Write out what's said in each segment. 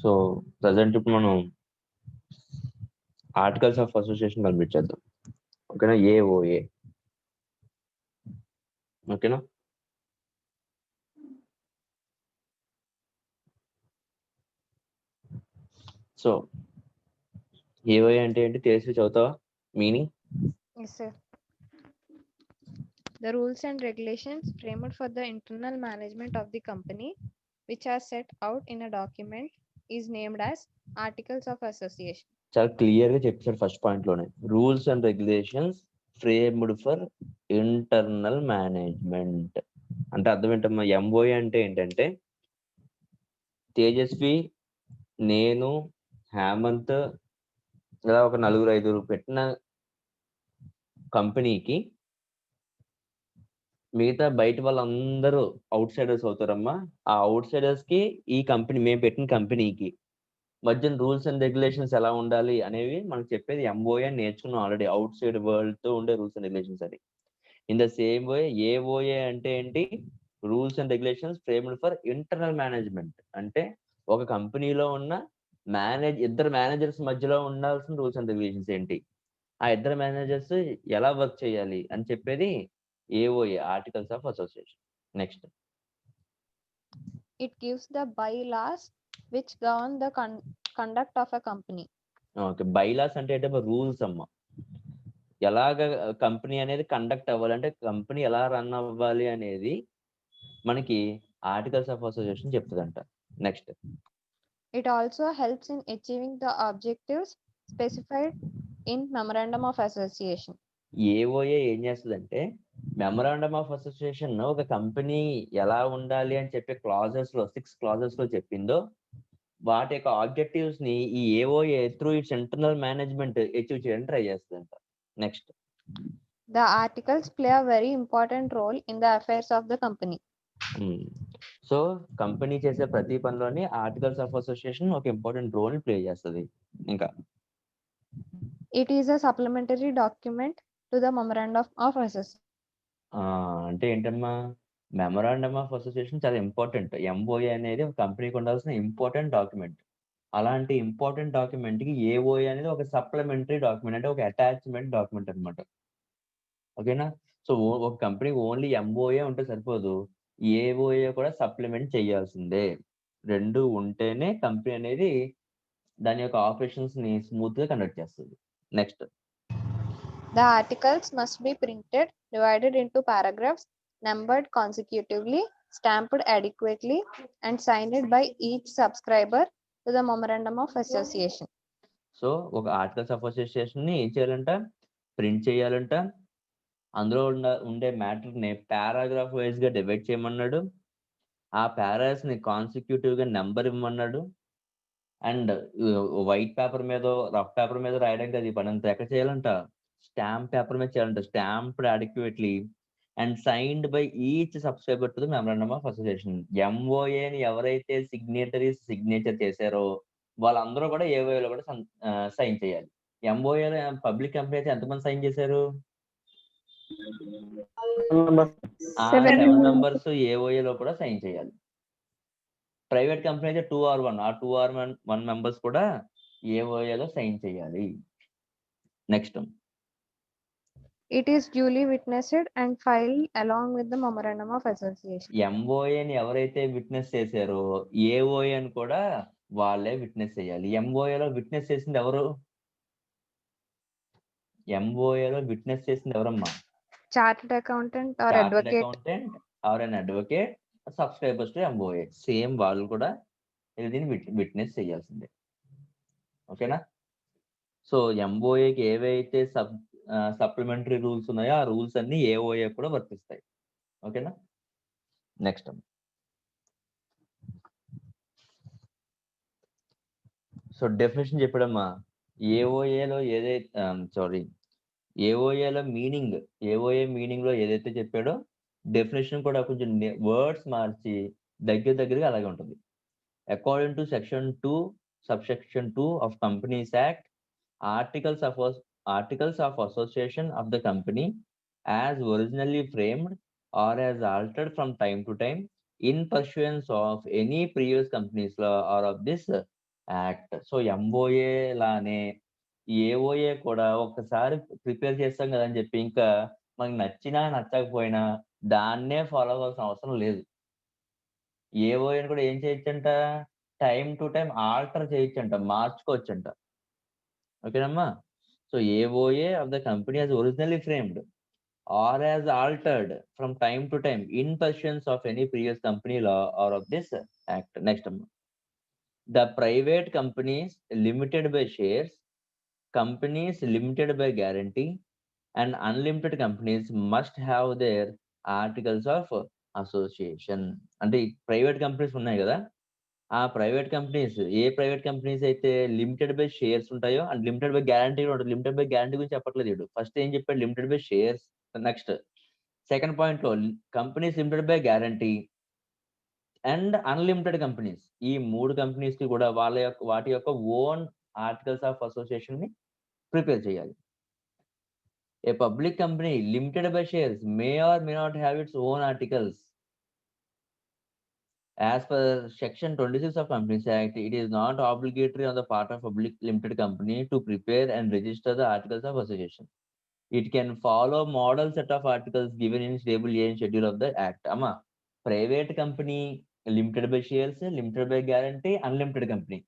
So present ఇప్పుడు మనం articles of association complete చేద్దాం. ఓకేనా, ఏఓఏ. ఓకేనా, సో ఏఓఏ అంటే ఏంటి తెలిసి చదువుతావా meaning? Yes, sir. The rules and regulations framed for the internal management of the company, which are set out in a document, is named as Articles of Association. చాలా clear గా చెప్పారు first point లోనే. Rules and regulations framed for internal management అంటే అర్థం ఏంటమ్మా? MOA అంటే ఏంటంటే తేజస్వి, నేను, హేమంత్ ఇలా ఒక 4-5 పెట్టిన కంపెనీకి మిగతా బయట వాళ్ళందరూ అవుట్ సైడర్స్ అవుతారమ్మా. ఆ అవుట్ సైడర్స్ కి ఈ కంపెనీ, మేము పెట్టిన కంపెనీకి మధ్యన రూల్స్ అండ్ రెగ్యులేషన్స్ ఎలా ఉండాలి అనేవి మనకు చెప్పేది ఎంఓఏ అని నేర్చుకున్నాం ఆల్రెడీ. అవుట్ సైడ్ వరల్డ్ తో ఉండే రూల్స్ అండ్ రెగ్యులేషన్స్ అది. In the same way AOA అంటే ఏంటి? Rules and regulations framed for internal management అంటే ఒక కంపెనీలో ఉన్న ఇద్దరు మేనేజర్స్ మధ్యలో ఉండాల్సిన రూల్స్ అండ్ రెగ్యులేషన్స్ ఏంటి, ఆ ఇద్దరు మేనేజర్స్ ఎలా వర్క్ చేయాలి అని చెప్పేది AOA, articles of association. Next, It gives the bylaws which govern the conduct of a company. Okay. Bylaws అంటే ఏంటంటే రూల్స్ అమ్మ. ఎలాగ కంపెనీ అనేది కండక్ట్ అవ్వాలంటే కంపెనీ ఎలా రన్ అవ్వాలి అనేది మనకి ఆర్టికల్స్ ఆఫ్ అసోసియేషన్ చెప్తుందంట. Next, It also helps in achieving the objectives specified in Memorandum of Association. AOA ఏం చేస్తుందంటే మెమరాండమ్ ఆఫ్ అసోసియేషన్ ఒక కంపెనీ ఎలా ఉండాలి అని చెప్పే క్లాజెస్ లో 6 క్లాజెస్ లో చెప్పిందో వాటి యొక్క ఆబ్జెక్టివ్స్ ని ఈ AOA through its internal management achieve చేయడానికి ట్రై చేస్తుందంట. నెక్స్ట్, The articles play a very important role in the affairs of the company. So company చేసే ప్రతి పనిలోని ఆర్టికల్స్ ఆఫ్ అసోసియేషన్ ఒక ఇంపార్టెంట్ రోల్ ప్లే చేస్తుంది. ఇంకా It is a supplementary document to the Memorandum of Association. అంటే ఏంటమ్మా, memorandum of association చాలా important. MOA అనేది ఒక కంపెనీకి ఉండాల్సిన ఇంపార్టెంట్ డాక్యుమెంట్. అలాంటి ఇంపార్టెంట్ డాక్యుమెంట్ కి ఏఓఏ అనేది ఒక సప్లిమెంటరీ డాక్యుమెంట్, అంటే ఒక అటాచ్మెంట్ డాక్యుమెంట్ అనమాట. ఓకేనా? సో ఒక కంపెనీకి ఓన్లీ ఎంఓఏ ఉంటే సరిపోదు, ఏఓఏ కూడా సప్లిమెంట్ చేయాల్సిందే. 2 ఉంటేనే కంపెనీ అనేది దాని యొక్క ఆపరేషన్స్ ని స్మూత్ గా కండక్ట్ చేస్తుంది. Next, The articles must be printed, divided into paragraphs, numbered consecutively, stamped adequately, and signed by each subscriber to the Memorandum of Association. So ఒక ఆర్టికల్స్ ఆఫ్ అసోసియేషన్ ని ఏం చేయాలంట? ప్రింట్ చేయాలంట. అందులో ఉండే మ్యాటర్ ని పారాగ్రాఫ్ వైజ్ గా divide చేయమన్నాడు. ఆ పారాస్ ని కాన్సిక్యూటివ్ గా నెంబర్ ఇవ్వమన్నాడు. అండ్ వైట్ పేపర్ మీద, రఫ్ పేపర్ మీద రాయడం కాదు ఈ పని అంతా. ఎక్కడ చేయాలంట? స్టాంప్ పేపర్ మీద చేయాలంట. Stamped adequately and signed by each subscriber to the memorandum of association. ఎంఓఏని ఎవరైతే సిగ్నేచర్ చేశారో వాళ్ళందరూ కూడా ఏఓఏలో కూడా సైన్ చేయాలి. ఎంఓఏలో పబ్లిక్ కంపెనీ అయితే ఎంతమంది సైన్ చేశారు? 7 మెంబర్స్ ఏఓఏలో కూడా సైన్ చేయాలి. ప్రైవేట్ కంపెనీ అయితే 2 or 1, ఆ 2 or 1 మెంబర్స్ కూడా ఏఓఏలో సైన్ చేయాలి. Next, It is duly witnessed and filed along with the Memorandum of Association. ఎంఓఏని ఎవరైతే విట్నెస్ చేశారో ఏఓఏని కూడా వాళ్ళే విట్నెస్ చేయాలి. ఎంఓఏలో విట్నెస్ చేసింది ఎవరు? ఎంఓఏలో విట్నెస్ చేసింది ఎవరమ్మా? Chartered accountant or chartered advocate. Accountant are an advocate subscribers to MOA. Same వాళ్ళు కూడా దీన్ని విట్నెస్ చేయాల్సిందే. ఓకేనా? సో ఎంఓఏకి ఏవైతే సప్లిమెంటరీ రూల్స్ ఉన్నాయో ఆ రూల్స్ అన్ని ఏఓఏ కూడా వర్తిస్తాయి. ఓకేనా? నెక్స్ట్, సో డెఫినేషన్ చెప్పడమ్మా. ఏఓఏలో ఏఓఏలో ఏఓఏ మీనింగ్ లో ఏదైతే చెప్పాడో డెఫినేషన్ కూడా కొంచెం వర్డ్స్ మార్చి దగ్గరగా అలాగే ఉంటుంది. According to section 2 subsection 2 of companies act, articles of association of the company as originally framed or as altered from time to time in pursuance of any previous company's law or of this act. So MOA లానే AOA కూడా ఒక్కసారి prepare చేస్తాం కదా అని చెప్పి ఇంకా మనకు నచ్చినా నచ్చకపోయినా దాన్నే ఫాలో అవ్వాల్సిన అవసరం లేదు. ఏఓఏని కూడా ఏం చేయొచ్చంట, టైమ్ టు టైమ్ ఆల్టర్ చేయొచ్చంట, మార్చుకోవచ్చంట. ఓకేనమ్మా. So AOA of the company has originally framed or has altered from time to time in pursuance of any previous company law or of this act. Next, the private companies limited by shares, companies limited by guarantee, and unlimited companies must have their articles of association. అంటే private companies ఉన్నాయి కదా, ఆ private companies ఏ private companies అయితే limited by shares ఉంటాయో and limited by guarantee కూడా ఉంటుంది. Limited by guarantee గురించి చెప్పట్లేదు వీడు. ఫస్ట్ ఏం చెప్పాడు, limited by shares. Next second point లో companies limited by guarantee and unlimited companies, ఈ 3 కంపెనీస్ కి కూడా వాటి యొక్క ఓన్ ఆర్టికల్స్ ఆఫ్ అసోసియేషన్ ని ప్రిపేర్ చేయాలి. A public company limited by shares may or may not have its own articles. As per Section 26 of Companies Act, it is not obligatory on the part of public limited company to prepare and register the articles of association. It can follow model set of articles given in Schedule A and Schedule of the Act. Amma, private company, limited by shares, limited by guarantee, unlimited company.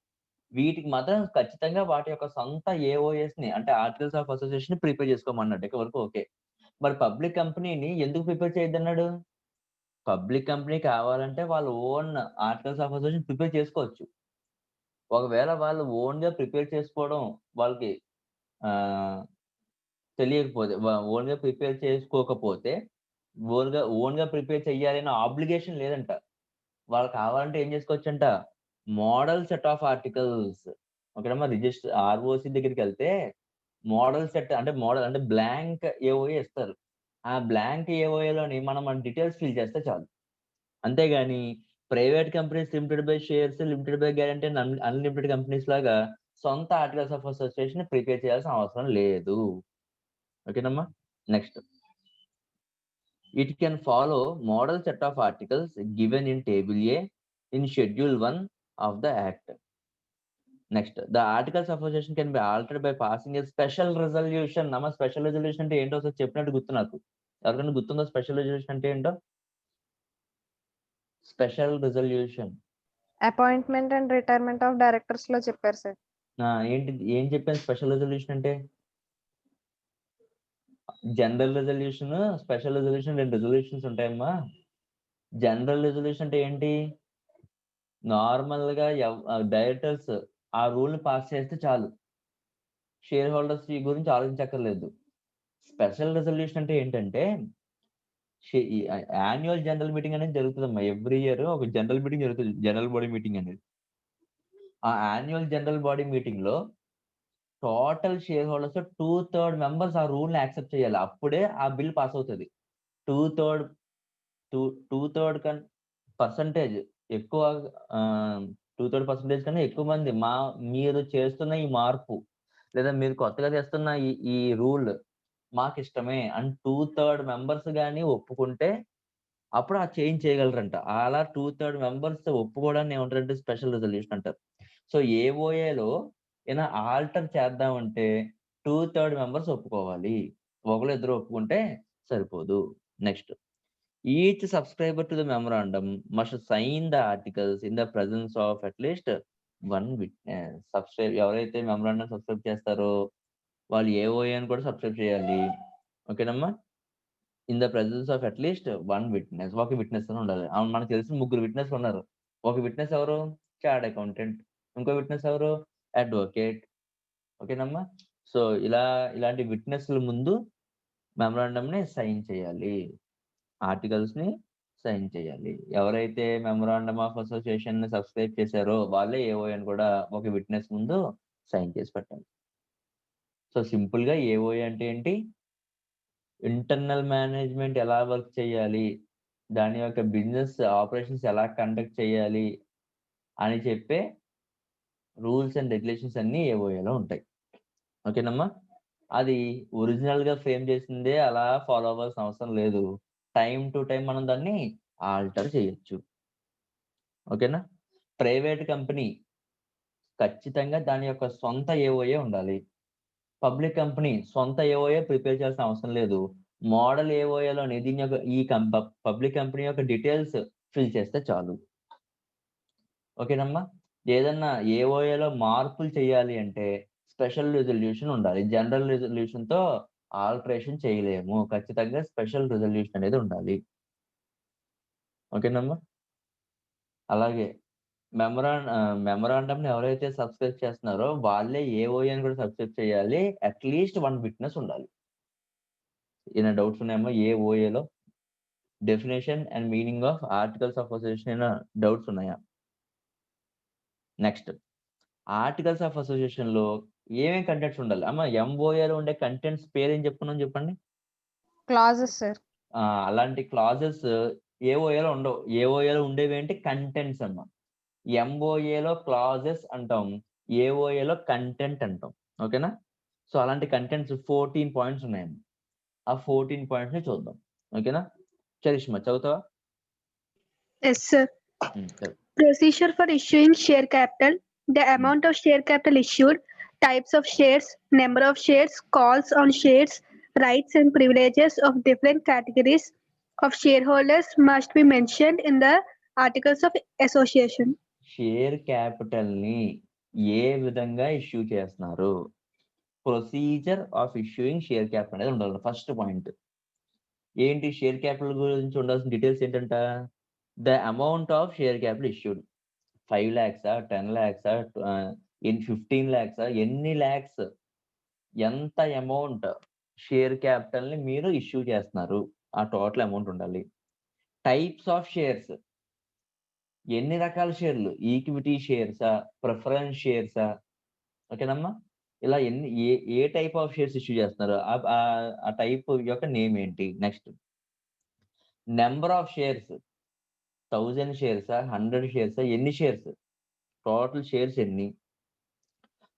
వీటికి మాత్రం ఖచ్చితంగా వాటి యొక్క సొంత AOS ని అంటే articles of association ని prepare చేసుకోమన్నాడు. ఇక్కడ వరకు ఓకే. మరి పబ్లిక్ కంపెనీని ఎందుకు ప్రిపేర్ చేయొద్దన్నాడు? పబ్లిక్ కంపెనీ కావాలంటే వాళ్ళు own articles of association prepare చేసుకోవచ్చు. ఒకవేళ వాళ్ళు ఓన్‌గా ప్రిపేర్ చేసుకోవడం వాళ్ళకి ఆహ్, తెలియకపోతే ఓన్‌గా ప్రిపేర్ చేసుకోకపోతే ఓన్‌గా ప్రిపేర్ చేయాలి అనే ఆబ్లిగేషన్ లేదంట. వాళ్ళు కావాలంటే ఏం చేసుకోవచ్చంట, మోడల్ సెట్ ఆఫ్ ఆర్టికల్స్. ఓకేనమ్మా. ఆర్ఓసి దగ్గరికెళ్తే మోడల్ అంటే బ్లాంక్ ఏఓఏ ఇస్తారు. ఆ బ్లాంక్ ఏఓఏలోని మనం మన డీటెయిల్స్ ఫిల్ చేస్తే చాలు. అంతేగాని private companies limited by shares, limited by guarantee and unlimited companies లాగా సొంత ఆర్టికల్స్ ఆఫ్ అసోసియేషన్ ప్రిపేర్ చేయాల్సిన అవసరం లేదు. ఓకేనమ్మా. Next, it can follow model set of articles given in table A in schedule 1 of the act. Next, the articles of association can be altered by passing A special resolution. అమ్మ, special resolution అంటే ఏంటో ఒకసారి చెప్పినట్టు గుర్తు నాకు. ఎవరికైనా గుర్తుందా special resolution అంటే ఏంటో? Special resolution appointment and retirement of directors లో చెప్పారు సార్. ఏం చెప్పాను స్పెషల్ రిజల్యూషన్ అంటే? General resolution, special resolution 2 resolutions ఉంటాయమ్మా. జనరల్ రిజల్యూషన్ అంటే ఏంటి? నార్మల్‌గా డైరెక్టర్స్ ఆ రూల్‌ని పాస్ చేస్తే చాలు. షేర్ హోల్డర్స్ ఈ గురించి ఆలోచించక్కర్లేదు. స్పెషల్ రిజల్యూషన్ అంటే ఏంటంటే యాన్యువల్ జనరల్ మీటింగ్ అనేది జరుగుతదమ్మా. ఎవ్రీ ఇయర్ ఒక జనరల్ మీటింగ్ జరుగుతది. జనరల్ బాడీ మీటింగ్ అనేది. ఆ యాన్యువల్ జనరల్ బాడీ మీటింగ్‌లో టోటల్ షేర్ హోల్డర్స్ 2/3 మెంబర్స్ ఆ రూల్‌ని యాక్సెప్ట్ చేయాలి. అప్పుడే ఆ బిల్ పాస్ అవుతది. 2/3 2/3 పర్సెంటేజ్ ఎక్కువ, ఆహ్, 2/3 పర్సెంటేజ్ కన్నా ఎక్కువ మంది మీరు చేస్తున్న ఈ మార్పు లేదా మీరు కొత్తగా చేస్తున్న ఈ ఈ రూల్ మాకిష్టమే అని 2/3 మెంబర్స్ గాని ఒప్పుకుంటే అప్పుడు ఆ చేంజ్ చేయగలరంట. అలా 2/3 మెంబర్స్ ఒప్పుకోవడాన్ని ఏమంటారంటే స్పెషల్ రిజల్యూషన్ అంటారు. సో ఏఓఏలో ఏమైనా ఆల్టర్ చేద్దామంటే 2/3 మెంబర్స్ ఒప్పుకోవాలి. ఒకళ్ళో ఇద్దరు ఒప్పుకుంటే సరిపోదు. Next, each subscriber to the memorandum must sign the articles in the presence of at least 1 witness. ఎవరైతే మెమోరాండమ్ సబ్‌స్క్రైబ్ చేస్తారో వాళ్ళు ఏఓఏని కూడా సబ్‌స్క్రైబ్ చేయాలి. ఓకేనమ్మా. In the presence of at least 1 witness. ఒక విట్‌నెస్ అని ఉండాలి. మనకు తెలిసిన 3 విట్‌నెస్‌లు ఉన్నారు. ఒక విట్‌నెస్ ఎవరు? Chartered accountant. ఇంకో విట్‌నెస్ ఎవరు? అడ్వొకేట్. ఓకేనమ్మా. సో ఇలాంటి విట్‌నెస్‌ల ముందు మెమోరాండమ్‌ని సైన్ చేయాలి. ఆర్టికల్స్‌ని సైన్ చేయాలి. ఎవరైతే మెమోరాండమ్ ఆఫ్ అసోసియేషన్‌ని సబ్‌స్క్రైబ్ చేశారో వాళ్ళే ఏఓఏ అని కూడా ఒక విట్‌నెస్ ముందు సైన్ చేసి పెట్టాలి. సో సింపుల్‌గా ఏఓఏ అంటే ఏంటి? ఇంటర్నల్ మేనేజ్‌మెంట్ ఎలా వర్క్ చేయాలి? దాని యొక్క బిజినెస్ ఆపరేషన్స్ ఎలా కండక్ట్ చేయాలి? అని చెప్పే రూల్స్ అండ్ రెగ్యులేషన్స్ అన్నీ ఏఓఏలో ఉంటాయి. ఓకేనమ్మా. అది ఒరిజినల్‌గా ఫ్రేమ్ చేసిందే అలా ఫాలో అవ్వాల్సిన అవసరం లేదు. టైమ్ టు టైమ్ మనం దాన్ని ఆల్టర్ చేయొచ్చు. ఓకేనా. ప్రైవేట్ కంపెనీ ఖచ్చితంగా దాని యొక్క సొంత ఏఓఏ ఉండాలి. పబ్లిక్ కంపెనీ సొంత ఏఓఏ ప్రిపేర్ చేయాల్సిన అవసరం లేదు. మోడల్ ఏఓఏలోని దీని యొక్క ఈ పబ్లిక్ కంపెనీ యొక్క డీటెయిల్స్ ఫిల్ చేస్తే చాలు. ఓకేనమ్మా. ఏదన్నా ఏఓఏలో మార్పులు చేయాలి అంటే స్పెషల్ రిజల్యూషన్ ఉండాలి. జనరల్ రిజల్యూషన్‌తో ఆల్టరేషన్ చేయలేము. ఖచ్చితంగా స్పెషల్ రిజల్యూషన్ అనేది ఉండాలి. ఓకేనమ్మా. అలాగే మెమరాండమ్‌ని ఎవరైతే సబ్‌స్క్రైబ్ చేస్తున్నారో వాళ్ళే ఏఓఏని కూడా సబ్‌స్క్రైబ్ చేయాలి. అట్‌లీస్ట్ 1 విట్‌నెస్ ఉండాలి. ఏమైనా డౌట్స్ ఉన్నాయమ్మా? ఏఓఏలో definition and meaning of articles of association ఏమైనా డౌట్స్ ఉన్నాయా? నెక్స్ట్ ఆర్టికల్స్ ఆఫ్ అసోసియేషన్‌లో ఏమేం కంటెంట్స్ ఉండాలి? అమ్మ ఎంఓఏలో ఉండే కంటెంట్స్ పేరేం చెప్పుకున్నాం చెప్పండి? Clauses, sir. అలాంటి క్లాజెస్ ఏఓఏలో ఉండవు. ఏఓఏలో ఉండేవేంటి కంటెంట్స్ అమ్మ. ఎంఓఏలో క్లాజెస్ అంటాం. ఏఓఏలో కంటెంట్ అంటాం. ఓకేనా? సో, అలాంటి కంటెంట్స్ 14 పాయింట్స్ ఉన్నాయమ్మ. ఆ 14 పాయింట్స్‌ని చూద్దాం. ఓకేనా? చరిష్మా చదువుతావా? Yes, sir. చదువు. Procedure for issuing share capital, the amount of share capital issued, types of shares, number of shares, calls on shares, rights and privileges of different categories of shareholders must be mentioned in the articles of association. Share క్యాపిటల్‌ని ఏ విధంగా issue చేస్తున్నారు? Procedure of issuing share capital అనేది ఉండాలి first point. ఏంటి share capital గురించి ఉండాల్సిన details ఏంటంట? The amount of share capital issued 5 లాక్సా? 10 లాక్సా? 15 లాక్సా? ఎన్ని లాక్స్ ఎంత అమౌంట్ షేర్ క్యాపిటల్‌ని మీరు ఇష్యూ చేస్తున్నారు? ఆ టోటల్ అమౌంట్ ఉండాలి. టైప్స్ ఆఫ్ షేర్స్ ఎన్ని రకాల షేర్లు? ఈక్విటీ షేర్సా? ప్రిఫరెన్స్ షేర్సా? ఓకేనమ్మా. ఇలా ఏ టైప్ ఆఫ్ షేర్స్ ఇష్యూ చేస్తున్నారు? ఆ టైప్ యొక్క నేమ్ ఏంటి? Next number of shares 1000 షేర్సా? 100 షేర్సా? ఎన్ని షేర్స్? టోటల్ షేర్స్ ఎన్ని?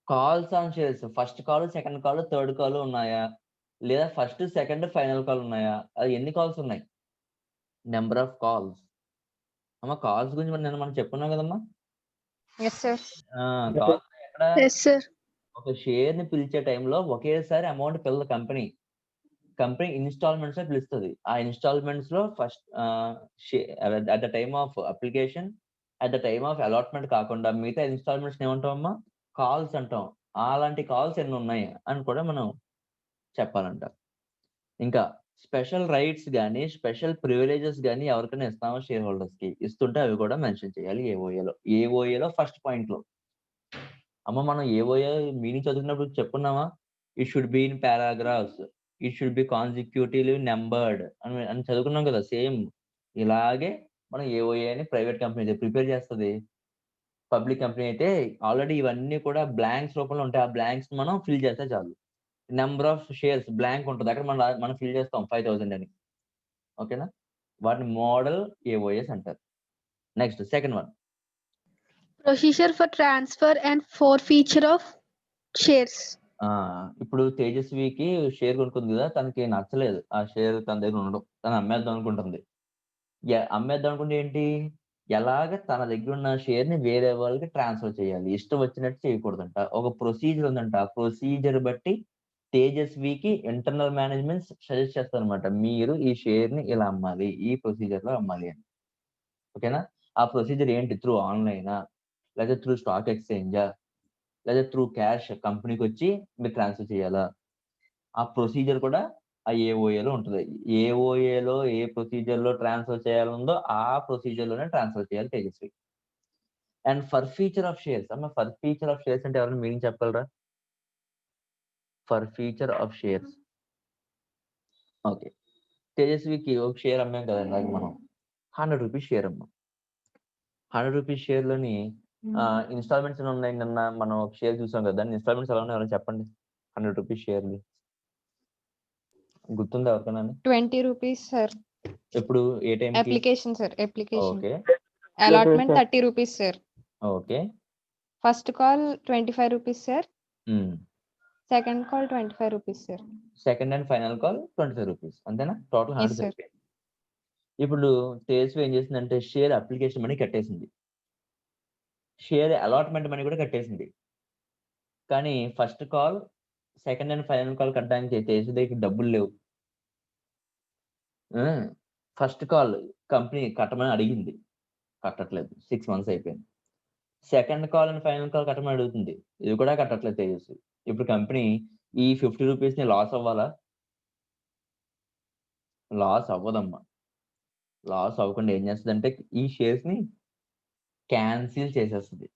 Calls on shares first call, second call, third call ఉన్నాయా? లేదా ఫస్ట్, సెకండ్, ఫైనల్ కాల్ ఉన్నాయా? అది ఎన్ని కాల్స్ ఉన్నాయి? Number of calls. అమ్మ కాల్స్ గురించి మనం చెప్పుకున్నాం కదమ్మా. Yes, sir. కాల్స్ ఎక్కడ? Yes, sir. ఒక షేర్‌ని పిలిచే టైంలో ఒకేసారి అమౌంట్ పిల్లదు కంపెనీ. కంపెనీ ఇన్‌స్టాల్‌మెంట్స్‌లో పిలుస్తది. ఆ ఇన్‌స్టాల్‌మెంట్స్‌లో first at the time of application, at the time of allotment కాకుండా మిగతా ఇన్‌స్టాల్‌మెంట్స్‌ని ఏమంటామమ్మా? కాల్స్ అంటాం. అలాంటి కాల్స్ ఎన్నున్నాయి అని కూడా మనం చెప్పాలంట. ఇంకా స్పెషల్ రైట్స్ గాని, స్పెషల్ ప్రివిలేజెస్ గాని ఎవరికైనా ఇస్తామా షేర్ హోల్డర్స్‌కి ఇస్తుంటే అవి కూడా మెన్షన్ చేయాలి ఏఓఏలో. ఏఓఏలో ఫస్ట్ పాయింట్‌లో. అమ్మ మనం ఏఓఏ మీనింగ్ చదువుకున్నప్పుడు చెప్పుకున్నామా? It should be in paragraphs. It should be consecutively numbered అని చదువుకున్నాం కదా! సేమ్ ఇలాగే మనం ఏఓఏ అని ప్రైవేట్ కంపెనీ అయితే ప్రిపేర్ చేస్తది. పబ్లిక్ కంపెనీ అయితే ఆల్రెడీ ఇవన్నీ కూడా బ్లాంక్స్ రూపంలో ఉంటాయి. ఆ బ్లాంక్స్ మనం ఫిల్ చేస్తే చాలు. నంబర్ ఆఫ్ షేర్స్ బ్లాంక్ ఉంటది. అక్కడ మనం ఫిల్ చేస్తాం 5000 అని. ఓకేనా? వాటిని మోడల్ ఏఓఏస్ అంటారు. Next second one. Procedure for transfer and forfeiture of shares. ఇప్పుడు తేజస్వికి షేర్ కొనుక్కుంది కదా! తనకి నచ్చలేదు. ఆ షేర్ తన దగ్గర ఉండడం. తను అమ్మేద్దాం అనుకుంటుంది. అమ్మేద్దాం అనుకుంటే ఏంటి? ఎలాగ తన దగ్గరున్న షేర్‌ని వేరే వాళ్ళకి ట్రాన్స్‌ఫర్ చేయాలి. ఇష్టం వచ్చినట్టు చేయకూడదంట. ఒక ప్రొసీజర్ ఉందంట. ఆ ప్రొసీజర్ బట్టి తేజస్వికి ఇంటర్నల్ మేనేజ్‌మెంట్ సజెస్ట్ చేస్తారనమాట. మీరు ఈ షేర్‌ని ఇలా అమ్మాలి. ఈ ప్రొసీజర్‌లో అమ్మాలి అని. ఓకేనా? ఆ ప్రొసీజర్ ఏంటి? త్రూ ఆన్‌లైనా? లేదా త్రూ స్టాక్ ఎక్స్‌చేంజా? లేదా త్రూ క్యాష్ కంపెనీకొచ్చి మీరు ట్రాన్స్‌ఫర్ చేయాలా? ఆ ప్రొసీజర్ కూడా ఆ ఏఓఏలో ఉంటది. ఏఓఏలో ఏ ప్రొసీజర్‌లో ట్రాన్స్‌ఫర్ చేయాలుందో ఆ ప్రొసీజర్‌లోనే ట్రాన్స్‌ఫర్ చేయాలి Tejaswi. And forfeiture of shares. అమ్మ ఫర్‌ఫీచర్ ఆఫ్ షేర్స్ అంటే ఎవరైనా మీనింగ్ చెప్పగలరా? Forfeiture of shares. ఓకే. తేజస్వికి ఒక షేర్ అమ్మాం కదా! ఇందాక మనం. రూ. 100 షేర్ అమ్మాం. రూ. 100 షేర్‌లోని ఇన్‌స్టాల్‌మెంట్స్ ఎన్ని ఉన్నాయి? నిన్న మనం ఒక షేర్ చూసాం కదా! దాని ఇన్‌స్టాల్‌మెంట్స్ ఎలా ఉన్నాయో ఎవరైనా చెప్పండి. రూ. 100 షేర్‌ది. గుర్తుందా ఎవరికైనాని? 20 rupees, sir. ఎప్పుడు? ఏ టైంకి? Application, sir. Application. Okay. Allotment 30 rupees, sir. Okay. First call 25 rupees, sir. హ్మ్. Second call 25 rupees, sir. Second and final call రూ. 25 అంతేనా? Total Yes, 100 sir. సరిపోయింది. ఇప్పుడు తేజస్వి ఏం చేసిందంటే షేర్ అప్లికేషన్ మనీ కట్టేసింది. షేర్ అలాట్మెంట్ మనీ కూడా కట్టేసింది. కానీ first call, second and final call కట్టడానికి తేజు దగ్గర డబ్బులు లేవు. ఫస్ట్ కాల్ కంపెనీ కట్టమని అడిగింది, కట్టట్లేదు. 6 మంత్స్ అయిపోయింది. Second call and final call కట్టమని అడుగుతుంది, ఇది కూడా కట్టట్లేదు తేజస్వి. ఇప్పుడు కంపెనీ ఈ 50 రూపీస్‌ని లాస్ అవ్వాలా? లాస్ అవ్వదమ్మా. లాస్ అవ్వకుండా ఏం చేస్తదంటే ఈ షేర్స్‌ని క్యాన్సిల్ చేసేస్తది.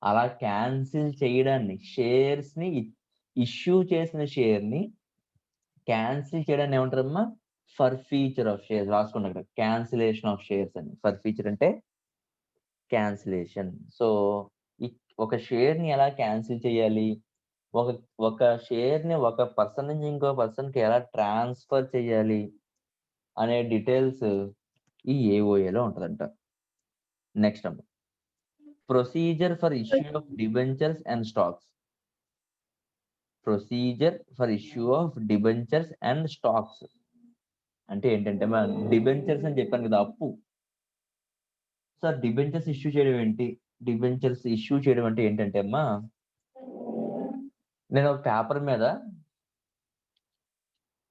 అలా క్యాన్సిల్ చేయడాన్ని, షేర్స్‌ని ఇష్యూ చేసిన షేర్‌ని క్యాన్సిల్ చేయడాన్ని ఏమంటారమ్మా? ఫర్‌ఫీచర్ ఆఫ్ షేర్స్. రాసుకోండి అక్కడ. క్యాన్సిలేషన్ ఆఫ్ షేర్స్ అని. ఫర్‌ఫీచర్ అంటే క్యాన్సిలేషన్. సో, ఒక షేర్‌ని ఎలా క్యాన్సిల్ చేయాలి? ఒక ఒక షేర్‌ని ఒక పర్సన్ నుంచి ఇంకో పర్సన్‌కి ఎలా ట్రాన్స్‌ఫర్ చేయాలి? అనే డీటెయిల్స్ ఈ ఏఓఏలో ఉంటదంట. నెక్స్ట్ అమ్మ. Procedure for issue of debentures and stocks. Procedure for issue of debentures and stocks అంటే ఏంటంటే డిబెంచర్స్ అని చెప్పాను కదా, అప్పు. సార్ డిబెంచర్స్ ఇష్యూ చేయడం ఏంటి? డిబెంచర్స్ ఇష్యూ చేయడం అంటే ఏంటంటే అమ్మా, నేను ఒక పేపర్ మీద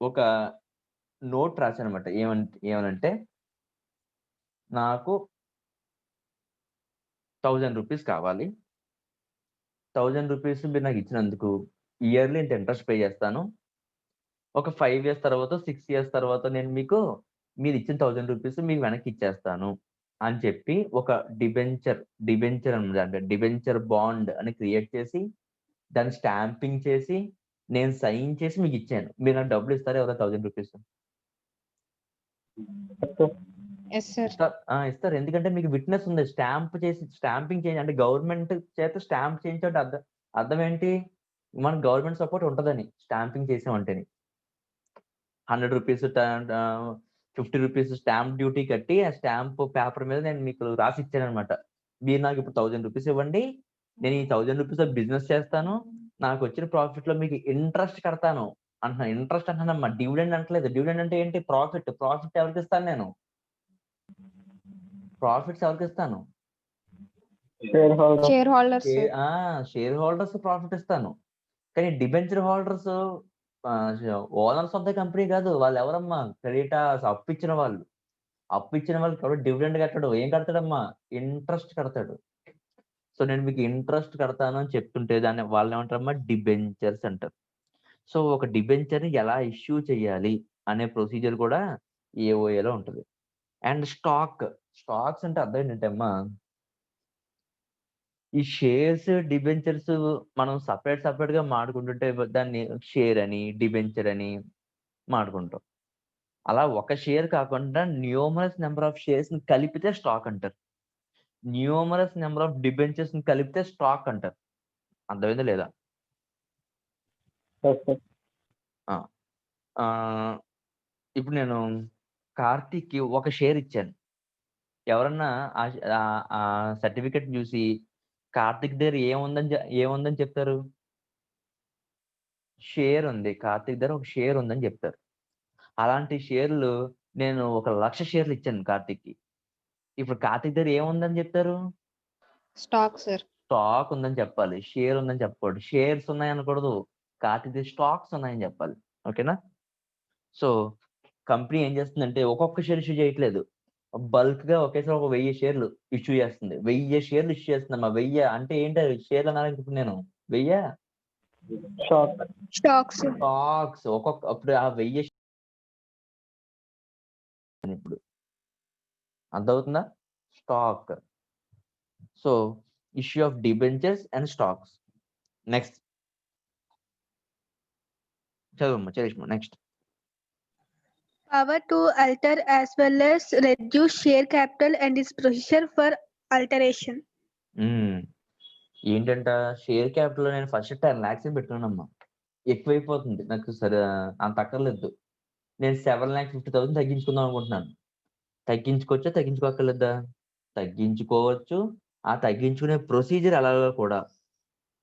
ఒక నోట్ రాశానమాట. ఏమనంటే నాకు 1000 రూపీస్ కావాలి. 1000 రూపీస్ మీరు నాకు ఇచ్చినందుకు ఇయర్లీ ఇంత ఇంట్రెస్ట్ పే చేస్తాను. ఒక 5 ఇయర్స్ తర్వాత, 6 ఇయర్స్ తర్వాత నేను మీకు మీరు ఇచ్చిన 1000 రూపీస్ మీకు వెనక్కి ఇచ్చేస్తాను అని చెప్పి ఒక డిబెంచర్ అన్నమాట. అంటే డిబెంచర్ బాండ్ అని క్రియేట్ చేసి దాన్ని స్టాంపింగ్ చేసి నేను సైన్ చేసి మీకు ఇచ్చాను. మీరు నాకు డబ్బులు ఇస్తారా ఇవ్వరా 1000 రూపీస్? Yes sir. ఇస్తారు. ఎందుకంటే మీకు విట్‌నెస్ ఉంది. స్టాంపింగ్ చేంజ్ అంటే గవర్నమెంట్ చేత స్టాంప్ చేయించడం అర్థం ఏంటి? మనకు గవర్నమెంట్ సపోర్ట్ ఉంటదని స్టాంపింగ్ చేసామంటేని. 100 రూపీస్ 50 రూపీస్ స్టాంప్ డ్యూటీ కట్టి ఆ స్టాంప్ పేపర్ మీద నేను మీకు రాసి ఇచ్చాననమాట. మీరు నాకు ఇప్పుడు 1000 రూపీస్ ఇవ్వండి. నేను ఈ 1000 రూపీస్‌తో బిజినెస్ చేస్తాను. నాకు వచ్చిన ప్రాఫిట్‌లో మీకు ఇంట్రెస్ట్ కడతాను అంటున్నాను. ఇంట్రెస్ట్ అంటున్నానమ్మా. డివిడెండ్ అంటలేదు. డివిడెండ్ అంటే ఏంటి? ప్రాఫిట్. ప్రాఫిట్ ఎవరికి ఇస్తాను నేను? ప్రాఫిట్స్ ఎవరికి ఇస్తాను? Share holders. Share holders profit ఇస్తాను. కానీ debenture holders owners of the company కాదు. వాళ్ళు ఎవరమ్మా? క్రెడిటార్స్, అప్పిచ్చిన వాళ్ళు. అప్పిచ్చిన వాళ్ళకి ఎవడు డివిడెండ్ కట్టడు. ఏం కడతాడమ్మా? ఇంట్రెస్ట్ కడతాడు. సో, నేను మీకు ఇంట్రెస్ట్ కడతాను అని చెప్తుంటే దాన్ని వాళ్ళేమంటారమ్మా? డిబెంచర్స్ అంటారు. సో, ఒక డిబెంచర్‌ని ఎలా ఇష్యూ చేయాలి అనే ప్రొసీజర్ కూడా ఏఓఏలో ఉంటది. అండ్ స్టాక్స్ అంటే అర్థం ఏంటంటే అమ్మా, ఈ షేర్స్, డిబెంచర్స్ మనం సెపరేట్‌గా మాట్లాడుకుంటుంటే దాన్ని షేర్ అని, డిబెంచర్ అని మాట్లాడుకుంటాం. అలా ఒక షేర్ కాకుండా న్యూమరస్ నంబర్ ఆఫ్ షేర్స్‌ని కలిపితే స్టాక్ అంటారు. న్యూమరస్ నంబర్ ఆఫ్ డిబెంచర్స్‌ని కలిపితే స్టాక్ అంటారు. అర్థమైందా లేదా? ఆ! ఇప్పుడు నేను కార్తీక్‌కి ఒక షేర్ ఇచ్చాను. ఎవరన్నా ఆ సర్టిఫికేట్ చూసి కార్తీక్ దగ్గర ఏముందని చెప్తారు? షేర్ ఉంది. కార్తీక్ దగ్గర ఒక షేర్ ఉందని చెప్తారు. అలాంటి షేర్లు నేను 1,00,000 షేర్లు ఇచ్చాను కార్తీక్‌కి. ఇప్పుడు కార్తీక్ దగ్గర ఏముందని చెప్తారు? Stock sir. స్టాక్ ఉందని చెప్పాలి. షేర్ ఉందని చెప్పకూడదు. షేర్స్ ఉన్నాయనకూడదు. కార్తీక్ దగ్గర స్టాక్స్ ఉన్నాయని చెప్పాలి. ఓకేనా? సో, కంపెనీ ఏం చేస్తుందంటే ఒక్కొక్క షేర్ ఇష్యూ చేయట్లేదు. బల్క్‌గా ఒకేసారి ఒక 1000 షేర్లు ఇష్యూ చేస్తుంది. 1000 షేర్లు ఇష్యూ చేస్తుందమ్మా. 1000 అంటే ఏంటి షేర్లు అనాలి ఇప్పుడు నేను? 1000 Stocks. స్టాక్స్ అప్పుడు ఆ 1000 ఇప్పుడు అర్థమవుతుందా? Stock. So, issue of debentures and stocks. Next చదవమ్మా Charishma. Next. Power to alter as well as reduce share capital and its procedure for alteration. ఏంటంట షేర్ క్యాపిటల్ నేను ఫస్ట్ 10 lakhs పెట్టుకున్నానమ్మా. ఎక్కువైపోతుంది. నాకు అంత అక్కర్లేదు. నేను 7,50,000 తగ్గించుకుందాం అనుకుంటున్నాను. తగ్గించుకోవచ్చా? తగ్గించుకోక్కర్లేదా? తగ్గించుకోవచ్చు. ఆ తగ్గించుకునే ప్రొసీజర్ ఎలాగో కూడా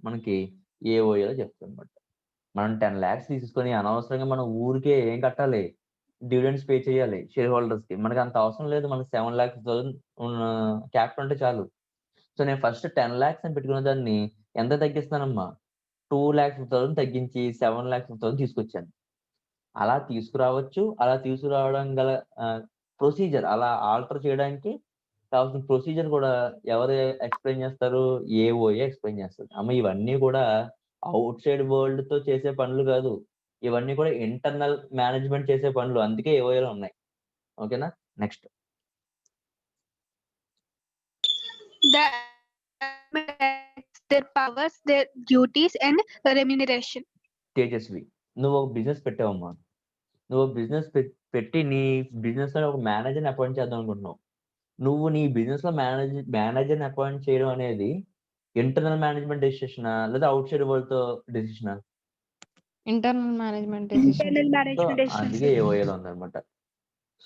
మనకి ఏఓఏలో చెప్తుందన్నమాట. మనం 10 lakhs తీసుకొని అనవసరంగా మనం ఊరికే ఏం కట్టాలి? డివిడెండ్స్ పే చేయాలి షేర్ హోల్డర్స్‌కి. మనకు అంత అవసరం లేదు. మనకు 7,00,000 క్యాపిటల్ ఉంటే చాలు. సో నేను ఫస్ట్ 10 laక్స్ అని పెట్టుకున్న దాన్ని ఎంత తగ్గిస్తానమ్మా, 2,50,000 తగ్గించి 7,50,000 తీసుకొచ్చాను. అలా తీసుకురావచ్చు. అలా తీసుకురావడం గల ప్రొసీజర్ అలా ఆల్టర్ చేయడానికి కావాల్సిన ప్రొసీజర్ కూడా ఎవరు ఎక్స్‌ప్లెయిన్ చేస్తారు? ఏఓఏ ఎక్స్‌ప్లెయిన్ చేస్తది. అమ్మ ఇవన్నీ కూడా ఔట్ సైడ్ వరల్డ్‌తో చేసే పనులు కాదు. ఇవన్నీ కూడా ఇంటర్నల్ మేనేజ్‌మెంట్ చేసే పనులు. అందుకే ఏఓఏలో ఉన్నాయి. ఓకేనా? Next. The their powers, their duties, and remuneration. Tejaswi, నువ్వు ఒక బిజినెస్ పెట్టావమ్మా. నువ్వు బిజినెస్ పెట్టి నీ బిజినెస్‌లో ఒక మేనేజర్‌ని అపాయింట్ చేద్దాం అనుకుంటున్నావు. నువ్వు నీ బిజినెస్‌లో మేనేజర్‌ని అపాయింట్ చేయడం అనేది ఇంటర్నల్ మేనేజ్‌మెంట్ డెసిషనా? లేదా ఔట్ సైడ్ వరల్డ్‌తో డెసిషనా? Internal management decision. Internal so, management decisions. అందుకే ఏఓఏలో ఉందన్నమాట.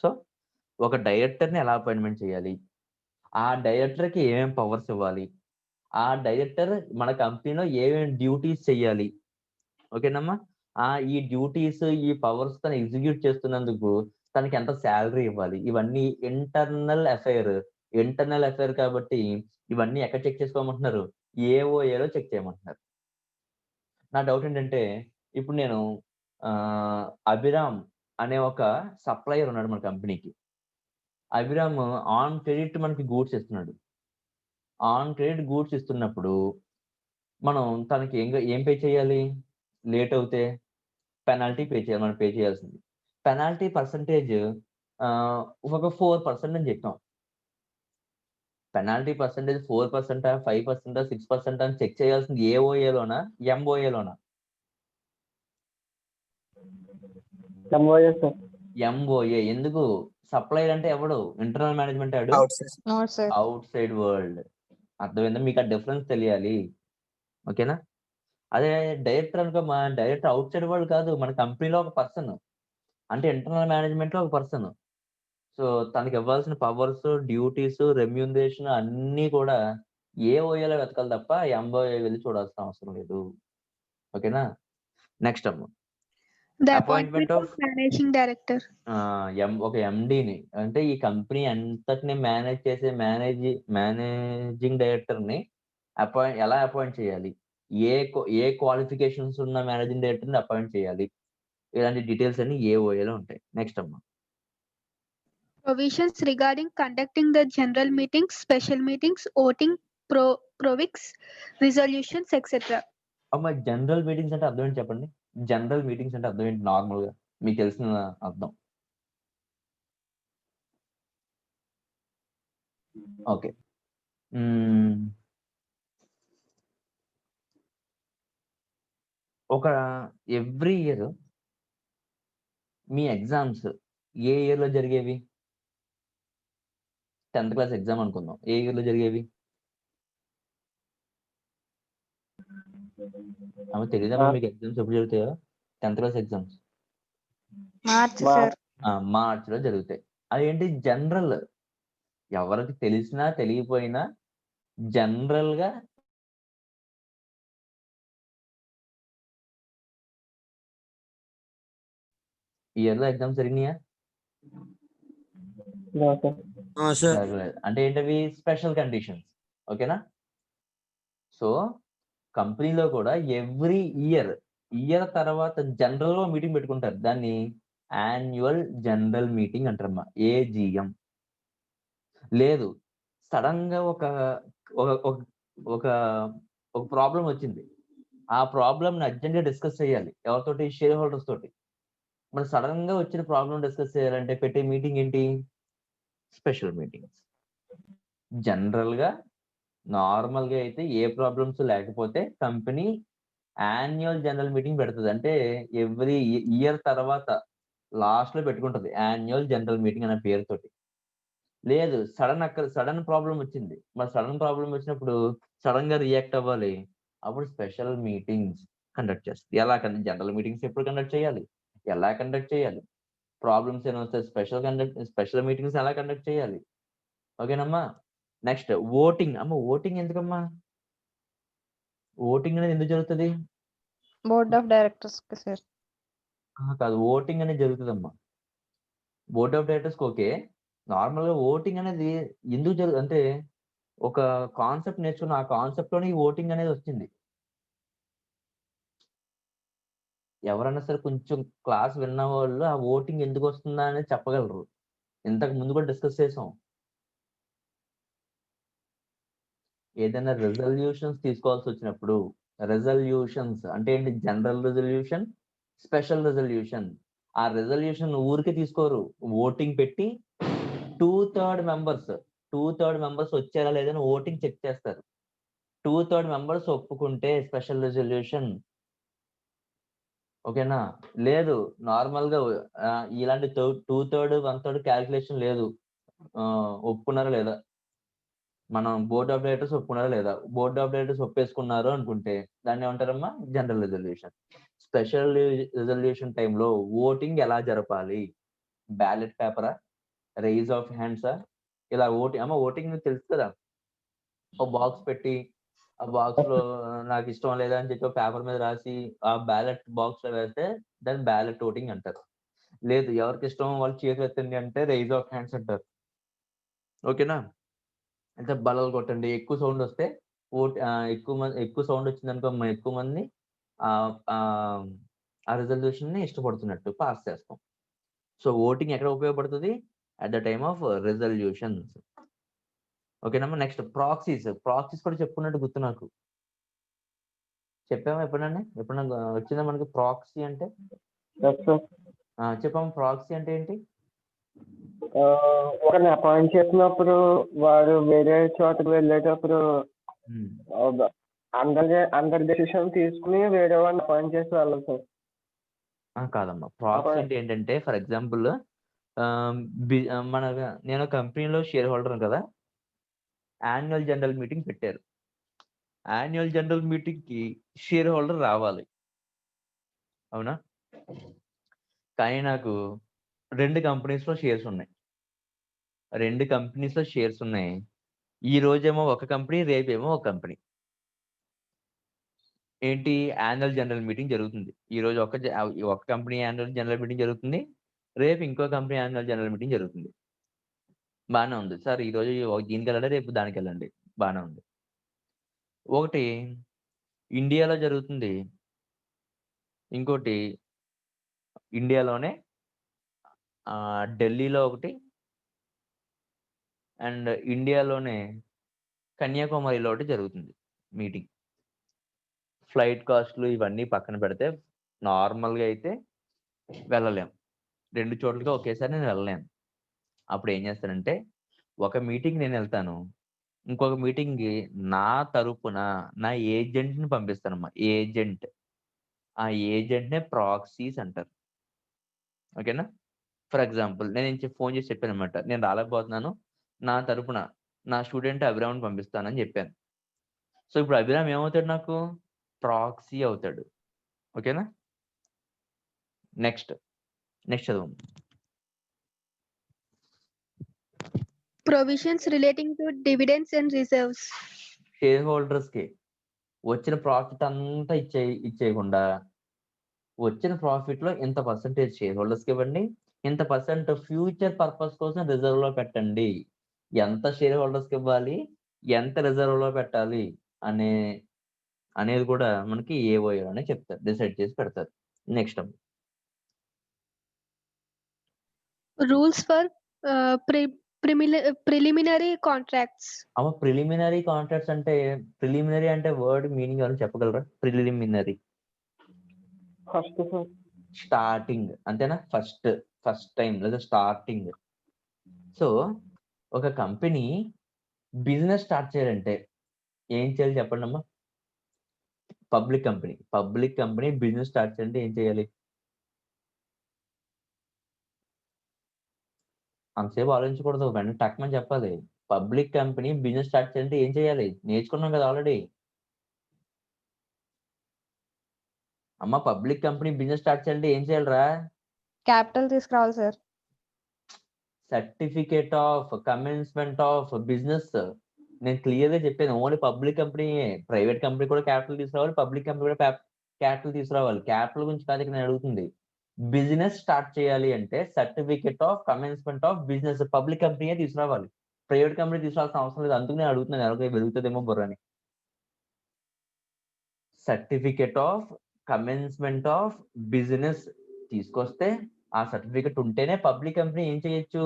సో, ఒక డైరెక్టర్‌ని ఎలా అపాయింట్‌మెంట్ చేయాలి? ఆ డైరెక్టర్‌కి ఏమేం పవర్స్ ఇవ్వాలి? ఆ డైరెక్టర్ మన కంపెనీలో ఏమేం డ్యూటీస్ చెయ్యాలి? ఓకేనమ్మా? ఈ డ్యూటీస్, ఈ పవర్స్ తను ఎగ్జిక్యూట్ చేస్తున్నందుకు తనకి ఎంత సాలరీ ఇవ్వాలి? ఇవన్నీ ఇంటర్నల్ అఫైర్ కాబట్టి ఇవన్నీ ఎక్కడ చెక్ చేసుకోమంటున్నారు? ఏఓఏలో చెక్ చేయమంటున్నారు. నా డౌట్ ఏంటంటే, ఇప్పుడు నేను అభిరామ్ అనే ఒక సప్లయర్ ఉన్నాడు మన కంపెనీకి. అభిరామ్ ఆన్ క్రెడిట్ మనకి గూడ్స్ ఇస్తున్నాడు. ఆన్ క్రెడిట్ గూడ్స్ ఇస్తున్నప్పుడు మనం తనకి ఏం పే చేయాలి? లేట్ అవుతే పెనాల్టీ పే చేయాలి. మనం పే చేయాల్సింది. పెనాల్టీ పర్సెంటేజ్ ఒక 4% అని చెప్పాం. పెనాల్టీ పర్సెంటేజ్ 4%, 5%, 6% అని చెక్ చేయాల్సింది ఏఓఏలోనా? ఎంఓఏలోనా? MOA sir. ఎంఓఏ. ఎందుకు? సప్లయర్ అంటే ఎవడు? ఇంటర్నల్ మేనేజ్మెంట్ ఆడు. Not sir. Outside world. అర్థమైందా? మీకు ఆ డిఫరెన్స్ తెలియాలి. ఓకేనా? అదే డైరెక్టర్ అనుకో, మా డైరెక్టర్ ఔట్ సైడ్ వరల్డ్ కాదు. మన కంపెనీలో ఒక పర్సన్. అంటే ఇంటర్నల్ మేనేజ్మెంట్‌లో ఒక పర్సన్. సో, తనకి ఇవ్వాల్సిన పవర్స్, డ్యూటీస్, రెమ్యూనరేషన్ అన్నీ కూడా ఏఓఏలో వెతకాలి తప్ప ఎంఓఏ వెళ్లి చూడాల్సిన అవసరం లేదు. ఓకేనా? నెక్స్ట్ అమ్మ. The appointment appointment of managing director. ఒక ఎండీని అంటే ఈ కంపెనీ అంతటిని మేనేజ్ చేసే మేనేజింగ్ డైరెక్టర్‌ని ఎలా అపాయింట్ చేయాలి? ఏ క్వాలిఫికేషన్స్ ఉన్న మేనేజింగ్ డైరెక్టర్‌ని అపాయింట్ చేయాలి? ఇలాంటి డీటెయిల్స్ అన్ని ఏఓఏలో ఉంటాయి. నెక్స్ట్ అమ్మ. Provisions regarding conducting the general meetings, special meetings, voting, provics, resolutions, etc. అమ్మ జనరల్ మీటింగ్స్ అంటే అర్థం ఏంటి చెప్పండి? జనరల్ మీటింగ్స్ అంటే అర్థం ఏంటి నార్మల్‌గా? మీకు తెలిసిన అర్థం. ఓకే. ఒక ఎవ్రీ ఇయర్ మీ ఎగ్జామ్స్ ఏ ఇయర్‌లో జరిగేవి? 10థ్ క్లాస్ ఎగ్జామ్ అనుకుందాం. ఏ ఇయర్‌లో జరిగేవి? అమ్మ తెలీదమ్మా మీకు ఎగ్జామ్స్ ఎప్పుడు జరుగుతాయో? 10థ్ క్లాస్ ఎగ్జామ్స్. March sir. మార్చ్‌లో జరుగుతాయి. అదేంటి జనరల్. ఎవరికి తెలిసినా తెలియకపోయినా జనరల్‌గా ఈ ఇయర్‌లో ఎగ్జామ్స్ జరిగినాయా? జరగలేదు. అంటే ఏంటవి? Special conditions. ఓకేనా? సో, కంపెనీలో కూడా ఎవ్రీ ఇయర్ తర్వాత జనరల్‌గా మీటింగ్ పెట్టుకుంటారు. దాన్ని యాన్యువల్ జనరల్ మీటింగ్ అంటారమ్మా. ఏజీఎం. లేదు సడెన్‌గా ఒక ఒక ప్రాబ్లమ్ వచ్చింది. ఆ ప్రాబ్లమ్‌ని అర్జెంట్‌గా డిస్కస్ చేయాలి. ఎవరితోటి? షేర్ హోల్డర్స్ తోటి. మరి సడెన్‌గా వచ్చిన ప్రాబ్లమ్ డిస్కస్ చేయాలంటే పెట్టే మీటింగ్ ఏంటి? Special meetings. జనరల్‌గా నార్మల్‌గా అయితే ఏ ప్రాబ్లమ్స్ లేకపోతే కంపెనీ యాన్యువల్ జనరల్ మీటింగ్ పెడతది. అంటే ఎవ్రీ ఇయర్ తర్వాత లాస్ట్‌లో పెట్టుకుంటది. యాన్యువల్ జనరల్ మీటింగ్ అనే పేరుతోటి. లేదు సడెన్ ప్రాబ్లమ్ వచ్చింది. మరి సడెన్ ప్రాబ్లమ్ వచ్చినప్పుడు సడెన్‌గా రియాక్ట్ అవ్వాలి. అప్పుడు స్పెషల్ మీటింగ్స్ కండక్ట్ చేస్తది. జనరల్ మీటింగ్స్ ఎప్పుడు కండక్ట్ చేయాలి? ఎలా కండక్ట్ చేయాలి? ప్రాబ్లమ్స్ ఏమైనా వస్తే స్పెషల్ మీటింగ్స్ ఎలా కండక్ట్ చేయాలి? ఓకేనమ్మా? Next voting. అమ్మ ఓటింగ్ ఎందుకమ్మా? ఓటింగ్ అనేది ఎందుకు జరుగుతది? బోర్డ్ ఆఫ్ డైరెక్టర్స్‌కి సార్. కాదు. ఓటింగ్ అనేది జరుగుతదమ్మా. బోర్డ్ ఆఫ్ డైరెక్టర్స్‌కి ఓకే. నార్మల్‌గా ఓటింగ్ అనేది ఎందుకు అంటే ఒక కాన్సెప్ట్ నేర్చుకున్న ఆ కాన్సెప్ట్ లోనే ఈ ఓటింగ్ అనేది వచ్చింది. ఎవరన్నా సరే కొంచెం క్లాస్ విన్న వాళ్ళు ఆ ఓటింగ్ ఎందుకు వస్తుందా అనేది చెప్పగలరు. ఇంతకు ముందు కూడా డిస్కస్ చేసాం. ఏదైనా రిజల్యూషన్స్ తీసుకోవాల్సి వచ్చినప్పుడు, రిజల్యూషన్స్ అంటే ఏంటి? General resolution, special resolution. ఆ రిజల్యూషన్ ఊరికే తీసుకోరు. ఓటింగ్ పెట్టి 2/3 మెంబర్స్ వచ్చారా లేదని ఓటింగ్ చెక్ చేస్తారు. 2/3 మెంబర్స్ ఒప్పుకుంటే స్పెషల్ రిజల్యూషన్. ఓకేనా? లేదు నార్మల్‌గా ఇలాంటి 2/3, 1/3 క్యాలిక్యులేషన్ లేదు. ఒప్పుకున్నారా లేదా? మనం బోర్డ్ ఆఫ్ డైరెక్టర్స్ ఒప్పుకున్నారా లేదా? బోర్డ్ ఆఫ్ డైరెక్టర్స్ ఒప్పేసుకున్నారు అనుకుంటే దాన్ని ఏమంటారమ్మా? General resolution. స్పెషల్ రిజల్యూషన్ టైమ్‌లో ఓటింగ్ ఎలా జరపాలి? బ్యాలెట్ పేపరా? రైజ్ ఆఫ్ హ్యాండ్సా? ఇలా ఓటింగ్ మీకు తెలుసు కదా! ఒక బాక్స్ పెట్టి ఆ బాక్స్‌లో నాకు ఇష్టం లేదా అని చెప్పి పేపర్ మీద రాసి ఆ బ్యాలెట్ బాక్స్‌లో వేస్తే దాన్ని బ్యాలెట్ ఓటింగ్ అంటారు. లేదు ఎవరికి ఇష్టమో వాళ్ళు చేతులు ఎత్తండి అంటే రైజ్ ఆఫ్ హ్యాండ్స్ అంటారు. ఓకేనా? అంటే బల్లలు కొట్టండి. ఎక్కువ సౌండ్ వస్తే ఎక్కువ సౌండ్ వచ్చిందనుకో ఎక్కువ మంది ఆహ్, ఆహ్, ఆ రిజల్యూషన్‌ని ఇష్టపడుతున్నట్టు పాస్ చేస్తాం. సో, ఓటింగ్ ఎక్కడ ఉపయోగపడుతది? At the time of resolutions. ఓకేనమ్మా. Next proxies. ప్రాక్సీస్ కూడా చెప్పుకున్నట్టు గుర్తు నాకు. చెప్పామా ఎప్పుడన్నా? ఎప్పుడన్నా వచ్చిందా మనకి ప్రాక్సీ అంటే? Yes sir. చెప్పమ్మా ప్రాక్సీ అంటే ఏంటి? ఒకరిని అపాయింట్ చేసినప్పుడు వారు వేరే చోటకి వెళ్ళేటప్పుడు హ్మ్. అందరి డెసిషన్ తీసుకుని వేరే వాడిని అపాయింట్ చేసి వెళ్ళాలి సార్. కాదమ్మా. ప్రాక్సీ అంటే ఏంటంటే ఫర్ ఎగ్జాంపుల్ ఆహ్, మన నేను కంపెనీలో షేర్ హోల్డర్‌ని కదా! యాన్యువల్ జనరల్ మీటింగ్ పెట్టారు. యాన్యువల్ జనరల్ మీటింగ్‌కి షేర్ హోల్డర్ రావాలి. అవునా? కానీ నాకు 2 కంపెనీస్‌లో షేర్స్ ఉన్నాయి. 2 కంపెనీస్‌లో షేర్స్ ఉన్నాయి. ఈ రోజేమో ఒక కంపెనీ, రేపేమో ఒక కంపెనీ. ఏంటి? యాన్యువల్ జనరల్ మీటింగ్ జరుగుతుంది. ఈరోజు ఒక కంపెనీ యాన్యువల్ జనరల్ మీటింగ్ జరుగుతుంది. రేపు ఇంకో కంపెనీ యాన్యువల్ జనరల్ మీటింగ్ జరుగుతుంది. బానే ఉంది. సార్ ఈరోజు దీనికెళ్ళండి, రేపు దానికెళ్ళండి. బానే ఉంది. ఒకటి ఇండియాలో జరుగుతుంది. ఇంకోటి ఇండియాలోనే ఢిల్లీలో ఒకటి అండ్ ఇండియాలోనే కన్యాకుమారిలో ఒకటి జరుగుతుంది మీటింగ్. ఫ్లైట్ కాస్ట్‌లు ఇవన్నీ పక్కన పెడితే నార్మల్‌గా అయితే వెళ్ళలేం. 2 చోట్లకి ఒకేసారి నేను వెళ్ళలేను. అప్పుడు ఏం చేస్తానంటే ఒక మీటింగ్‌కి నేనెళ్తాను. ఇంకొక మీటింగ్‌కి నా తరపున నా ఏజెంట్‌ని పంపిస్తానమ్మా. ఏజెంట్. ఆ ఏజెంట్‌నే ప్రాక్సీస్ అంటారు. ఓకేనా? ఫర్ ఎగ్జాంపుల్ ఫోను చేసి చెప్పాననమాట. నేను రాలేకపోతున్నాను. నా తరపున నా స్టూడెంట్ అభిరామ్‌ని పంపిస్తానని చెప్పాను. సో, ఇప్పుడు అభిరామ్ ఏమవుతాడు నాకు? ప్రాక్సీ అవుతాడు. ఓకేనా? నెక్స్ట్. నెక్స్ట్ చదవండి. Provisions relating to dividends and reserves. Share హోల్డర్స్‌కి వచ్చిన ప్రాఫిట్ అంతా ఇచ్చేయకుండా వచ్చిన ప్రాఫిట్‌లో ఇంత పర్సెంటేజ్ షేర్ హోల్డర్స్‌కి ఇవ్వండి. ఇంత పర్సెంట్ ఫ్యూచర్ పర్పస్ కోసం రిజర్వ్‌లో పెట్టండి. ఎంత షేర్ హోల్డర్స్‌కి ఇవ్వాలి? ఎంత రిజర్వ్‌లో పెట్టాలి? అనే అనేది కూడా మనకి ఏఓఏలోనే చెప్తారు. డిసైడ్ చేసి పెడతారు. Next Rules for preliminary contracts. Preliminary contracts అంటే ప్రిలిమినరీ అంటే వర్డ్ మీనింగ్ ఏమైనా చెప్పగలరా? ప్రిలిమినరీ. First sir. స్టార్టింగ్ అంతేనా? ఫస్ట్ టైమ్ లేదా స్టార్టింగ్. సో, ఒక కంపెనీ బిజినెస్ స్టార్ట్ చేయాలంటే ఏం చేయాలి చెప్పండమ్మా? పబ్లిక్ కంపెనీ బిజినెస్ స్టార్ట్ చేయాలంటే ఏం చేయాలి? అంతసేపు ఆలోచించకూడదు. వెంటనే టక్‌మని చెప్పాలి. పబ్లిక్ కంపెనీ బిజినెస్ స్టార్ట్ చేయాలంటే ఏం చేయాలి? నేర్చుకున్నాం కదా ఆల్రెడీ. అమ్మ పబ్లిక్ కంపెనీ బిజినెస్ స్టార్ట్ చేయాలంటే ఏం చేయాలిరా? క్యాపిటల్ తీసుకురావాలి sir. Certificate of commencement of business. నేను క్లియర్‌గా చెప్పాను. ఓన్లీ పబ్లిక్ కంపెనీయే. ప్రైవేట్ కంపెనీ కూడా క్యాపిటల్ తీసుకురావాలి. పబ్లిక్ కంపెనీ కూడా క్యాపిటల్ తీసుకురావాలి. క్యాపిటల్ గురించి కాదు ఇక్కడ నేను అడుగుతుంది. బిజినెస్ స్టార్ట్ చేయాలి అంటే certificate of commencement of business public కంపెనీయే తీసుకురావాలి. ప్రైవేట్ కంపెనీ తీసుకోవాల్సిన అవసరం లేదు. అందుకు నేను అడుగుతున్నాను ఎవరికి వెలుగుతుందేమో బుర్రని. Certificate of commencement of business తీసుకొస్తే ఆ సర్టిఫికేట్ ఉంటేనే పబ్లిక్ కంపెనీ ఏం చేయొచ్చు,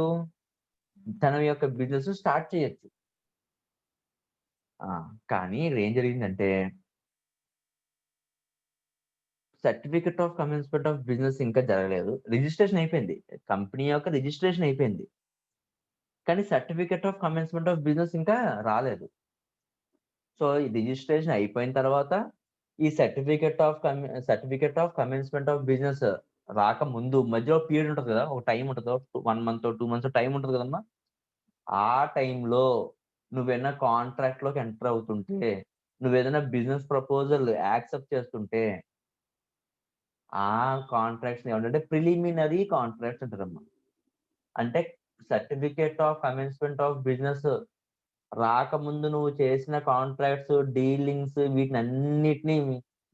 తన యొక్క బిజినెస్ స్టార్ట్ చేయొచ్చు. కానీ ఇక్కడ ఏం జరిగిందంటే certificate of commencement of business ఇంకా జరగలేదు. రిజిస్ట్రేషన్ అయిపోయింది, కంపెనీ యొక్క రిజిస్ట్రేషన్ అయిపోయింది, కానీ certificate of commencement of business ఇంకా రాలేదు. సో ఈ రిజిస్ట్రేషన్ అయిపోయిన తర్వాత ఈ certificate of commencement of business రాక ముందు మధ్యలో పీరియడ్ ఉంటుంది కదా, ఒక టైం ఉంటుంది, 1 month 2 months టైం ఉంటుంది కదమ్మా. ఆ టైంలో నువ్వేనా కాంట్రాక్ట్ లోకి ఎంటర్ అవుతుంటే, నువ్వేదైనా బిజినెస్ ప్రపోజల్ యాక్సెప్ట్ చేస్తుంటే ఆ కాంట్రాక్ట్స్ ఏమంటే ప్రిలిమినరీ కాంట్రాక్ట్స్ అంటారమ్మా. అంటే certificate of commencement of business రాకముందు నువ్వు చేసిన కాంట్రాక్ట్స్, డీలింగ్స్, వీటిని అన్నిటినీ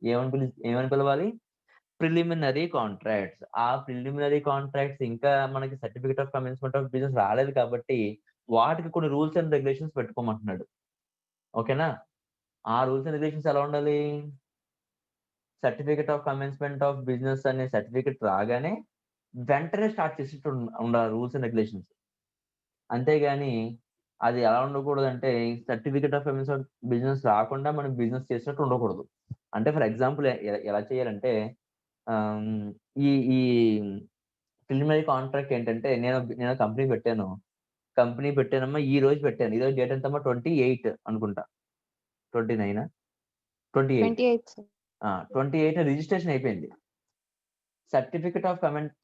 ఏమని పిలవాలి, ప్రిలిమినరీ కాంట్రాక్ట్స్. ఆ ప్రిలిమినరీ కాంట్రాక్ట్స్ ఇంకా మనకి certificate of commencement of business రాలేదు కాబట్టి వాటికి కొన్ని రూల్స్ అండ్ రెగ్యులేషన్స్ పెట్టుకోమంటున్నాడు. ఓకేనా? ఆ రూల్స్ అండ్ రెగ్యులేషన్స్ ఎలా ఉండాలి, certificate of commencement of business అనే సర్టిఫికేట్ రాగానే వెంటనే స్టార్ట్ చేసేట్టు ఉండాలి రూల్స్ అండ్ రెగ్యులేషన్స్. అంతేగాని అది ఎలా ఉండకూడదు అంటే సర్టిఫికేట్ ఆఫ్ కమెన్స్మెంట్ బిజినెస్ రాకుండా మనం బిజినెస్ చేసినట్టు ఉండకూడదు. అంటే ఫర్ ఎగ్జాంపుల్ ఎలా చేయాలంటే ఈ ఈ ప్రిలిమినరీ కాంట్రాక్ట్ ఏంటంటే నేను కంపెనీ పెట్టానమ్మా, ఈ రోజు పెట్టాను. ఈ రోజు డేట్ ఎంతమ్మా, 28 అనుకుంటా, 29 28 28 రిజిస్ట్రేషన్ అయిపోయింది. Certificate of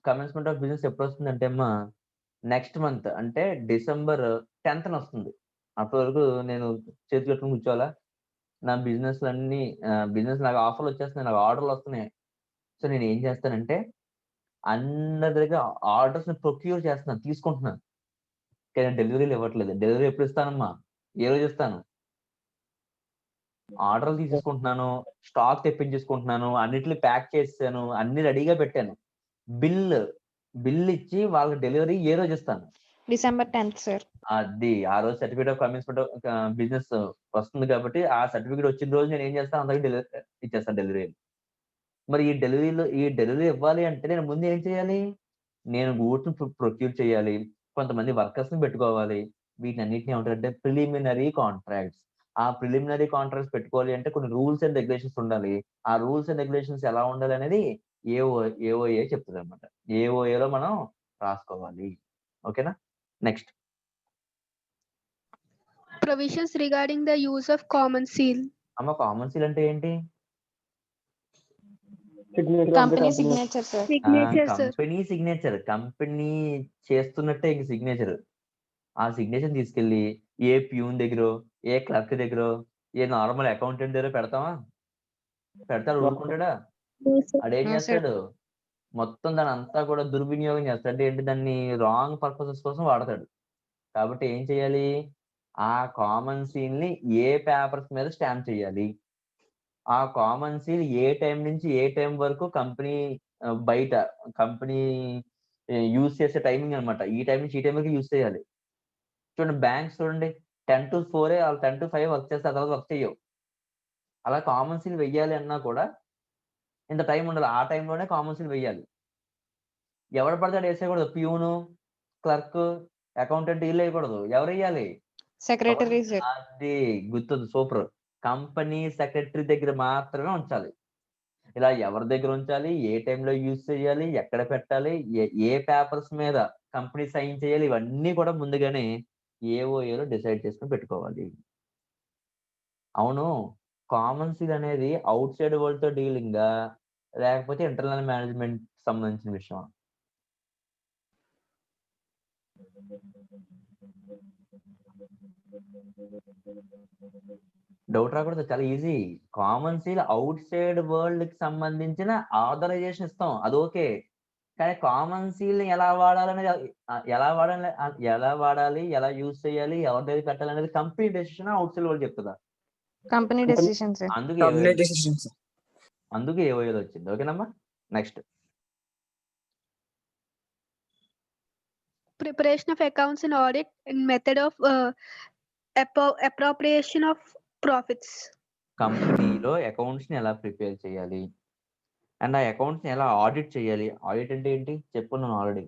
commencement of business ఎప్పుడు వస్తుందంటే అమ్మా నెక్స్ట్ మంత్, అంటే December 10th వస్తుంది. అప్పటి వరకు నేను చేతులు కట్టుకుని కూర్చోవాలా, నా బిజినెస్ నాకు ఆఫర్లు వచ్చేస్తున్నాయి, నాకు ఆర్డర్లు వస్తున్నాయి. సో నేను ఏం చేస్తానంటే అందరి దగ్గర ఆర్డర్స్ ప్రొక్యూర్ చేస్తున్నాను, తీసుకుంటున్నాను, కానీ డెలివరీలు ఇవ్వట్లేదు. డెలివరీ ఎప్పుడు ఇస్తానమ్మా, ఏ రోజు ఇస్తాను, ఆర్డర్లు తీసుకుంటున్నాను, స్టాక్ తెప్పించేసుకుంటున్నాను, అన్నిటిని ప్యాక్ చేసాను, అన్ని రెడీగా పెట్టాను. బిల్ ఇచ్చి వాళ్ళకి డెలివరీ ఏ రోజు ఇస్తాను, December 10th, sir. అది ఆ రోజు certificate of commencement of business వస్తుంది కాబట్టి ఆ సర్టిఫికేట్ వచ్చిన రోజు నేను ఏం చేస్తాను, అందరికి ఇచ్చేస్తాను డెలివరీ. మరి ఈ డెలివరీ ఇవ్వాలి అంటే నేను ముందు ఏం చేయాలి, నేను గూడ్స్ ప్రొక్యూర్ చేయాలి, కొంతమంది వర్కర్స్ ని పెట్టుకోవాలి. వీటన్నిటిని ఏమంటారంటే ప్రిలిమినరీ కాంట్రాక్ట్స్. ఆ ప్రిలిమినరీ కాంట్రాక్ట్స్ పెట్టుకోవాలి అంటే కొన్ని రూల్స్ అండ్ రెగ్యులేషన్స్ ఉండాలి. ఆ రూల్స్ అండ్ రెగ్యులేషన్స్ ఎలా ఉండాలి అనేది ఏఓఏ చెప్తుంది అనమాట. ఏఓఏలో మనం రాసుకోవాలి. ఓకేనా? Next, Provisions regarding the use of common seal. అమ్మ కామన్ సీల్ అంటే ఏంటి? Company signature, sir. Signature, sir. Company signature, company చేస్తున్నట్టే ఇంక సిగ్నేచర్. ఆ సిగ్నేచర్ తీసుకెళ్లి ఏ ప్యూన్ దగ్గర, ఏ క్లర్క్ దగ్గర, ఏ నార్మల్ అకౌంటెంట్ దగ్గర పెడతాడు, ఊరుకుంటాడా? No, sir. అడేం No, sir. చేస్తాడు, మొత్తం దాని అంతా కూడా దుర్వినియోగం చేస్తాడు. అంటే ఏంటి, దాన్ని రాంగ్ పర్పసెస్ కోసం వాడతాడు. కాబట్టి ఏం చేయాలి, ఆ కామన్ సీల్ ని ఏ పేపర్స్ మీద స్టాంప్ చేయాలి, ఆ కామన్ సీల్ ఏ టైం నుంచి ఏ టైం వరకు కంపెనీ బయట కంపెనీ యూజ్ చేసే టైమింగ్ అనమాట. ఈ టైం నుంచి ఈ టైం వరకు యూజ్ చేయాలి. చూడండి బ్యాంక్స్ చూడండి 10 to 4 వాళ్ళు 10 to 5 వర్క్ చేస్తే తర్వాత వర్క్ చేయవు. అలా కామన్ సీల్ వెయ్యాలి అన్నా కూడా ఇంత టైం ఉండాలి, ఆ టైంలోనే కామన్ సీల్ వెయ్యాలి. ఎవరు పడతాడు వేసేయకూడదు, ప్యూను, క్లర్క్, అకౌంటెంట్ వీళ్ళు వేయకూడదు. ఎవరు వేయాలి, Secretary, sir. అది గుర్తుంది, సూపర్. కంపెనీ సెక్రటరీ దగ్గర మాత్రమే ఉంచాలి. ఇలా ఎవరి దగ్గర ఉంచాలి, ఏ టైంలో యూజ్ చేయాలి, ఎక్కడ పెట్టాలి, ఏ పేపర్స్ మీద కంపెనీ సైన్ చేయాలి, ఇవన్నీ కూడా ముందుగానే ఏఓఏలో డిసైడ్ చేసుకుని పెట్టుకోవాలి. అవును, కామన్ సీల్ అనేది అవుట్ సైడ్ వరల్డ్ తో డీలింగా లేకపోతే ఇంటర్నల్ మేనేజ్మెంట్ సంబంధించిన విషయం? డౌట్ రాకూడదు, చాలా easy. Common seal out side world కి సంబంధించిన ఆథరైజేషన్ ఇస్తాం, అది ఓకే. కానీ కామన్ సీల్ ని ఎలా వాడాలి, ఎలా యూజ్ చేయాలి, ఎవరి దగ్గర పెట్టాలి అనేది company decision, outside world చెప్తుందా? Company decision, sir. అందుకే ఏఓఏలో వచ్చింది. ఓకేనమ్మా? Next, Preparation of accounts and audit and method of appropriation of profits. కంపెనీలో అకౌంట్స్ ని ఎలా ప్రిపేర్ చేయాలి అండ్ ఆ అకౌంట్స్ ని ఎలా ఆడిట్ చేయాలి. ఆడిట్ అంటే ఏంటి చెప్పున్నాను ఆల్రెడీ.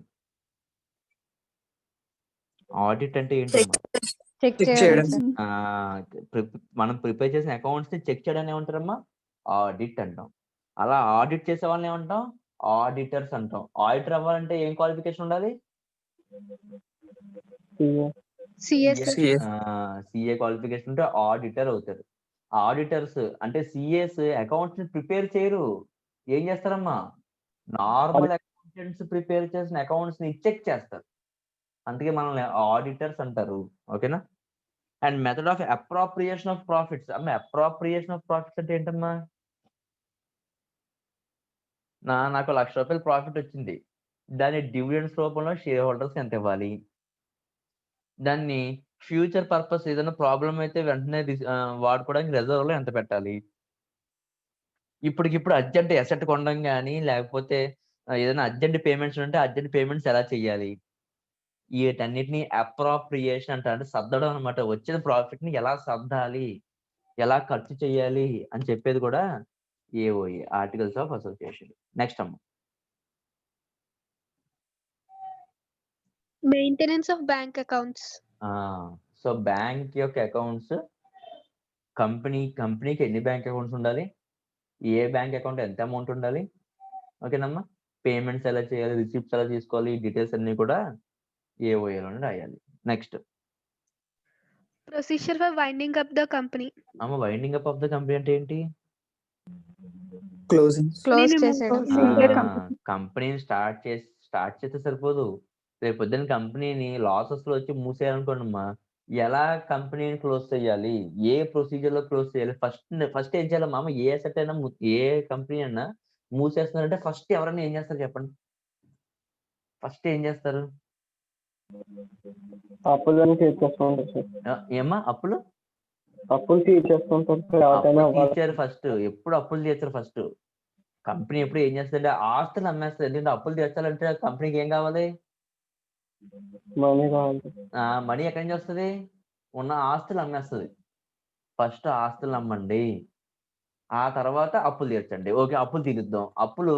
ఆడిట్ అంటే ఏంటమ్మా? చెక్ చెక్ చేయడం చేయడం. సార్. మనం ప్రిపేర్ చేసిన అకౌంట్స్ ని చెక్ చేయడానికి ఏమంటారమ్మా? ఆడిట్ అంటాం. అలా ఆడిట్ చేసే వాళ్ళని ఏమంటాం? ఆడిటర్స్ అంటాం. ఆడిటర్ అవ్వాలంటే ఏం క్వాలిఫికేషన్ ఉండాలి? CS. సిఏ క్వాలిఫికేషన్ ఉంటే ఆడిటర్ అవుతారు. ఆడిటర్స్ అంటే సిఏస్ అకౌంట్స్ ని ప్రిపేర్ చేయరు. ఏం చేస్తారమ్మా? నార్మల్ అకౌంటెంట్స్ ప్రిపేర్ చేసిన అకౌంట్స్ ని చెక్ చేస్తారు. అందుకే మనల్ని ఆడిటర్స్ అంటారు. ఓకేనా? And method of appropriation of profits. అమ్మ అప్రాప్రియేషన్ ఆఫ్ ప్రాఫిట్స్ అంటే ఏంటమ్మా? నాకు ₹1,00,000 ప్రాఫిట్ వచ్చింది. దాన్ని డివిడెండ్స్ రూపంలో షేర్ హోల్డర్స్ ఎంత ఇవ్వాలి? దాన్ని ఫ్యూచర్ పర్పస్ ఏదైనా ప్రాబ్లమ్ అయితే వెంటనే వాడుకోవడానికి రిజర్వ్ లో ఎంత పెట్టాలి? ఇప్పటికిప్పుడు అర్జెంట్ అసెట్ కొనడం గానీ, లేకపోతే ఏదైనా అర్జెంట్ పేమెంట్స్ ఉంటే అర్జెంట్ పేమెంట్స్ ఎలా చేయాలి? వీటన్నిటిని అప్రాప్రియేషన్ అంటారు. అంటే సర్దడం అన్నమాట. వచ్చిన ప్రాఫిట్ ని ఎలా సర్దాలి? ఎలా ఖర్చు చేయాలి? అని చెప్పేది కూడా AOA articles of association. Next అమ్మ. Maintenance of bank accounts. So bank యొక్క అకౌంట్స్ కంపెనీకి ఎన్ని బ్యాంక్ అకౌంట్స్ ఉండాలి? ఏ బ్యాంక్ అకౌంట్ ఎంత అమౌంట్ ఉండాలి? ఓకేనమ్మా. పేమెంట్స్ ఎలా చేయాలి? రిసిప్ట్స్ ఎలా తీసుకోవాలి? డీటెయిల్స్ అన్ని కూడా ఏఓఏలోనే రాయాలి. Next Procedure for winding up the company. అమ్మ winding up of the company అంటే ఏంటి? క్లోజింగ్. క్లోజ్ చేసేయడం. కంపెనీని స్టార్ట్ చేస్తే సరిపోదు. రేపు పొద్దున్న కంపెనీని లాసెస్ లో వచ్చి మూసేయాలనుకోండి అమ్మా, ఎలా కంపెనీని క్లోజ్ చేయాలి? ఏ ప్రొసీజర్ లో క్లోజ్ చేయాలి? ఫస్ట్ ఏం చేయాలమ్మా? ఏ అసెట్ అయినా ఏ కంపెనీ అయినా మూసేస్తున్నారంటే ఫస్ట్ ఎవరైనా ఏం చేస్తారు చెప్పండి? ఫస్ట్ ఏం చేస్తారు? అప్పులు తీర్చేసుకుంటారు సార్. ఏమ్మా అప్పులు? అప్పులు తీర్చేసుకుంటారు సార్. ఎవరికైనా తీర్చారు ఫస్ట్. ఎప్పుడు అప్పులు తీర్చారు ఫస్ట్? కంపెనీ ఎప్పుడు ఏం చేస్తుంది? ఆస్తులు అమ్మేస్తుంది. ఎందుకంటే అప్పులు తీర్చాలంటే కంపెనీకి ఏం కావాలి? మనీ కావాలి. మనీ ఎక్కడి నుంచి వస్తుంది? ఉన్న ఆస్తులు అమ్మేస్తుంది. ఫస్ట్ ఆస్తులు అమ్మండి, ఆ తర్వాత అప్పులు తీర్చండి. ఓకే, అప్పులు తీరుద్దాం. అప్పులు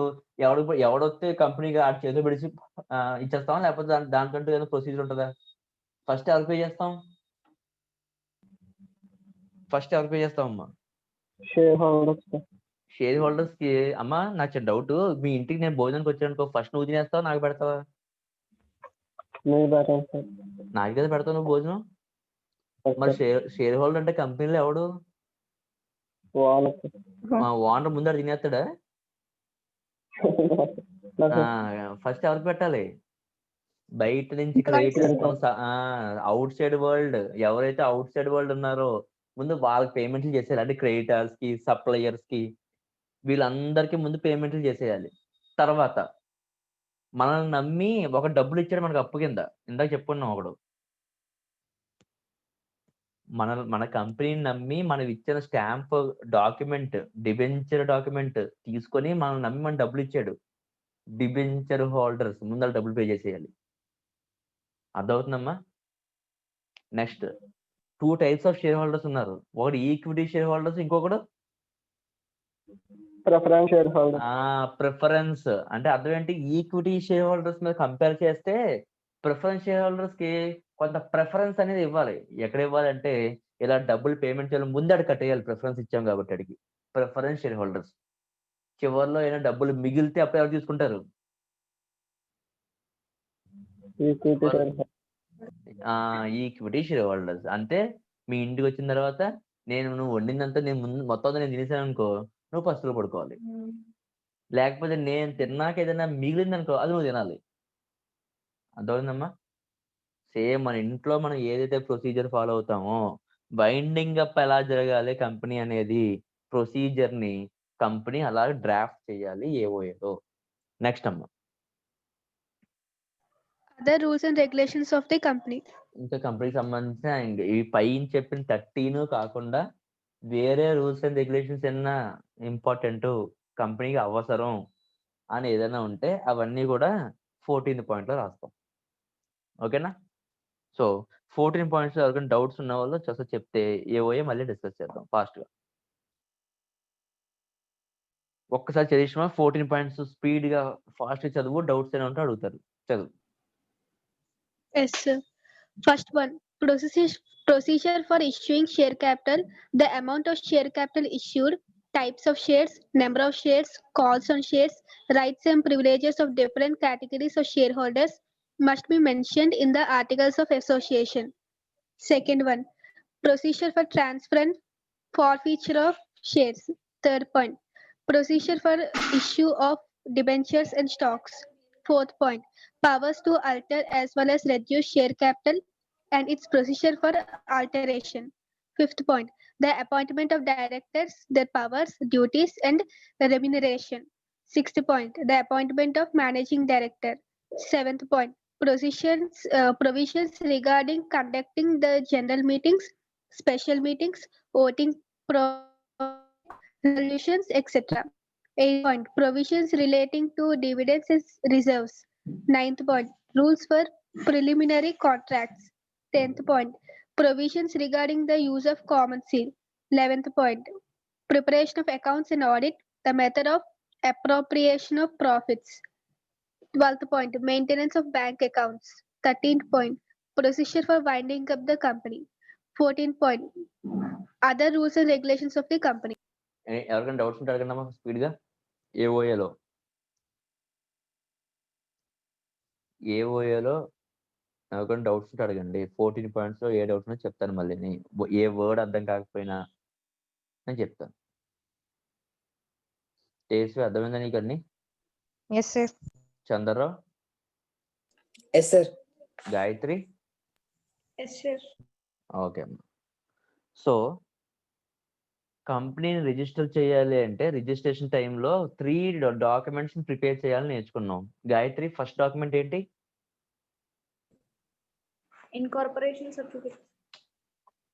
ఎవడొస్తే కంపెనీకి ఆ చేతిలో పెడిచి ఇచ్చేస్తాం, లేకపోతే దానికంటూ ఏదో ప్రొసీజర్ ఉంటుందా? ఫస్ట్ ఎవరు పే చేస్తాం? అమ్మా? షేర్ హోల్డర్స్ కి. అమ్మా నాకు చిన్న డౌట్. మీ ఇంటికి నేను భోజనానికి వచ్చానుకో, ఫస్ట్ నువ్వు తినేస్తావా నాకు పెడతావా? నాకు కదా పెడతావు నువ్వు భోజనం. మరి షేర్ హోల్డర్ అంటే కంపెనీలో ఎవడు? ఓనర్ ముందర తినేస్తాడా? ఫస్ట్ ఎవరికి పెట్టాలి? బయట నుంచి క్రెడిటర్స్, అవుట్ సైడ్ వరల్డ్ ఎవరైతే అవుట్ సైడ్ వరల్డ్ ఉన్నారో ముందు వాళ్ళకి పేమెంట్లు చేసేయాలి. అంటే క్రెడిటర్స్ కి, సప్లయర్స్ కి, వీళ్ళందరికీ ముందు పేమెంట్లు చేసేయాలి. తర్వాత మనల్ని నమ్మి ఒక డబ్బులు ఇచ్చాడు మనకు అప్పు కింద. ఇందాక చెప్పుకున్నాం ఒకడు. మన కంపెనీని నమ్మి మనం ఇచ్చిన స్టాంప్ డాక్యుమెంట్, డిబెంచర్ డాక్యుమెంట్ తీసుకొని మనల్ని నమ్మి మన డబ్బులు ఇచ్చాడు. డిబెంచర్ హోల్డర్స్ ముందర డబ్బులు పే చేసేయాలి. అర్థమవుతుందమ్మా? Next 2 types of share holders ఉన్నారు. ఒకటి ఈక్విటీ షేర్ హోల్డర్స్, ఇంకొకడు ప్రిఫరెన్స్. అంటే అర్థం ఏంటి? ఈక్విటీ షేర్ హోల్డర్స్ మీద కంపేర్ చేస్తే ప్రిఫరెన్స్ షేర్ హోల్డర్స్ కి కొంత ప్రిఫరెన్స్ అనేది ఇవ్వాలి. ఎక్కడ ఇవ్వాలంటే ఇలా డబ్బులు పేమెంట్ చేయాలి, ముందు అడిగి కట్టేయాలి. ప్రిఫరెన్స్ ఇచ్చాం కాబట్టి అడిగి. ప్రిఫరెన్స్ షేర్ హోల్డర్స్ చివరిలో ఏమైనా డబ్బులు మిగిలితే అప్పుడు ఎవరు తీసుకుంటారు? Equity share holders. అంటే మీ ఇంటికి వచ్చిన తర్వాత నువ్వు వండిందంతా నేను ముందు మొత్తం నేను తినేసాను అనుకో, నువ్వు పస్తులు పడుకోవాలి. లేకపోతే నేను తిన్నాక ఏదైనా మిగిలింది అనుకో, అది నువ్వు తినాలి. అర్థమైందమ్మా? సేమ్ మన ఇంట్లో మనం ఏదైతే ప్రొసీజర్ ఫాలో అవుతామో, వైండింగ్ అప్ ఎలా జరగాలి కంపెనీ అనేది ప్రొసీజర్ ని కంపెనీ అలా డ్రాఫ్ట్ చేయాలి ఏఓఏలో. నెక్స్ట్ అమ్మా. Other rules and regulations of the company. ఇంకా కంపెనీకి సంబంధించిన ఈ పైన చెప్పిన 13 కాకుండా వేరే రూల్స్ అండ్ రెగ్యులేషన్స్ ఏమన్నా ఇంపార్టెంట్, కంపెనీకి అవసరం అని ఏదైనా ఉంటే అవన్నీ కూడా 14th పాయింట్ లో రాస్తాం. ఓకేనా? సో 14 పాయింట్స్ ఎవరికైనా డౌట్స్ ఉన్న వాళ్ళు చెప్తే ఏవోయే మళ్ళీ డిస్కస్ చేద్దాం ఫాస్ట్‌గా. ఒక్కసారి చదివిన 14 పాయింట్స్ స్పీడ్‌గా ఫాస్ట్‌గా చదువు, డౌట్స్ ఏమైనా ఉంటే అడుగుతారు. చదువు. Yes, sir. First one, procedure for issuing share capital, the amount of share capital issued, types of shares, number of shares, calls on shares, rights and privileges of different categories of shareholders must be mentioned in the articles of association. Second one, procedure for transfer and forfeiture of shares. Third point, procedure for issue of debentures and stocks. Fourth point, powers to alter as well as reduce share capital and its procedure for alteration. Fifth point, the appointment of directors, their powers, duties, and remuneration. Sixth point, the appointment of managing director. Seventh point, provisions regarding conducting the general meetings, special meetings, voting, resolutions, etc. 8th point, provisions relating to dividends and reserves. 9th point, rules for preliminary contracts. 10th point, provisions regarding the use of common seal. 11th point, preparation of accounts and audit, the method of appropriation of profits. 12th point, maintenance of bank accounts. 13th point, procedure for winding up the company. 14th point, other rules and regulations of the company. ఎవరికైనా doubts ఉంటే అడగండమ్మా స్పీడ్‌గా. ఏఓఏలో ఎవరికైనా doubts ఉంటే అడగండి. 14 పాయింట్స్‌లో ఏ doubts ఉన్నాయో చెప్తాను మళ్ళీని. ఏ word అర్థం కాకపోయినా నేను చెప్తాను. తేజస్వి అర్థమైందా నీకు అన్ని? Yes, sir. Chandra Rao, Yes, sir. Gayatri, Yes, sir. Okay అమ్మా. సో కంపెనీని రిజిస్టర్ చేయాలి అంటే రిజిస్ట్రేషన్ టైంలో 3 డాక్యుమెంట్స్‌ని ప్రిపేర్ చేయాలని నేర్చుకున్నాం. గాయత్రి, ఫస్ట్ డాక్యుమెంట్ ఏంటి? Incorporation certificate.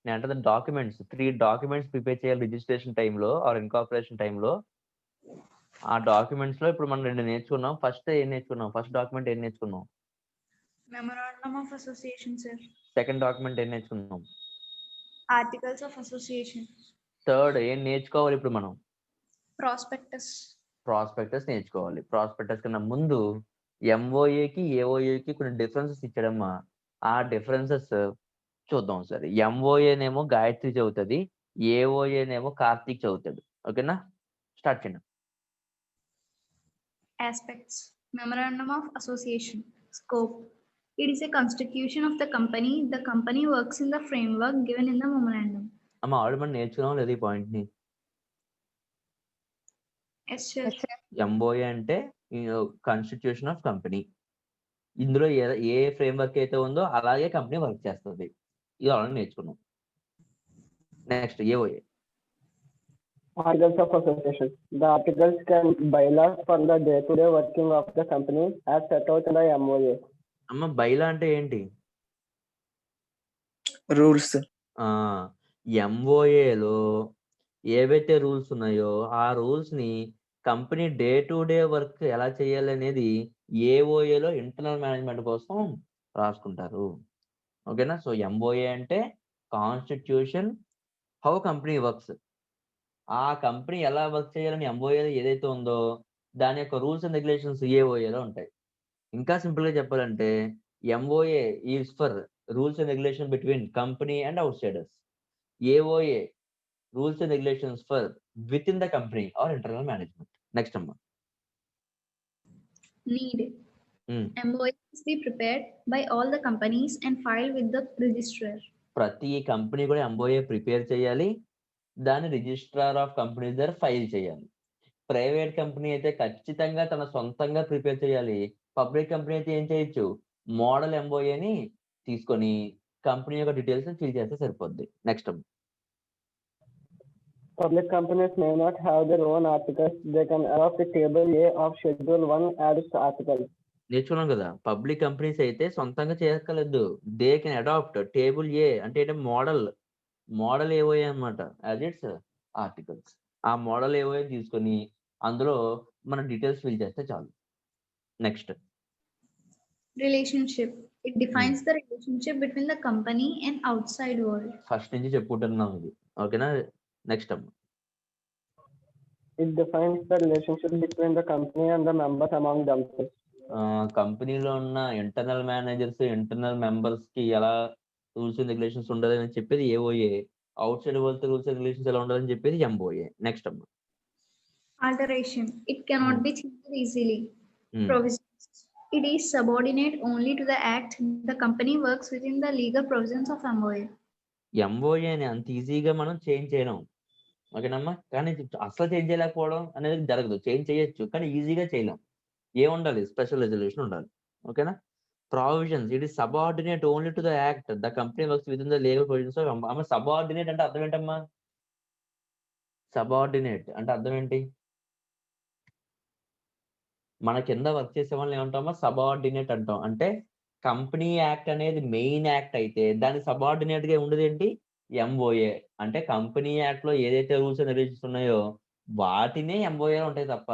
నేను అంటుంది డాక్యుమెంట్స్ 3 డాక్యుమెంట్స్ ప్రిపేర్ చేయాలి రిజిస్ట్రేషన్ టైంలో ఆర్ ఇన్కార్పొరేషన్ టైంలో. ఆ డాక్యుమెంట్స్‌లో ఇప్పుడు మనం 2 నేర్చుకున్నాం. ఫస్ట్ ఏం నేర్చుకున్నాం? ఫస్ట్ డాక్యుమెంట్ ఏం నేర్చుకున్నాం? Memorandum of Association, sir. Second document ఏం నేర్చుకున్నాం? Articles of Association. థర్డ్ ఏం నేర్చుకోవాలి ఇప్పుడు మనం? Prospectus. ప్రాస్పెక్టస్ నేర్చుకోవాలి. ప్రాస్పెక్టస్ కన్నా ముందు ఎంఓఏకి ఏఓఏకి కొన్ని డిఫరెన్సెస్ ఇచ్చాడమ్మా. ఆ డిఫరెన్సెస్ చూద్దాం ఒకసారి. ఎంఓఏనేమో గాయత్రి చదువుతుంది, ఏఓఏనేమో కార్తీక్ చదువుతాడు. ఓకేనా? స్టార్ట్ చేయండి. Aspects. Memorandum of Association. Scope. It is a constitution of the company. The company works in the framework given in the memorandum. అమ్మ ఆల్రెడీ మనం నేర్చుకున్నాం లేదు ఈ పాయింట్ని? Yes, sir. Yes, sir. MOA అంటే కాన్స్టిట్యూషన్ ఆఫ్ కంపెనీ. ఇందులో ఏ framework అయితే ఉందో అలాగే కంపెనీ వర్క్ చేస్తుంది. ఇది ఆల్రెడీ నేర్చుకున్నాం. Next AOA. Articles of Association. The articles can bylaws for the day-to-day working of the company as set out in the MOA. అమ్మ bylaw అంటే ఏంటి? Rules. ఎంఓఏలో ఏవైతే రూల్స్ ఉన్నాయో ఆ రూల్స్ ని company day to day work ఎలా చేయాలి అనేది ఏఓఏలో ఇంటర్నల్ మేనేజ్మెంట్ కోసం రాసుకుంటారు. ఓకేనా? సో ఎంఓఏ అంటే కాన్స్టిట్యూషన్ హౌ కంపెనీ వర్క్స్. ఆ కంపెనీ ఎలా వర్క్ చేయాలని ఎంఓఏ ఏదైతే ఉందో దాని యొక్క రూల్స్ అండ్ రెగ్యులేషన్స్ ఏఓఏలో ఉంటాయి. ఇంకా సింపుల్ గా చెప్పాలంటే MOA is for rules and regulation between company and outsiders. AOA rules and regulations for within the company or internal management. Next number. Need. MOA must be prepared by all the companies and filed with the registrar. ప్రతి company కూడా MOA prepare చేయాలి, దాన్ని registrar of company దగ్గర file చేయాలి. Private company అయితే ఖచ్చితంగా తన సొంతంగా ప్రిపేర్ చేయాలి. పబ్లిక్ కంపెనీ అయితే ఏం చేయొచ్చు? మోడల్ ఎంఓఏని తీసుకొని కంపెనీ యొక్క డీటెయిల్స్ ఫిల్ చేస్తే సరిపోద్ది. Next. Public companies may not have their own articles. They can adopt the Table A of Schedule 1 as its article. నేర్చుకున్నాం కదా, పబ్లిక్ కంపెనీస్ అయితే సొంతంగా చేయక్కర్లేదు. దే కెన్ అడాప్ట్ టేబుల్ ఏ అంటే మోడల్ ఏఓఏ అన్నమాట యాజ్ ఇట్స్ ఆర్టికల్స్. ఆ model AOA తీసుకొని అందులో మన డీటెయిల్స్ ఫిల్ చేస్తే చాలు. Next. Relationship. It defines the relationship between the company and outside world. First నుంచి చెప్పుకుంటున్నాం ఇది. ఓకేనా? నెక్స్ట్ అమ్మ. It defines the relationship between the company and the members among themselves. కంపెనీలో ఉన్న ఇంటర్నల్ మేనేజర్స్, ఇంటర్నల్ మెంబర్స్ కి ఎలా రూల్స్ అండ్ రెగ్యులేషన్స్ ఉండాలని చెప్పేది AOA. Outside world rules and regulations ఎలా ఉండాలని చెప్పేది ఎంఓఏ. నెక్స్ట్ అమ్మ. Alteration. It cannot Hmm. be changed easily. Hmm. Provisions. It is subordinate only to the act. The company works within the legal provisions of MOA. ఎంఓఏని అంత ఈజీగా మనం change చేయలేం. ఓకేనమ్మా? కానీ అసలు చేంజ్ చేయలేకపోవడం అనేది జరగదు. చేంజ్ చేయొచ్చు కానీ ఈజీగా చేయలేం. ఏముండాలి? స్పెషల్ రెజల్యూషన్ ఉండాలి. ఓకేనా? Provisions. It is subordinate only to the act. The company works with in the legal provisions of అమ్మ. సబార్డినేట్ అంటే అర్థం ఏంటమ్మా? సబార్డినేట్ అంటే అర్థం ఏంటి? మన కింద వర్క్ చేసే వాళ్ళని ఏమంటామా? సబార్డినేట్ అంటాం. అంటే కంపెనీ యాక్ట్ అనేది మెయిన్ యాక్ట్ అయితే దాని సబార్డినేట్ గా ఉండదు ఏంటి? ఎంఓఏ. అంటే కంపెనీ యాక్ట్ లో ఏదైతే రూల్స్ అండ్ రెగ్యులేషన్స్ ఉన్నాయో వాటినే ఎంఓఏ ఉంటాయి తప్ప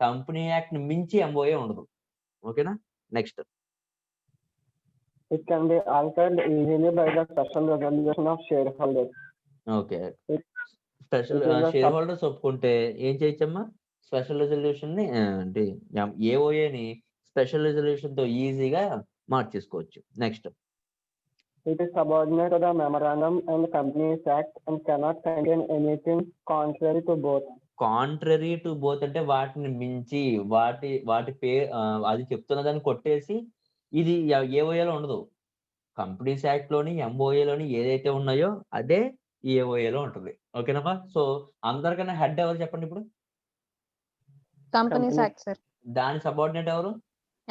కంపెనీ యాక్ట్ ని మించి ఎంఓఏ ఉండదు. ఓకేనా? Next. It can be altered easily by the special resolution of shareholders. Okay. Special It is a share holders ఒప్పుకుంటే ఏం చేయొచ్చమ్మా? స్పెషల్ రెజల్యూషన్ ని అంటే ఏఓఏని స్పెషల్ రెజల్యూషన్ తో ఈజీగా మార్చేసుకోవచ్చు. Next. It is subordinate to the memorandum and Companies Act and cannot contain anything contrary to both. Contrary to both అంటే వాటిని మించి వాటి అది చెప్తున్న దాన్ని కొట్టేసి ఇది ఏఓఏలో ఉండదు. కంపెనీస్ యాక్ట్ లోని ఎంఓఏలోని ఏదైతే ఉన్నాయో అదే ఏఓఏలో ఉంటుంది. ఓకేనమ్మా? సో అందరికన్నా హెడ్ ఎవరు చెప్పండి ఇప్పుడు? Companies act sir. దాని సబార్డినేట్ ఎవరు?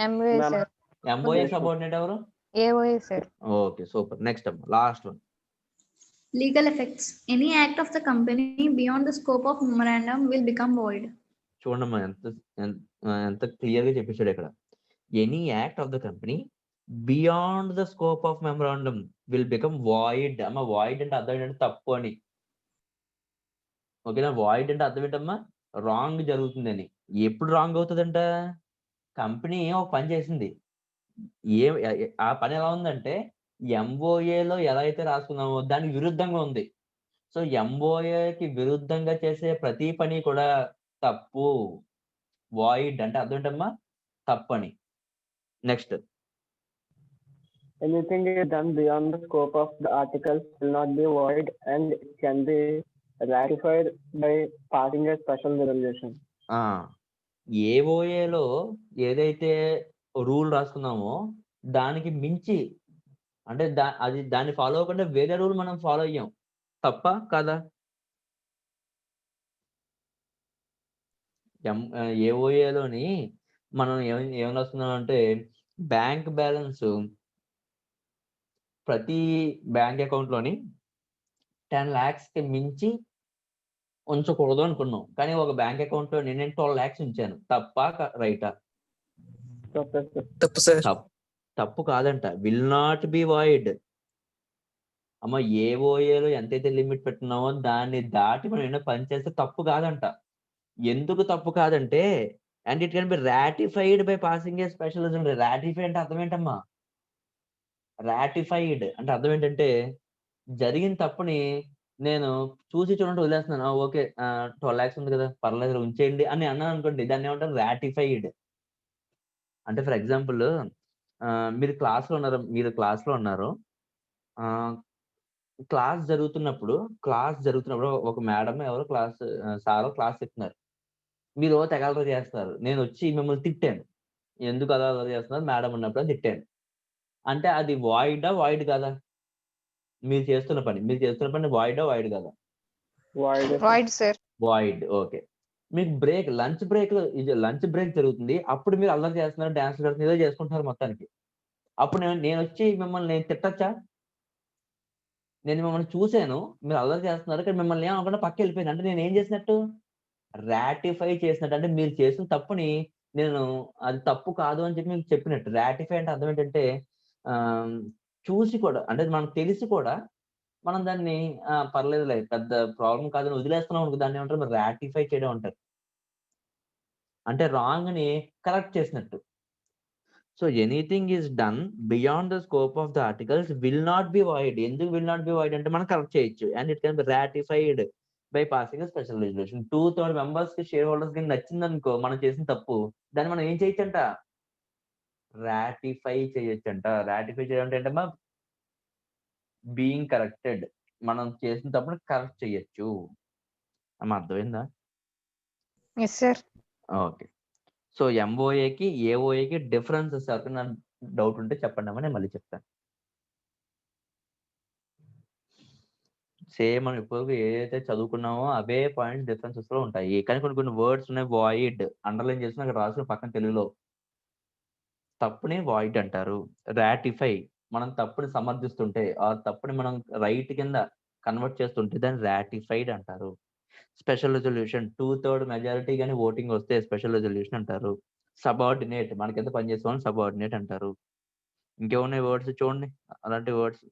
MOA sir. ఎంఓఏ సబార్డినేట్ ఎవరు? AOA sir. Okay, super. Next అమ్మా, last one. Legal effects. Any act of the company beyond the scope of memorandum will become void. చూడమ్మా ఎంత clear గా చెప్పేసాడు ఇక్కడ. Any act of the company beyond the scope of memorandum will become void. అమ్మ void అంటే అర్థం ఏంటంటే తప్పు అని. ఓకేనా? వాయిడ్ అంటే అర్థం ఏంటమ్మా? రాంగ్ జరుగుతుందని. ఎప్పుడు రాంగ్ అవుతుందంట? కంపెనీ ఒక పని చేసింది, ఆ పని ఎలా ఉందంటే ఎంఓఏలో ఎలా అయితే రాసుకున్నామో దానికి విరుద్ధంగా ఉంది. సో ఎంఓఏకి విరుద్ధంగా చేసే ప్రతి పని కూడా తప్పు. వాయిడ్ అంటే అర్థం ఏంటమ్మా? తప్పని. Next. Anything is done beyond the scope of the articles will not be void and it can be ratified by passing a special resolution. ఏఓఏలో ఏదైతే రూల్ రాసుకున్నామో దానికి మించి అంటే దాన్ని ఫాలో అవ్వకుండా వేరే రూల్ మనం ఫాలో అయ్యాం. తప్ప కాదా? ఏఓఏలోని మనం ఏం రాస్తున్నాం అంటే బ్యాంక్ బ్యాలెన్స్ ప్రతి బ్యాంక్ అకౌంట్ లోని 10 lakhs కి మించి ఉంచకూడదు అనుకున్నాం. కానీ ఒక బ్యాంక్ అకౌంట్ లో నేను 12 lakhs ఉంచాను. తప్ప రైటా? తప్పు సార్. తప్పు కాదంట. Will not be void. అమ్మ ఏఓఏలో ఎంతైతే లిమిట్ పెట్టున్నామో దాన్ని దాటి మనం ఏమైనా పని చేస్తే తప్పు కాదంట. ఎందుకు తప్పు కాదంటే and it can be ratified by passing A special resolution. Ratify అంటే అర్థం ఏంటమ్మా? రాటిఫైడ్ అంటే అర్థం ఏంటంటే జరిగిన తప్పుని నేను చూసి చూడండి వదిలేస్తున్నాను. ఓకే 12 lakhs ఉంది కదా పర్లేదు ఉంచేయండి అని అన్నాను అనుకోండి, దాన్ని ఏమంటారు? రాటిఫైడ్. అంటే ఫర్ ఎగ్జాంపుల్ మీరు క్లాస్ లో ఉన్నారు. క్లాస్ జరుగుతున్నప్పుడు ఒక మేడం ఎవరో సార్ క్లాస్ చెప్తున్నారు. మీరు తెగ అల్లరి చేస్తారు. నేను వచ్చి మిమ్మల్ని తిట్టాను. ఎందుకు అలా అల్లరి చేస్తున్నారు? మేడం ఉన్నప్పుడు తిట్టాను అంటే అది వాయిడ్ కాదా? మీరు చేస్తున్న పని వాయిడ్ కాదా? Void sir. వాయిడ్. ఓకే. మీకు లంచ్ బ్రేక్ జరుగుతుంది. అప్పుడు మీరు అల్లరి చేస్తున్నారు, డాన్స్ చేస్తున్నారు, ఏదో చేసుకుంటున్నారు మొత్తానికి. అప్పుడు నేను వచ్చి మిమ్మల్ని తిట్టచ్చా? నేను మిమ్మల్ని చూశాను, మీరు అల్లరి చేస్తున్నారు, కానీ మిమ్మల్ని ఏమనుకుంటే పక్క వెళ్ళిపోయింది. అంటే నేను ఏం చేసినట్టు? రాటిఫై చేసినట్టు. అంటే మీరు చేసిన తప్పుని నేను అది తప్పు కాదు అని చెప్పి మీకు చెప్పినట్టు. రాటిఫై అంటే అర్థం ఏంటంటే చూసి కూడా అంటే మనకు తెలిసి కూడా మనం దాన్ని పర్లేదులే పెద్ద ప్రాబ్లం కాదని వదిలేస్తున్నాం అనుకో, దాన్ని ఏమంటారు? రాటిఫై చేయడం అంటారు. అంటే రాంగ్ ని కరెక్ట్ చేసినట్టు. So anything is done beyond the scope of the articles will not be void. ఎందుకు విల్ నాట్ బి వాయిడ్ అంటే మనం కరెక్ట్ చేయొచ్చు. And it can be ratified by passing special resolution. 2/3 members కి share holders కి నచ్చింది అనుకో మనం చేసిన తప్పు, దాన్ని మనం ఏం చేయొచ్చంట, రాటిఫై చేయొచ్చంట. రాటిఫై చేయడం అంటే ఏంటమ్మా, బీయింగ్ కరెక్టెడ్. మనం చేసిన తప్పుని కరెక్ట్ చేయొచ్చు. అమ్మా అర్థమైందా? Yes sir. ఓకే. సో ఎంఓఏకి ఏఓఏకి డిఫరెన్సెస్ ఎవరికైనా డౌట్ ఉంటే చెప్పండి అమ్మా, నేను మళ్ళీ చెప్తాను. సేమ్ మనం ఇప్పుడు ఏదైతే చదువుకున్నామో అవే పాయింట్స్ డిఫరెన్సెస్ లో ఉంటాయి. కానీ కొన్ని వర్డ్స్ ఉన్నాయి, వాయిడ్ అండర్లైన్ చేసిన అక్కడ రాసిన పక్కన తెలుగులో. తప్పుని వాయిడ్ అంటారు. రాటిఫై మనం తప్పుని సమర్థిస్తుంటే ఆ తప్పుని మనం రైట్ కింద కన్వర్ట్ చేస్తుంటే దాన్ని రాటిఫైడ్ అంటారు. స్పెషల్ రెజల్యూషన్ 2/3 మెజారిటీ కానీ ఓటింగ్ వస్తే స్పెషల్ రెజల్యూషన్ అంటారు. సబార్డినేట్ మనకి ఎంత పనిచేసే వాళ్ళని సబార్డినేట్ అంటారు. ఇంకేమున్నాయి వర్డ్స్ చూడండి, అలాంటి వర్డ్స్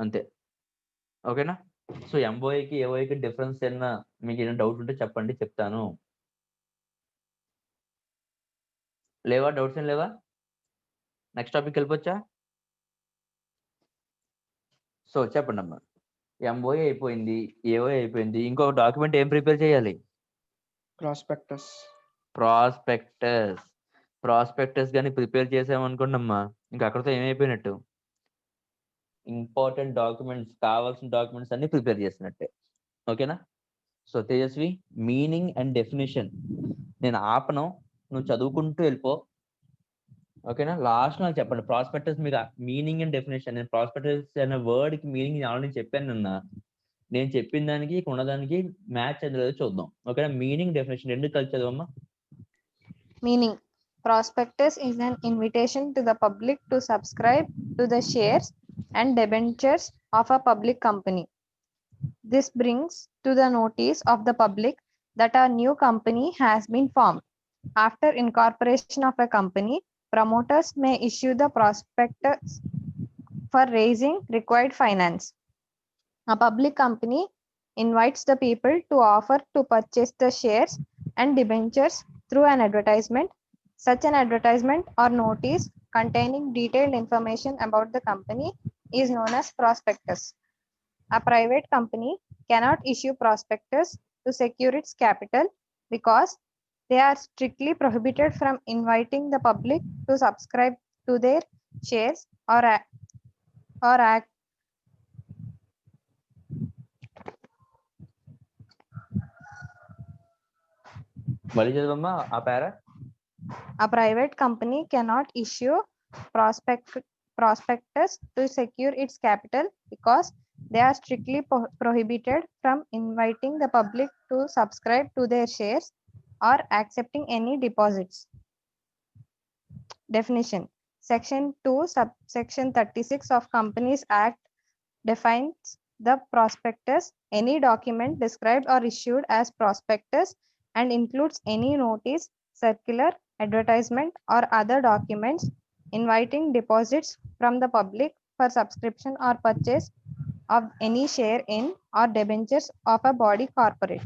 అంతే. ఓకేనా? సో ఎంఓఏకి ఏఓఏకి డిఫరెన్స్ ఏమన్నా మీకు ఏమైనా డౌట్ ఉంటే చెప్పండి, చెప్తాను. లేవా? డౌట్స్ ఏం లేవా? Next topic వెళ్ళిపోవచ్చా? సో చెప్పండి అమ్మా. ఎంఓఏ అయిపోయింది, ఏఓఏ అయిపోయింది. ఇంకొక డాక్యుమెంట్ ఏం ప్రిపేర్ చేయాలి? ప్రాస్పెక్టస్. ప్రాస్పెక్టస్. ప్రాస్పెక్టస్ కానీ ప్రిపేర్ చేసామనుకోండి అమ్మా, ఇంకా అక్కడితో ఏమైపోయినట్టు, ఇంపార్టెంట్ డాక్యుమెంట్స్, కావాల్సిన డాక్యుమెంట్స్ అన్ని ప్రిపేర్ చేసినట్టే. ఓకేనా? So Tejaswi, meaning and definition నేను ఆపను, నువ్వు చదువుకుంటూ వెళ్ళిపో. ఓకేనా? లాస్ట్ నాకు చెప్పండి ప్రాస్పెక్టస్ మీకు మీనింగ్ అండ్ డెఫినేషన్. నేను ప్రాస్పెక్టస్ అనే వర్డ్ కి మీనింగ్ ఆల్రెడీ చెప్పాను నిన్న. నేను చెప్పిన దానికి ఇక్కడ ఉన్నదానికి మ్యాచ్ అనేది లేదో చూద్దాం. ఓకేనా? మీనింగ్ డెఫినేషన్ రెండు కలిసి చదవమ్మా. Meaning, prospectus is an invitation to the public to subscribe to the shares and debentures of a public company. This brings to the notice of the public that a new company has been formed. After incorporation of a company, promoters may issue the prospectus for raising required finance. A public company invites the people to offer to purchase the shares and debentures through an advertisement. Such an advertisement or notice containing detailed information about the company is known as prospectus. A private company cannot issue prospectus to secure its capital because they are strictly prohibited from inviting the public to subscribe to their shares or act. మళ్ళీ చదవమ్మా ఆ పారా. A private company cannot issue prospectus to secure its capital because they are strictly prohibited from inviting the public to subscribe to their shares or accepting any deposits. Definition. Section 2, subsection 36 of Companies Act defines the prospectus, any document described or issued as prospectus and includes any notice, circular, advertisement or other documents inviting deposits from the public for subscription or purchase of any share in or debentures of a body corporate.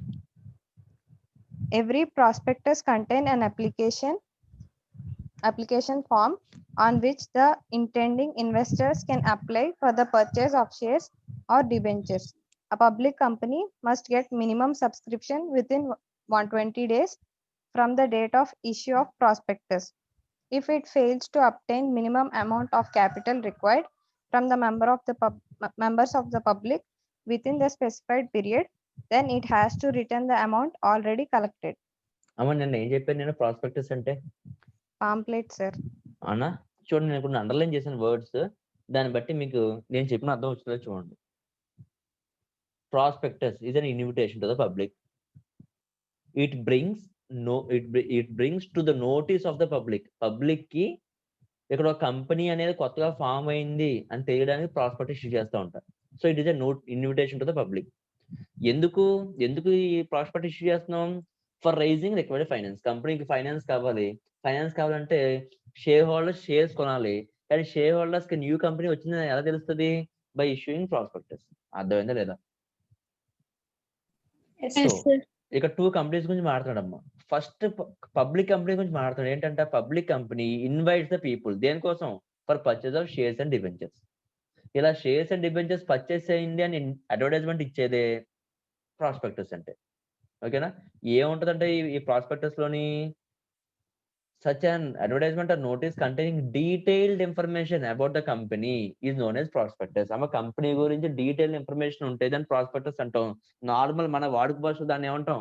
Every prospectus contains an application form on which the intending investors can apply for the purchase of shares or debentures. A public company must get minimum subscription within 120 days from the date of issue of prospectus. If it fails to obtain minimum amount of capital required from the members of the public within the specified period, then it has to return the amount already collected. అమ్మ నేను ఏం చెప్పాను, నేను prospectus అంటే Pamphlet, sir. అన్నా చూడండి, నేను ఇప్పుడు అండర్లైన్ చేసిన వర్డ్స్ దాన్ని బట్టి మీకు నేను చెప్పిన అర్థం వచ్చేదో చూడండి. Prospectus is an invitation to the public. It brings to the notice of the public. Public కి ఇక్కడ ఒక కంపెనీ అనేది కొత్తగా ఫామ్ అయింది అని తెలియడానికి ప్రాస్పెక్టస్ ఇష్యూ చేస్తూ ఉంటారు. So it is a invitation to the public. ఎందుకు ఈ ప్రాస్పెక్టస్ ఇష్యూ చేస్తున్నాం? For raising required finance. కంపెనీకి ఫైనాన్స్ కావాలంటే షేర్ హోల్డర్స్ షేర్స్ కొనాలి. కానీ షేర్ హోల్డర్స్ కి న్యూ కంపెనీ వచ్చిందని ఎలా తెలుస్తుంది? By issuing prospectus. అర్థమైందా లేదా? Yes, sir. ఇక 2 కంపెనీస్ గురించి మాట్లాడమ్మా. ఫస్ట్ పబ్లిక్ కంపెనీ గురించి మాట్లాడుతున్నాడు. ఏంటంటే public company invites the people దేనికోసం? For purchase of shares and debentures. ఇలా షేర్స్ అండ్ డిబెంచర్స్ పర్చేస్ అయింది అని అడ్వర్టైజ్మెంట్ ఇచ్చేదే ప్రాస్పెక్టస్ అంటే. ఓకేనా? ఏముంటదంటే ఈ ప్రాస్పెక్టస్ లోని such an advertisement or notice containing detailed information about the company is known as prospectus. అమ్మ company గురించి డీటెయిల్ ఇన్ఫర్మేషన్ ఉంటే దాన్ని ప్రాస్పెక్టస్ అంటాం. నార్మల్ మన వాడుక భాషలో దాన్ని ఏమంటాం?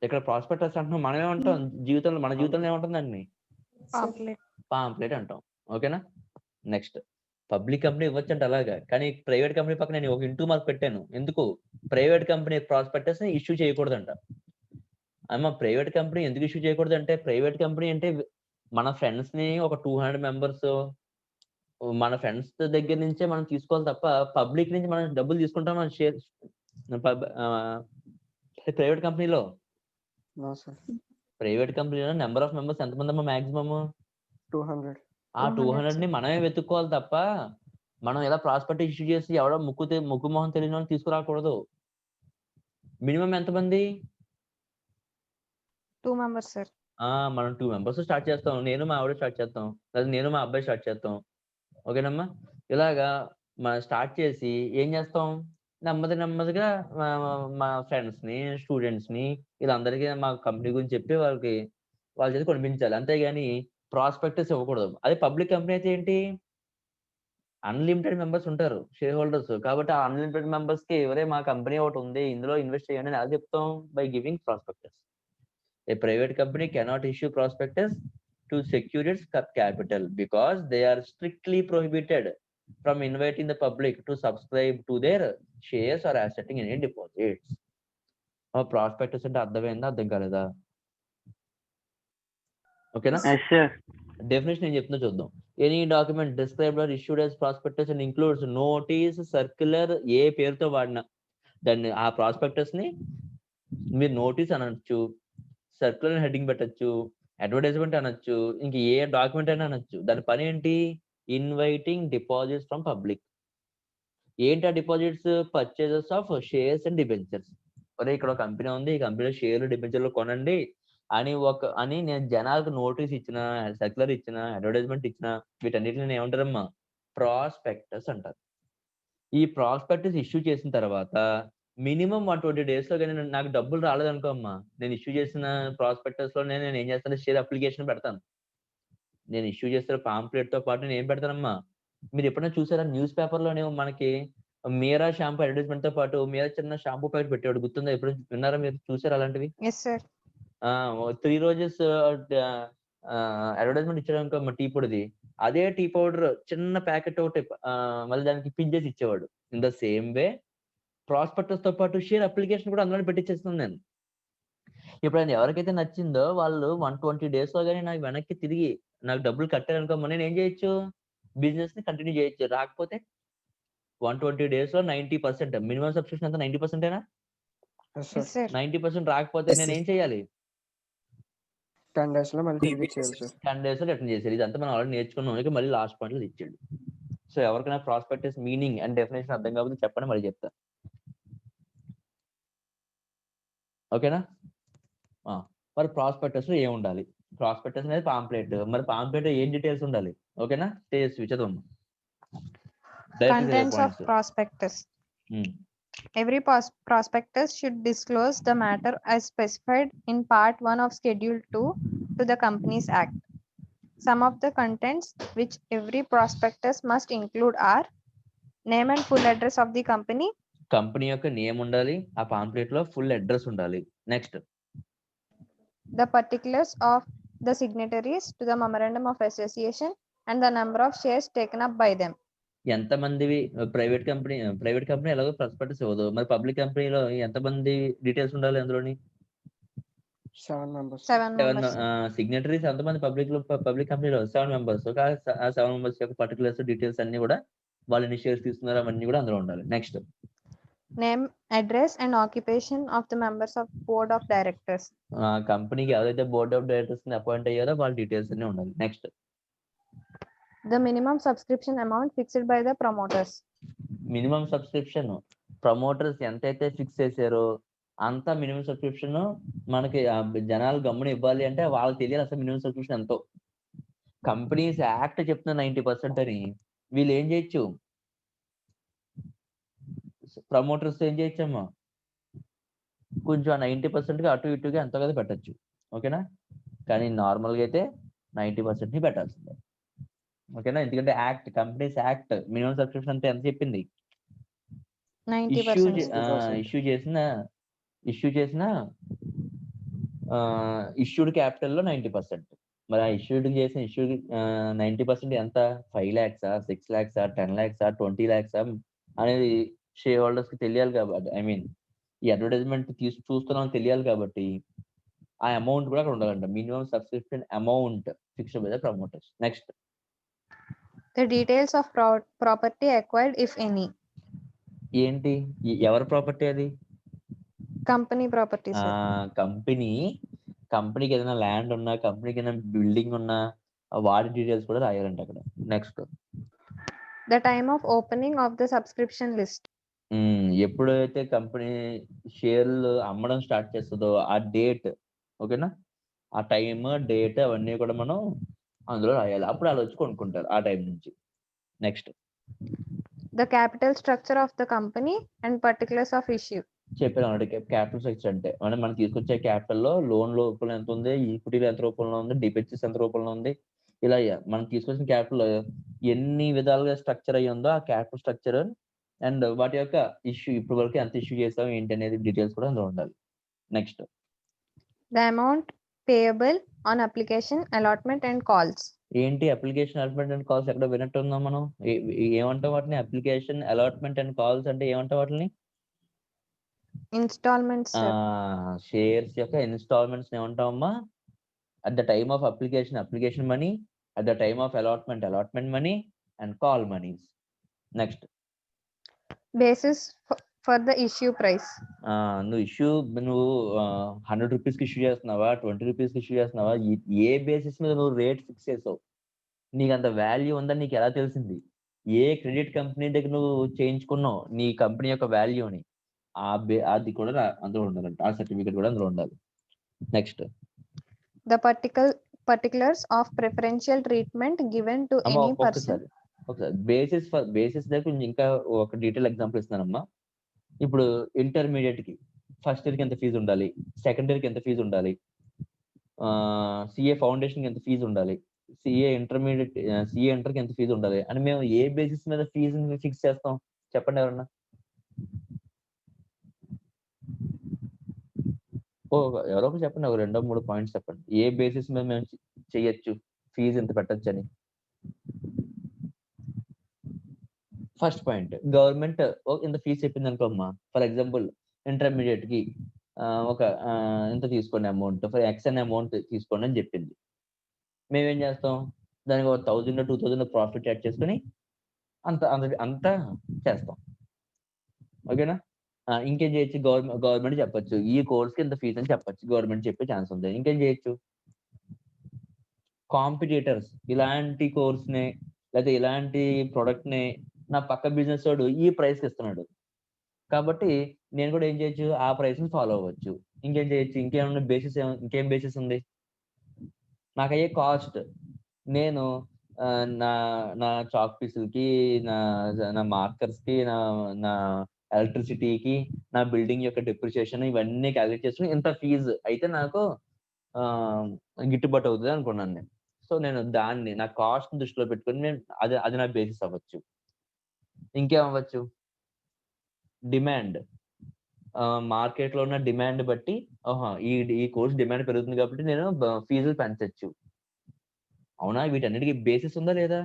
ఇక్కడ ప్రాస్పెక్టస్ అంటున్నాం, మనం ఏమంటాం జీవితంలో, మన జీవితంలో ఏమంటాం దాన్ని? పాంప్లెట్. పాంప్లెట్ అంటాం. ఓకేనా? నెక్స్ట్ పబ్లిక్ కంపెనీ ఇవ్వచ్చు అంటే అలాగా, కానీ ప్రైవేట్ కంపెనీ పక్కన నేను ఒక ఇంటూ మార్క్ పెట్టాను. ఎందుకు? ప్రైవేట్ కంపెనీ ప్రాస్పెక్టస్ ని ఇష్యూ చేయకూడదంట. అమ్మ ప్రైవేట్ కంపెనీ ఎందుకు ఇష్యూ చేయకూడదు అంటే, ప్రైవేట్ కంపెనీ అంటే మన ఫ్రెండ్స్ ని ఒక 200 మెంబర్స్ మన ఫ్రెండ్స్ దగ్గర నుంచే మనం తీసుకోవాలి తప్ప పబ్లిక్ నుంచి మనం డబ్బులు తీసుకుంటాం మన షేర్ ప్రైవేట్ కంపెనీలో. No, sir. ప్రైవేట్ కంపెనీలో నెంబర్ ఆఫ్ మెంబర్స్ ఎంతమంది అమ్మా మాక్సిమమ్? 200. ఆ 200 ని మనమే వెతుక్కోవాలి తప్ప మనం ఇలా ప్రాస్పెక్ట్ ఇష్యూ చేసి ఎవడో ముక్కు మొహం తెలియని వాళ్ళు తీసుకురాకూడదు. మినిమం ఎంతమంది? 2 members, sir. మనం 2 మెంబర్స్ స్టార్ట్ చేస్తాం. నేను మా ఆవిడ స్టార్ట్ చేస్తాం, లేదా నేను మా అబ్బాయి స్టార్ట్ చేస్తాం. ఓకేనమ్మా? ఇలాగా మనం స్టార్ట్ చేసి ఏం చేస్తాం, నెమ్మదిగా మా ఫ్రెండ్స్ ని, స్టూడెంట్స్ ని, వీళ్ళందరికీ మా కంపెనీ గురించి చెప్పి వాళ్ళ చేత కొనిపించాలి. అంతేగాని ప్రాస్పెక్టస్ ఇవ్వకూడదు. అదే పబ్లిక్ కంపెనీ అయితే ఏంటి, అన్లిమిటెడ్ మెంబర్స్ ఉంటారు షేర్ హోల్డర్స్. కాబట్టి ఆ అన్లిమిటెడ్ మెంబర్స్ కి ఎవరే మా కంపెనీ ఒకటి ఉంది ఇందులో ఇన్వెస్ట్ చేయండి అని అది చెప్తాం by giving prospectus. A private company cannot issue prospectus to secure its capital because they are strictly prohibited from inviting the public to subscribe to their shares or accepting any deposits. Prospectus అంటే అర్థమైందా, అర్థం కాలేదా? ఓకేనా? Definition ఏం చెప్తుందో చూద్దాం. Any document described or issued as prospectus and includes notice, circular, ఏ పేరుతో వాడినా దాన్ని ఆ ప్రాస్పెక్టస్ ని మీరు నోటీస్ అనొచ్చు, సర్క్యులర్ హెడ్డింగ్ పెట్టచ్చు, అడ్వర్టైజ్మెంట్ అనొచ్చు, ఇంక ఏ డాక్యుమెంట్ అయినా అనొచ్చు. దాని పని ఏంటి? Inviting deposits from public. ఏంటి ఆ deposits? Purchases of shares and debentures. ఒరే ఇక్కడ ఒక కంపెనీ ఉంది, ఈ కంపెనీలో షేర్లు డిబెంచర్లు కొనండి అని నేను జనాలకు నోటీస్ ఇచ్చిన, సర్క్యులర్ ఇచ్చిన, అడ్వర్టైజ్మెంట్ ఇచ్చిన, వీటన్నిటిని నేను ఏమంటారమ్మా? ప్రాస్పెక్టస్ అంటారు. ఈ ప్రాస్పెక్టస్ ఇష్యూ చేసిన తర్వాత మినిమం 120 days లో కానీ నాకు డబ్బులు రాలేదనుకో అమ్మా, నేను ఇష్యూ చేసిన ప్రాస్పెక్టస్ లో నేను ఏం చేస్తాను, షేర్ అప్లికేషన్ పెడతాను. నేను ఇష్యూ చేసిన పాంప్లెట్ తో పాటు నేను ఏం పెడతానమ్మా, మీరు ఎప్పుడైనా చూసారా న్యూస్ పేపర్ లోనే మనకి మీరా షాంపూ అడ్వర్టైజ్మెంట్ తో పాటు మీరా చిన్న షాంపూ ప్యాకెట్ పెట్టాడు, గుర్తుందా? ఎప్పుడు విన్నారా మీరు? చూసారా అలాంటివి? Yes, sir. 3 రోజెస్ అడ్వర్టైజ్మెంట్ ఇచ్చాడు అనుకో టీ పొడిది, అదే టీ పౌడర్ చిన్న ప్యాకెట్ ఒకటి మళ్ళీ దానికి పింజేసి ఇచ్చేవాడు. In the same way prospectus తో పాటు షేర్ అప్లికేషన్ కూడా అందులో పెట్టించేస్తున్నాను నేను. ఇప్పుడు ఆయన ఎవరికైతే నచ్చిందో వాళ్ళు 120 days లో కానీ నాకు వెనక్కి తిరిగి నాకు డబ్బులు కట్టారనుకో, నేను ఏం చేయొచ్చు, బిజినెస్ ని కంటిన్యూ చేయొచ్చు. రాకపోతే 120 days లో 90%, మినిమం సబ్స్క్రిప్షన్ అంతా 90% ఏనా? Yes, Yes, sir. sir. 90% రాకపోతే Yes, నేను sir. ఏం చేయాలి? 10 days లో మళ్ళీ తిరిగి ఇచ్చేయాలి, sir. 10 days లో రిటర్న్ చేసేది. ఇదంతా మనం ఆల్రెడీ నేర్చుకున్నాం. ఇక మళ్ళీ లాస్ట్ పాయింట్ లో ఇచ్చాడు. సో ఎవరికైనా ప్రాస్పెక్టస్ మీనింగ్ అండ్ డెఫినేషన్ అర్థం కాకపోతే చెప్పండి, మళ్ళీ చెప్తా. ఓకేనా? మరి ప్రాస్పెక్టస్ లో ఏం ఉండాలి? ప్రాస్పెక్టస్ అనేది పాంప్లెట్. మరి పాంప్లెట్ ఏం డీటెయిల్స్ ఉండాలి? ఓకేనా? చదవండి. Contents of prospectus. Every prospectus should disclose the matter as specified in Part 1 of Schedule 2 to the Companies Act. Some of the contents which every prospectus must include are name and full address of the company. Company యొక్క name ఉండాలి, ఆ pamphlet లో full address ఉండాలి. Next The particulars of the signatories to the Memorandum of Association and the number of shares taken up by them. ఎంతమందివి private company ఎలాగో prospectus ఇవ్వదు, మరి public కంపెనీలో ఎంతమంది డీటెయిల్స్ ఉండాలి అందులోని? 7 members. 7 members. సిగ్నేటరీస్ ఎంతమంది పబ్లిక్ కంపెనీలో? 7 members. ఆ 7 members యొక్క పర్టికులర్స్ డీటెయిల్స్ అన్ని కూడా వాళ్ళు ఎన్ని షేర్స్ తీసుకున్నారు అవన్నీ కూడా అందులో ఉండాలి. Next Name, address and occupation of the members of board of directors. కంపెనీకి ఎవరైతే బోర్డ్ ఆఫ్ డైరెక్టర్స్ ని అపాయింట్ అయ్యారో వాళ్ళ డీటెయిల్స్ అన్ని ఉండాలి. Next The minimum subscription amount fixed by the promoters. Minimum subscription promoters ఎంతైతే ఫిక్స్ చేశారో అంతా మినిమం సబ్స్క్రిప్షన్ మనకి జనాలు గమ్మున ఇవ్వాలి అంటే వాళ్ళకి తెలియాలి అసలు మినిమం సబ్స్క్రిప్షన్ ఎంతో. కంపెనీస్ యాక్ట్ చెప్తున్న 90% అని వీళ్ళు ఏం చేయొచ్చు, ప్రమోటర్స్ ఏం చేయొచ్చమ్మా, కొంచెం 90% అటు ఇటుగా ఎంతో కదా పెట్టచ్చు. ఓకేనా, కానీ నార్మల్గా అయితే 90% పెట్టాల్సిందే. ఓకేనా, ఎందుకంటే act, companies act minimum subscription అంటే ఎంత చెప్పింది. 90%. ఇష్యూ చేసిన ఇష్యూడ్ క్యాపిటల్ లో 90%. మరి ఆ చేసిన ఇష్యూ 90% ఎంత, 5 lakhs, 6 lakhs, 10 lakhs, 20 lakhs అనేది షేర్ హోల్డర్స్ కి తెలియాలి కాబట్టి, ఐ మీన్ ఈ అడ్వర్టైజ్మెంట్ చూస్తున్నాం తెలియాలి కాబట్టి ఆ అమౌంట్ కూడా అక్కడ ఉండాలంట. Minimum subscription amount fixed by the promoters. Next, The details of property acquired, if any. ఏంటి, ఎవరి ప్రాపర్టీ అది, Company property, sir. కంపెనీకి ఏదైనా ల్యాండ్ ఉన్నా, కంపెనీకి ఏదైనా బిల్డింగ్ ఉన్నా వాటి డీటెయిల్స్ కూడా రాయాలంట అక్కడ. Next, The time of opening of the subscription list. ఎప్పుడైతే కంపెనీ షేర్లు అమ్మడం స్టార్ట్ చేస్తుందో ఆ డేట్, ఓకేనా, ఆ టైమ్, డేట్ అవన్నీ కూడా మనం అందులో రాయాలి. అప్పుడు వాళ్ళు వచ్చి కొనుక్కుంటారు ఆ టైం నుంచి. Next, The capital structure of the company and particulars of issue. చెప్పాను అన్నట్టు క్యాపిటల్ స్ట్రక్చర్ అంటే మనం తీసుకొచ్చే క్యాపిటల్ లో లోన్ రూపంలో ఎంత ఉంది, ఈక్విటీలో ఎంత రూపంలో ఉంది, డిబెంచర్స్ ఎంత రూపంలో ఉంది, ఇలా మనం తీసుకొచ్చిన క్యాపిటల్ ఎన్ని విధాలుగా స్ట్రక్చర్ అయ్యి ఉందో ఆ క్యాపిటల్ స్ట్రక్చర్ అండ్ వాటి యొక్క ఇష్యూ, ఇప్పటి వరకు ఎంత ఇష్యూ చేస్తాం ఏంటి అనేది డీటెయిల్స్ కూడా అందులో ఉండాలి. Next, The amount payable on application, allotment and calls. ఏంటి అప్లికేషన్ అలాట్మెంట్ అండ్ కాల్స్, ఎక్కడ వినట్టు ఉందాం మనం, ఏమంటాం వాటిని, అప్లికేషన్ అలాట్మెంట్ అండ్ కాల్స్ అంటే ఏమంటాం వాటిని, Installments, sir. షేర్స్ యొక్క ఇన్స్టాల్మెంట్స్ ఏమంటామమ్మా. At the time of application money, at the time of allotment money and call monies. Next, Basis for the issue price. నువ్వు 100 రూపీస్కి ఇష్యూ చేస్తున్నావా, 20 రూపీస్కి ఇష్యూ చేస్తున్నావా, ఏ బేసిస్ మీద నువ్వు రేట్ ఫిక్స్ చేసావు, నీకు అంత వాల్యూ ఉందని నీకు ఎలా తెలిసింది, ఏ క్రెడిట్ కంపెనీ దగ్గర నువ్వు చేయించుకున్నావు నీ కంపెనీ యొక్క వాల్యూని, అది కూడా అందులో ఉండాలంట, ఆ సర్టిఫికేట్ కూడా అందులో ఉండాలి. Next, The particulars of preferential treatment given to any person. ఒకసారి బేసిస్ దగ్గర ఇంకా ఒక డీటెయిల్ ఎగ్జాంపుల్ ఇస్తున్నానమ్మా. ఇప్పుడు ఇంటర్మీడియట్ కి ఫస్ట్ ఇయర్ కి ఎంత ఫీజు ఉండాలి, సెకండ్ ఇయర్ కి ఎంత ఫీజు ఉండాలి, సిఏ ఫౌండేషన్ కి ఎంత ఫీజు ఉండాలి, సిఏ ఇంటర్ కి ఎంత ఫీజు ఉండాలి అని మేము ఏ బేసిస్ మీద ఫీజు ఫిక్స్ చేస్తాం చెప్పండి ఎవరన్నా. ఎవరో ఒకరు చెప్పండి, ఒక 2-3 పాయింట్స్ చెప్పండి, ఏ బేసిస్ మీద మేము చెయ్యొచ్చు, ఫీజు ఎంత పెట్టచ్చు అని. ఫస్ట్ పాయింట్, గవర్నమెంట్ ఇంత ఫీజు చెప్పింది అనుకోమ్మా, ఫర్ ఎగ్జాంపుల్ ఇంటర్మీడియట్ కి ఒక ఇంత తీసుకోండి అమౌంట్, ఫర్ ఎక్స్ అనే అమౌంట్ తీసుకోండి అని చెప్పింది. మేమేం చేస్తాం, దానికి ఒక 1000-2000 ప్రాఫిట్ యాడ్ చేసుకుని అంత చేస్తాం. ఓకేనా, ఇంకేం చేయొచ్చు, గవర్నమెంట్ చెప్పొచ్చు ఈ కోర్స్ కి ఇంత ఫీజు అని చెప్పొచ్చు, గవర్నమెంట్ చెప్పే ఛాన్స్ ఉంది. ఇంకేం చేయొచ్చు, కాంపిటీటర్స్ ఇలాంటి కోర్స్ ని లేదా ఇలాంటి ప్రొడక్ట్ ని నా పక్క బిజినెస్ వాడు ఈ ప్రైస్ కి ఇస్తున్నాడు కాబట్టి నేను కూడా ఏం చేయొచ్చు, ఆ ప్రైస్ ని ఫాలో అవ్వచ్చు. ఇంకేం చేయొచ్చు, ఇంకేం బేసిస్ ఉంది, నాకు అయ్యే కాస్ట్, నేను నా చాక్ పీసులకి, నా మార్కర్స్ కి, నా ఎలక్ట్రిసిటీకి, నా బిల్డింగ్ యొక్క డిప్రిసియేషన్ ఇవన్నీ క్యాలిక్యులేట్ చేసుకుని ఇంత ఫీజు అయితే నాకు గిట్టుబాటు అవుతుంది అనుకున్నాను నేను. సో నేను దాన్ని నా కాస్ట్ దృష్టిలో పెట్టుకుని నేను అది నా బేసిస్ అవ్వచ్చు. ఇంకేం అవ్వచ్చు, డిమాండ్, మార్కెట్ లో ఉన్న డిమాండ్ బట్టి ఈ కోర్స్ డిమాండ్ పెరుగుతుంది కాబట్టి నేను ఫీజులు పెంచచ్చు. అవునా, వీటన్నిటికీ బేసిస్ ఉందా లేదా?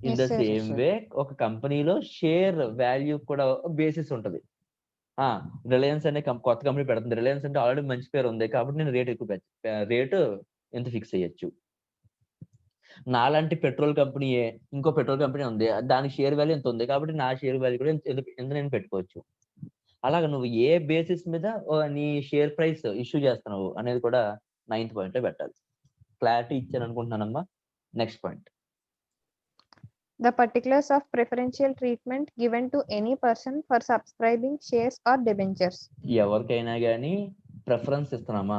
ఇన్ ద సేమ్ వే ఒక కంపెనీలో షేర్ వాల్యూ కూడా బేసిస్ ఉంటది. రిలయన్స్ అనే కొత్త కంపెనీ పెడుతుంది, రిలయన్స్ అంటే ఆల్రెడీ మంచి పేరు ఉంది కాబట్టి నేను రేటు ఎంత ఫిక్స్ చేయొచ్చు. నాలాంటి పెట్రోల్ కంపెనీయే ఇంకో పెట్రోల్ కంపెనీ ఉంది, దానికి షేర్ వాల్యూ ఎంత ఉంది కాబట్టి నా షేర్ వాల్యూ కూడా ఎంత నేను పెట్టుకోవచ్చు. అలాగా నువ్వు ఏ బేసిస్ మీద నీ షేర్ ప్రైస్ ఇష్యూ చేస్తున్నావు అనేది కూడా 9th పాయింట్ లో పెట్టాలి. క్లారిటీ ఇచ్చాను అనుకుంటున్నానమ్మా. Next point, The particulars of preferential treatment given to any person for subscribing shares or debentures. ఎవరికైనా కానీ ప్రిఫరెన్స్ ఇస్తున్నామా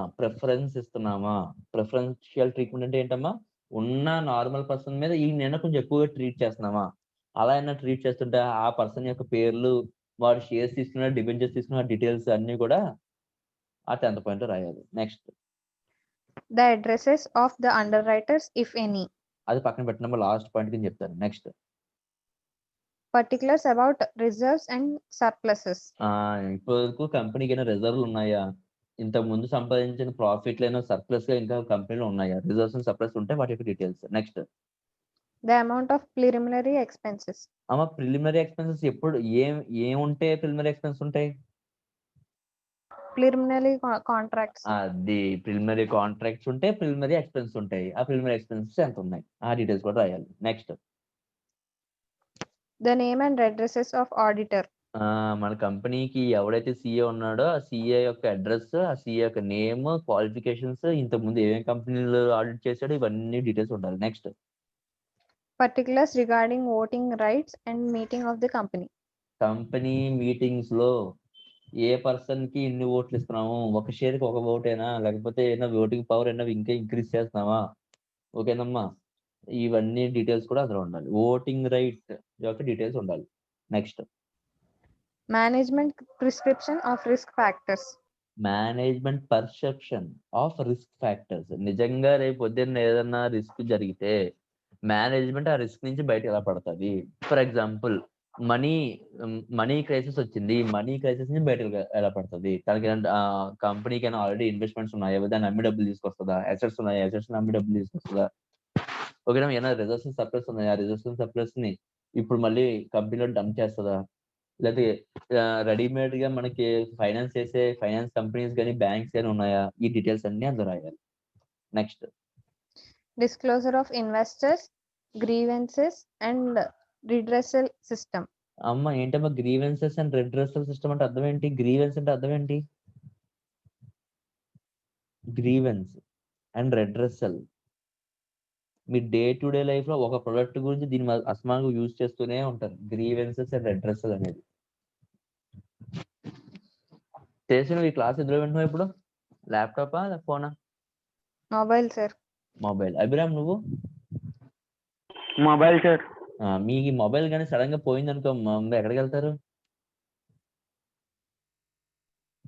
ప్రిఫరెన్షియల్ ట్రీట్మెంట్ అంటే ఏంటమ్మా, ఉన్న నార్మల్ పర్సన్ మీద ఈ నేను కొంచెం ఎక్కువగా ట్రీట్ చేస్తున్నామా, అలా అయినా ట్రీట్ చేస్తుంటే ఆ పర్సన్ యొక్క పేర్లు, వాడు షేర్స్ తీసుకున్న డిబెంచర్స్ తీసుకున్న డీటెయిల్స్ అన్ని కూడా ఆ 10th పాయింట్ రాయాలి. Next The addresses of the underwriters, if any. అది పక్కన పెట్టినమ్మా, లాస్ట్ పాయింట్ కింద చెప్తాను. Next Particulars about reserves and surpluses. ఇప్పటివరకు కంపెనీకి అయినా రిజర్వ్లు ఉన్నాయా, ఇంతకు ముందు సంపాదించిన ప్రాఫిట్లు అయినా సర్ప్లస్ గా ఇంకా కంపెనీలో ఉన్నాయా, రిజర్వ్స్ అండ్ సర్ప్లస్ ఉంటే వాటి యొక్క details. Next The amount of preliminary expenses. అమ్మ ప్రిలిమినరీ ఎక్స్పెన్సెస్ ఎప్పుడు ఏముంటే ప్రిలిమినరీ ఎక్స్పెన్స్ ఉంటాయి, Preliminary contracts. అది ప్రిలిమినరీ కాంట్రాక్ట్స్ ఉంటే ప్రిలిమినరీ ఎక్స్పెన్స్ ఉంటాయి. ఆ ప్రిలిమినరీ ఎక్స్పెన్సెస్ ఎంత ఉన్నాయి ఆ డీటెయిల్స్ కూడా రాయాలి. Next The name and addresses of auditor. మన కంపెనీకి ఎవడైతే సిఏ ఉన్నాడో ఆ సిఏ యొక్క అడ్రస్, ఆ సిఏ యొక్క నేమ్, క్వాలిఫికేషన్స్, ఇంతకు ముందు ఏమేమి కంపెనీలు ఆడిట్ చేశాడో ఇవన్నీ డీటెయిల్స్ ఉండాలి. Next Particulars regarding voting rights and meeting of the company. Company meetings లో ఏ పర్సన్ కి ఇన్ని ఓట్లు ఇస్తున్నాము, ఒక షేర్ కి ఒక ఓటేనా, లేకపోతే ఏమైనా ఓటింగ్ పవర్ అయినా ఇంకా ఇంక్రీజ్ చేస్తున్నావా, ఓకేనమ్మా, ఇవన్నీ డీటెయిల్స్ కూడా అందులో ఉండాలి. ఓటింగ్ రైట్ యొక్క డీటెయిల్స్ ఉండాలి. Next Management prescription of risk factors. Management perception of risk factors. నిజంగా రేపు పొద్దున్న ఏదన్నా రిస్క్ జరిగితే మేనేజ్మెంట్ ఆ రిస్క్ నుంచి బయట ఎలా పడుతుంది. ఫర్ ఎగ్జాంపుల్ మనీ క్రైసిస్ వచ్చింది, మనీ క్రైసిస్ నుంచి బయట ఎలా పడుతుంది, తనకి కంపెనీకి అయినా ఆల్రెడీ ఇన్వెస్ట్మెంట్స్ ఉన్నాయా, దాన్ని అమ్మి డబ్బులు తీసుకొస్తుందా, అసెట్స్ ఉన్నాయా, అసెట్స్ అమ్మి డబ్బులు తీసుకొస్తుందా, ఓకేనా, ఏమైనా రిజర్వ్స్ సర్ప్లస్ ఉన్నాయా, రిజర్వ్స్ సర్ప్లస్ ని ఇప్పుడు మళ్ళీ కంపెనీలో డంప్ చేస్తుందా, లేకపోతే రెడీమేడ్ గా మనకి ఫైనాన్స్ చేసే ఫైనాన్స్ కంపెనీస్ కానీ బ్యాంక్స్ కానీ ఉన్నాయా, ఈ డీటెయిల్స్ అన్ని అందులో రాయాలి. Next Disclosure of investors, grievances and redressal system. అమ్మ ఏంటమ్మా గ్రీవెన్సెస్ అండ్ రెడ్రెసల్ సిస్టమ్ అంటే అర్థం ఏంటి, గ్రీవెన్స్ అంటే అర్థం ఏంటి, grievance and redressal me day to day life లో ఒక ప్రొడక్ట్ గురించి దీన్ని అసమానంగా యూజ్ చేస్తూనే ఉంటారు. గ్రీవెన్సెస్ అండ్ రెడ్రెసల్ అనేది తెలిసిన ఈ క్లాస్ ఎదురు వింటున్నావు ఇప్పుడు, ల్యాప్టాపా ఫోనా? Mobile, sir. మొబైల్. అభిరామ్ నువ్వు? Mobile sir. మీకు మొబైల్ కానీ సడన్ గా పోయింది అనుకో, ఎక్కడికి వెళ్తారు?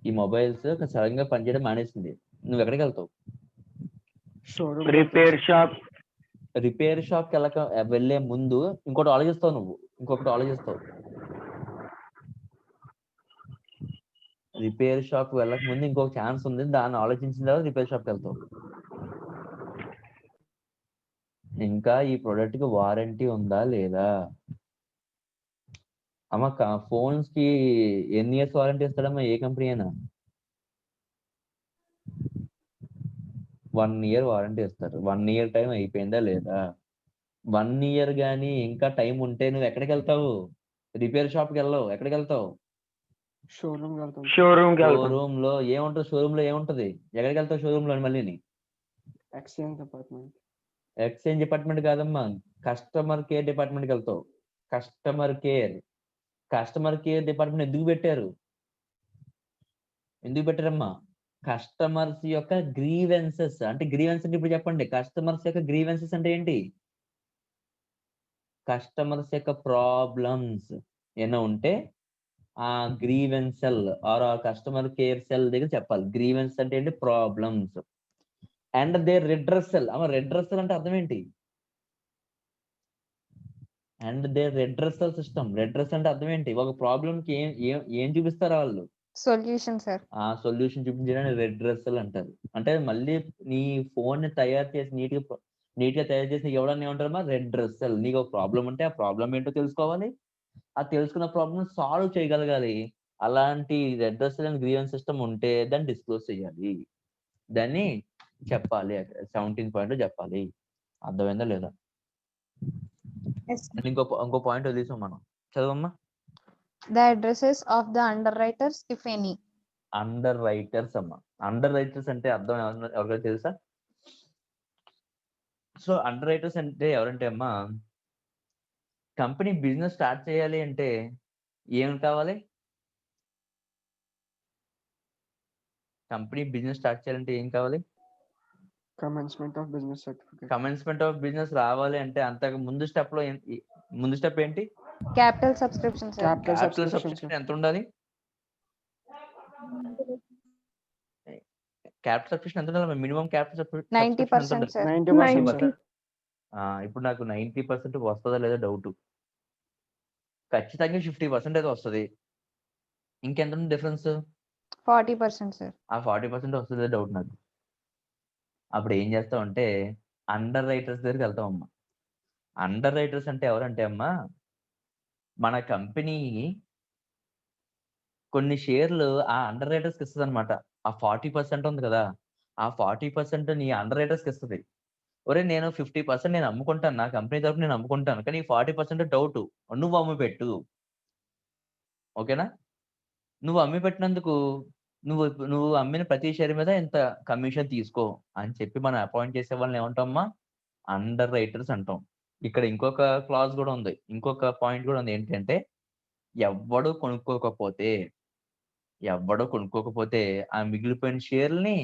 ఈ మొబైల్స్ సడన్ గా పనిచేయడం మానేసింది, నువ్వు ఎక్కడికి వెళ్తావు? Repair shop. రిపేర్ షాప్ కి వెళ్ళే ముందు ఇంకొకటి ఆలోచిస్తావు. రిపేర్ షాప్ వెళ్ళక ముందు ఇంకొక ఛాన్స్ ఉంది, దాన్ని ఆలోచించిన తర్వాత రిపేర్ షాప్కి వెళ్తావు. ఇంకా ఈ ప్రొడక్ట్ కి వారంటీ ఉందా లేదా, అమ్మ ఫోన్స్ కి ఎన్ని ఇయర్స్ వారంటీ ఇస్తాడమ్మా ఏ కంపెనీ అయినా? 1 year వారంటీ ఇస్తారు. 1 year టైం అయిపోయిందా లేదా? 1 year కానీ ఇంకా టైం ఉంటే నువ్వు ఎక్కడికి వెళ్తావు? రిపేర్ షాప్కి వెళ్ళవు, ఎక్కడికి వెళ్తావు? షోరూమ్ లో ఏముంటుంది? షోరూమ్ లో ఏముంటది? ఎక్కడికి వెళ్తావు షోరూమ్ లో? మళ్ళీ ఎక్స్చేంజ్ డిపార్ట్మెంట్ కాదమ్మా, కస్టమర్ కేర్ డిపార్ట్మెంట్కి వెళ్తావు. కస్టమర్ కేర్ డిపార్ట్మెంట్ ఎందుకు పెట్టారమ్మా? కస్టమర్స్ యొక్క గ్రీవెన్సెస్ అంటే ఇప్పుడు చెప్పండి, కస్టమర్స్ యొక్క గ్రీవెన్సెస్ అంటే ఏంటి? కస్టమర్స్ యొక్క ప్రాబ్లమ్స్ ఏమైనా ఉంటే ఆ గ్రీవెన్స్ సెల్ ఆర్ ఆ కస్టమర్ కేర్ సెల్ దగ్గర చెప్పాలి. గ్రీవెన్స్ అంటే ఏంటి? Problems. And their redressal. Redressal అంటే అర్థం ఏంటి? And their redressal system. Redress అంటే అర్థం ఏంటి? ఒక ప్రాబ్లం కి ఏం చూపిస్తారు వాళ్ళు? Solution, sir. ఆ సొల్యూషన్ చూపించడానికి రెడ్రెసల్ అంటారు. అంటే మళ్ళీ నీ ఫోన్ ని తయారు చేసి నీట్ గా తయారు చేసి ఎవడన్నా ఏమంటారమ్మా? రెడ్రెసల్. నీకు ఒక ప్రాబ్లం ఉంటే ఆ ప్రాబ్లం ఏంటో తెలుసుకోవాలి, ఆ తెలుసుకున్న ప్రాబ్లం సాల్వ్ చేయగలగాలి. అలాంటి రెడ్రెసల్ అండ్ గ్రీవెన్స్ సిస్టమ్ ఉంటే దాన్ని డిస్క్లోజ్ చేయాలి, దాన్ని చెప్పాలి. 17th పాయింట్ చెప్పాలి. అర్థమైందా లేదా? Yes. ఇంకో పాయింట్ వదిలేసాం మనం, చదవమ్మా. The addresses of the underwriters, if any. Under writers అమ్మా. అండర్ రైటర్స్ అంటే అర్థం ఎవరికైనా తెలుసా? సో అండర్ రైటర్స్ అంటే ఎవరంటే అమ్మా, కంపెనీ బిజినెస్ స్టార్ట్ చేయాలి అంటే ఏం కావాలి? కంపెనీ బిజినెస్ స్టార్ట్ చేయాలంటే ఏం కావాలి? Commencement of business certificate. Commencement of business రావాలి అంటే అంతకు ముందు స్టెప్ లో ముందు స్టెప్ ఏంటి? Capital subscription, sir. Capital capital subscription, subscription sir. ఎంత ఉండాలి? క్యాపిటల్ సబ్స్క్రిప్షన్ ఎంత ఉండాలి? మినిమం క్యాపిటల్ సబ్స్క్రిప్షన్ ఎంత 90%, ఉండాలి? sir. 90%, 90. sir. ఇప్పుడు నాకు 90% వస్తుందా లేదా డౌట్. ఖచ్చితంగా 50% అయితే వస్తుంది. ఇంకెంత ఉంది డిఫరెన్స్? 40%, sir. ఆ 40% వస్తుందా డౌట్ నాకు. అప్పుడు ఏం చేస్తామంటే అండర్ రైటర్స్ దగ్గరికి వెళ్తాం అమ్మా. అండర్ రైటర్స్ అంటే ఎవరంటే అమ్మా, మన కంపెనీ కొన్ని షేర్లు ఆ అండర్ రైటర్స్ కి ఇస్తుంది అనమాట. ఆ 40% ఉంది కదా, ఆ 40% నీ అండర్ రైటర్స్ కి ఇస్తుంది. ఒరే నేను 50% నేను అమ్ముకుంటాను, నా కంపెనీ తరపు నేను అమ్ముకుంటాను, కానీ 40% డౌట్ నువ్వు అమ్మి పెట్టు. ఓకేనా? నువ్వు అమ్మి పెట్టినందుకు నువ్వు నువ్వు అమ్మిన ప్రతి షేర్ మీద ఇంత కమిషన్ తీసుకో అని చెప్పి మనం అపాయింట్ చేసే వాళ్ళని ఏమంటామా? అండర్ రైటర్స్ అంటాం. ఇక్కడ ఇంకొక క్లాజ్ కూడా ఉంది, ఇంకొక పాయింట్ కూడా ఉంది. ఏంటంటే ఎవ్వడు కొనుక్కోకపోతే ఆ మిగిలిపోయిన షేర్లని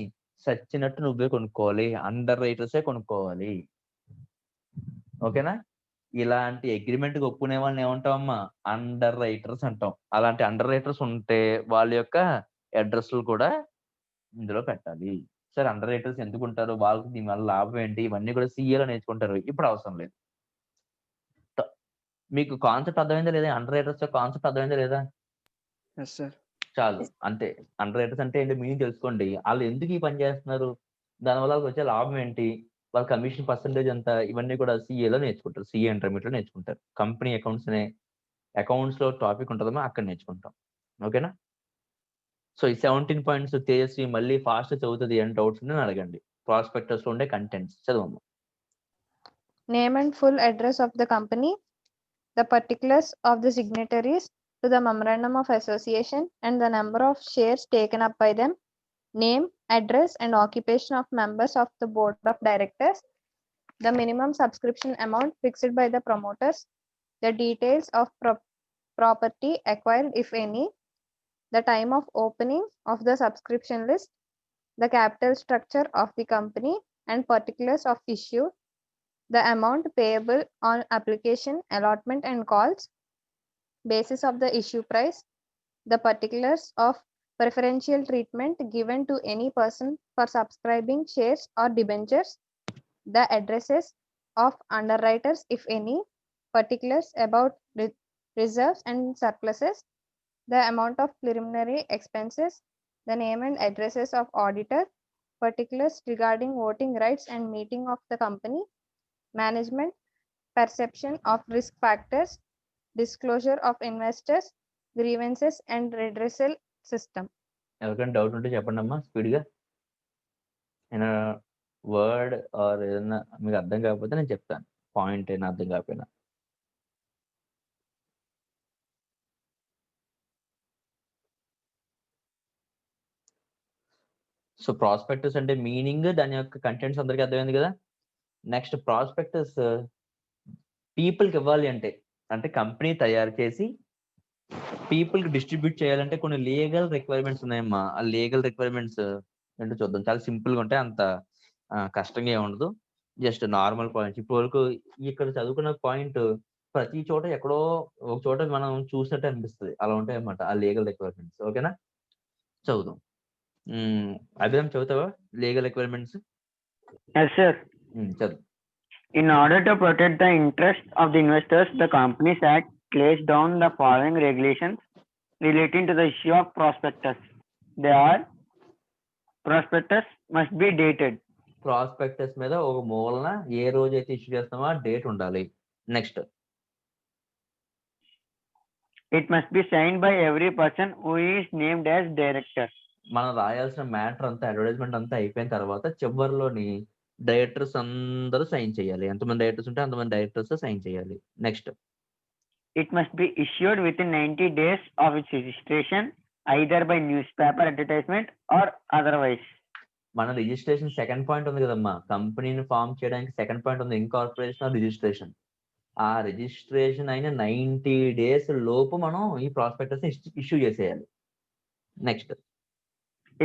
సచ్చినట్టు నువ్వే కొనుక్కోవాలి, అండర్ రైటర్సే కొనుక్కోవాలి. ఓకేనా? ఇలాంటి అగ్రిమెంట్ ఒప్పుకునే వాళ్ళని ఏమంటామమ్మా? అండర్ రైటర్స్ అంటాం. అలాంటి అండర్ రైటర్స్ ఉంటే వాళ్ళ యొక్క అడ్రస్లు కూడా ఇందులో పెట్టాలి. సరే అండర్ రైటర్స్ ఎందుకు ఉంటారు, వాళ్ళకి దీని వల్ల లాభం ఏంటి, ఇవన్నీ కూడా సీఏలో నేర్చుకుంటారు, ఇప్పుడు అవసరం లేదు. మీకు కాన్సెప్ట్ అర్థమైందా లేదా? అండర్ రైటర్స్ కాన్సెప్ట్ అర్థమైందా లేదా? Yes, sir. చాలు అంతే. అండర్ రైటర్స్ అంటే ఏంటి మీనింగ్ తెలుసుకోండి. వాళ్ళు ఎందుకు ఈ పని చేస్తున్నారు, దానివల్ల వాళ్ళకి వచ్చే లాభం ఏంటి, వాళ్ళ కమిషన్ పర్సంటేజ్ ఎంత, ఇవన్నీ కూడా సిఏలో నేర్చుకుంటారు. సిఏ ఇంటర్మీడియట్ లో నేర్చుకుంటారు. కంపెనీ అకౌంట్స్ అనే అకౌంట్స్ లో టాపిక్ ఉంటుందమ్మా, అక్కడ నేర్చుకుంటాం. ఓకేనా? సో ఈ 17 పాయింట్స్ తేజస్వి మళ్ళీ ఫాస్ట్ చదువుతుంది అని డౌట్స్ ఉంటే అడగండి. ప్రాస్పెక్టస్ లో ఉండే contents చదవమ్మా. Name and full address of the company, the particulars of the signatories to the memorandum of association and the number of shares taken up by them, name, address and occupation of members of the board of directors, the minimum subscription amount fixed by the promoters, the details of property acquired if any, the time of opening of the subscription list, the capital structure of the company and particulars of issue, the amount payable on application, allotment and calls, basis of the issue price, the particulars of preferential treatment given to any person for subscribing shares or debentures, the addresses of underwriters if any, particulars about reserves and surpluses, the amount of preliminary expenses, the name and addresses of auditor, particulars regarding voting rights and meeting of the company, management, perception of risk factors, disclosure of investors, grievances and redressal system. ఎవరికైనా doubt ఉంటే చెప్పండి అమ్మా స్పీడ్గా. ఏదైనా word or ఏదైనా మీకు అర్థం కాకపోతే నేను చెప్తాను, పాయింట్ అయినా అర్థం కాకపోయినా. సో ప్రాస్పెక్టస్ అంటే మీనింగ్, దాని యొక్క కంటెంట్స్ అందరికీ అర్థమైంది కదా. నెక్స్ట్ ప్రాస్పెక్టస్ పీపుల్కి ఇవ్వాలి అంటే కంపెనీ తయారు చేసి పీపుల్కి డిస్ట్రిబ్యూట్ చేయాలంటే కొన్ని లీగల్ రిక్వైర్మెంట్స్ ఉన్నాయమ్మా. ఆ లీగల్ రిక్వైర్మెంట్స్ ఏంటో చూద్దాం. చాలా సింపుల్గా ఉంటాయి, అంత కష్టంగా ఏముండదు, జస్ట్ నార్మల్ పాయింట్స్. ఇప్పుడు వరకు ఇక్కడ చదువుకున్న పాయింట్ ప్రతి చోట ఎక్కడో ఒక చోట మనం చూసినట్టు అనిపిస్తుంది, అలా ఉంటాయి అన్నమాట ఆ లీగల్ రిక్వైర్మెంట్స్. ఓకేనా? చదువుదాం. అభిరామ్ చదువుతావా లీగల్ రిక్వైర్మెంట్స్? Yes, sir. చదువు. In order to protect the interests of the investors, the Companies Act lays down the following regulations relating to the issue of prospectus. They are: prospectus must be dated. Prospectus మీద ఒక మూలన ఏ రోజు అయితే issue చేస్తామో ఆ date ఉండాలి. Next, It must be signed by every person who is named as director. మనం రాయాల్సిన matter అంతా, అడ్వర్టైజ్మెంట్ అంతా అయిపోయిన తర్వాత చివరిలోని డైరెక్టర్స్ అందరూ సైన్ చేయాలి. ఎంతమంది డైరెక్టర్స్ ఉంటే అంతమంది డైరెక్టర్స్ సైన్ చేయాలి. Next, It must be issued within 90 days of its registration, either by newspaper advertisement or otherwise. మన రిజిస్ట్రేషన్ సెకండ్ పాయింట్ ఉంది కదమ్మా, కంపెనీని ఫామ్ చేయడానికి సెకండ్ పాయింట్ ఉంది, ఇన్కార్పొరేషన్ ఆర్ రిజిస్ట్రేషన్. ఆ రిజిస్ట్రేషన్ అయిన 90 days లోపు మనం ఈ ప్రాస్పెక్టస్ ఇష్యూ చేసేయాలి. Next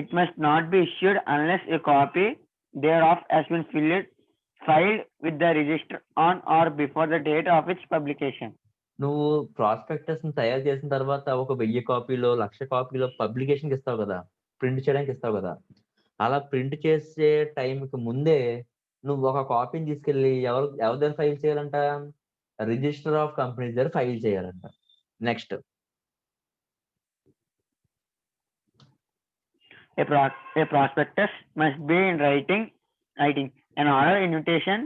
It must not be issued unless a copy thereof has been filed with the register on or before the date of its publication. నువ్వు prospectus ని తయారు చేసిన తర్వాత ఒక 1000 కాపీలో 1,00,000 కాపీలో పబ్లికేషన్కి ఇస్తావు కదా, ప్రింట్ చేయడానికి ఇస్తావు కదా. అలా ప్రింట్ చేసే టైంకి ముందే నువ్వు ఒక కాపీని తీసుకెళ్ళి ఎవరి దగ్గర ఫైల్ చేయాలంట? రిజిస్టర్ ఆఫ్ కంపెనీస్ దగ్గర ఫైల్ చేయాలంట. Next A prospectus must be in writing an order invitation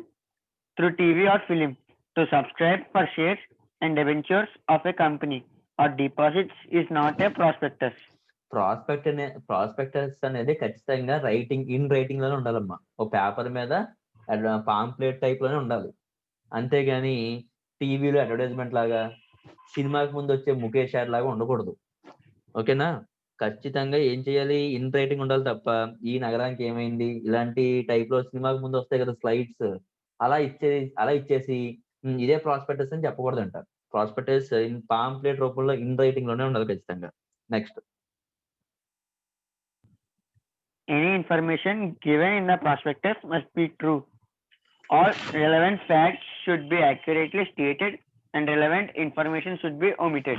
through TV or film to subscribe for shares and debentures of a company or deposits is not a prospectus. Prospectus అనేది ఖచ్చితంగా in writing లోనే ఉండాలమ్మా. ఒక paper మీద pamphlet type లోనే ఉండాలి. అంతేగాని టీవీలో అడ్వర్టైజ్మెంట్ లాగా, సినిమాకి ముందు వచ్చే ముఖేష్ యాడ్ లాగా ఉండకూడదు. ఓకేనా? ఖచ్చితంగా ఏం చేయాలి? ఇన్ రైటింగ్ ఉండాలి తప్ప ఈ నగరానికి ఏమైంది ఇలాంటి టైప్ లో సినిమాకి ముందు వస్తాయి కదా స్లైడ్స్, అలా ఇచ్చేసి ఇదే ప్రాస్పెక్టస్ అని చెప్పకూడదంట. ప్రాస్పెక్టస్ ఇన్ పాంప్లెట్ రూపంలో ఇన్ రైటింగ్ లోనే ఉండాలి ఖచ్చితంగా. Next Any information given in the prospectus must be true. All relevant facts should be accurately stated and relevant information should be omitted.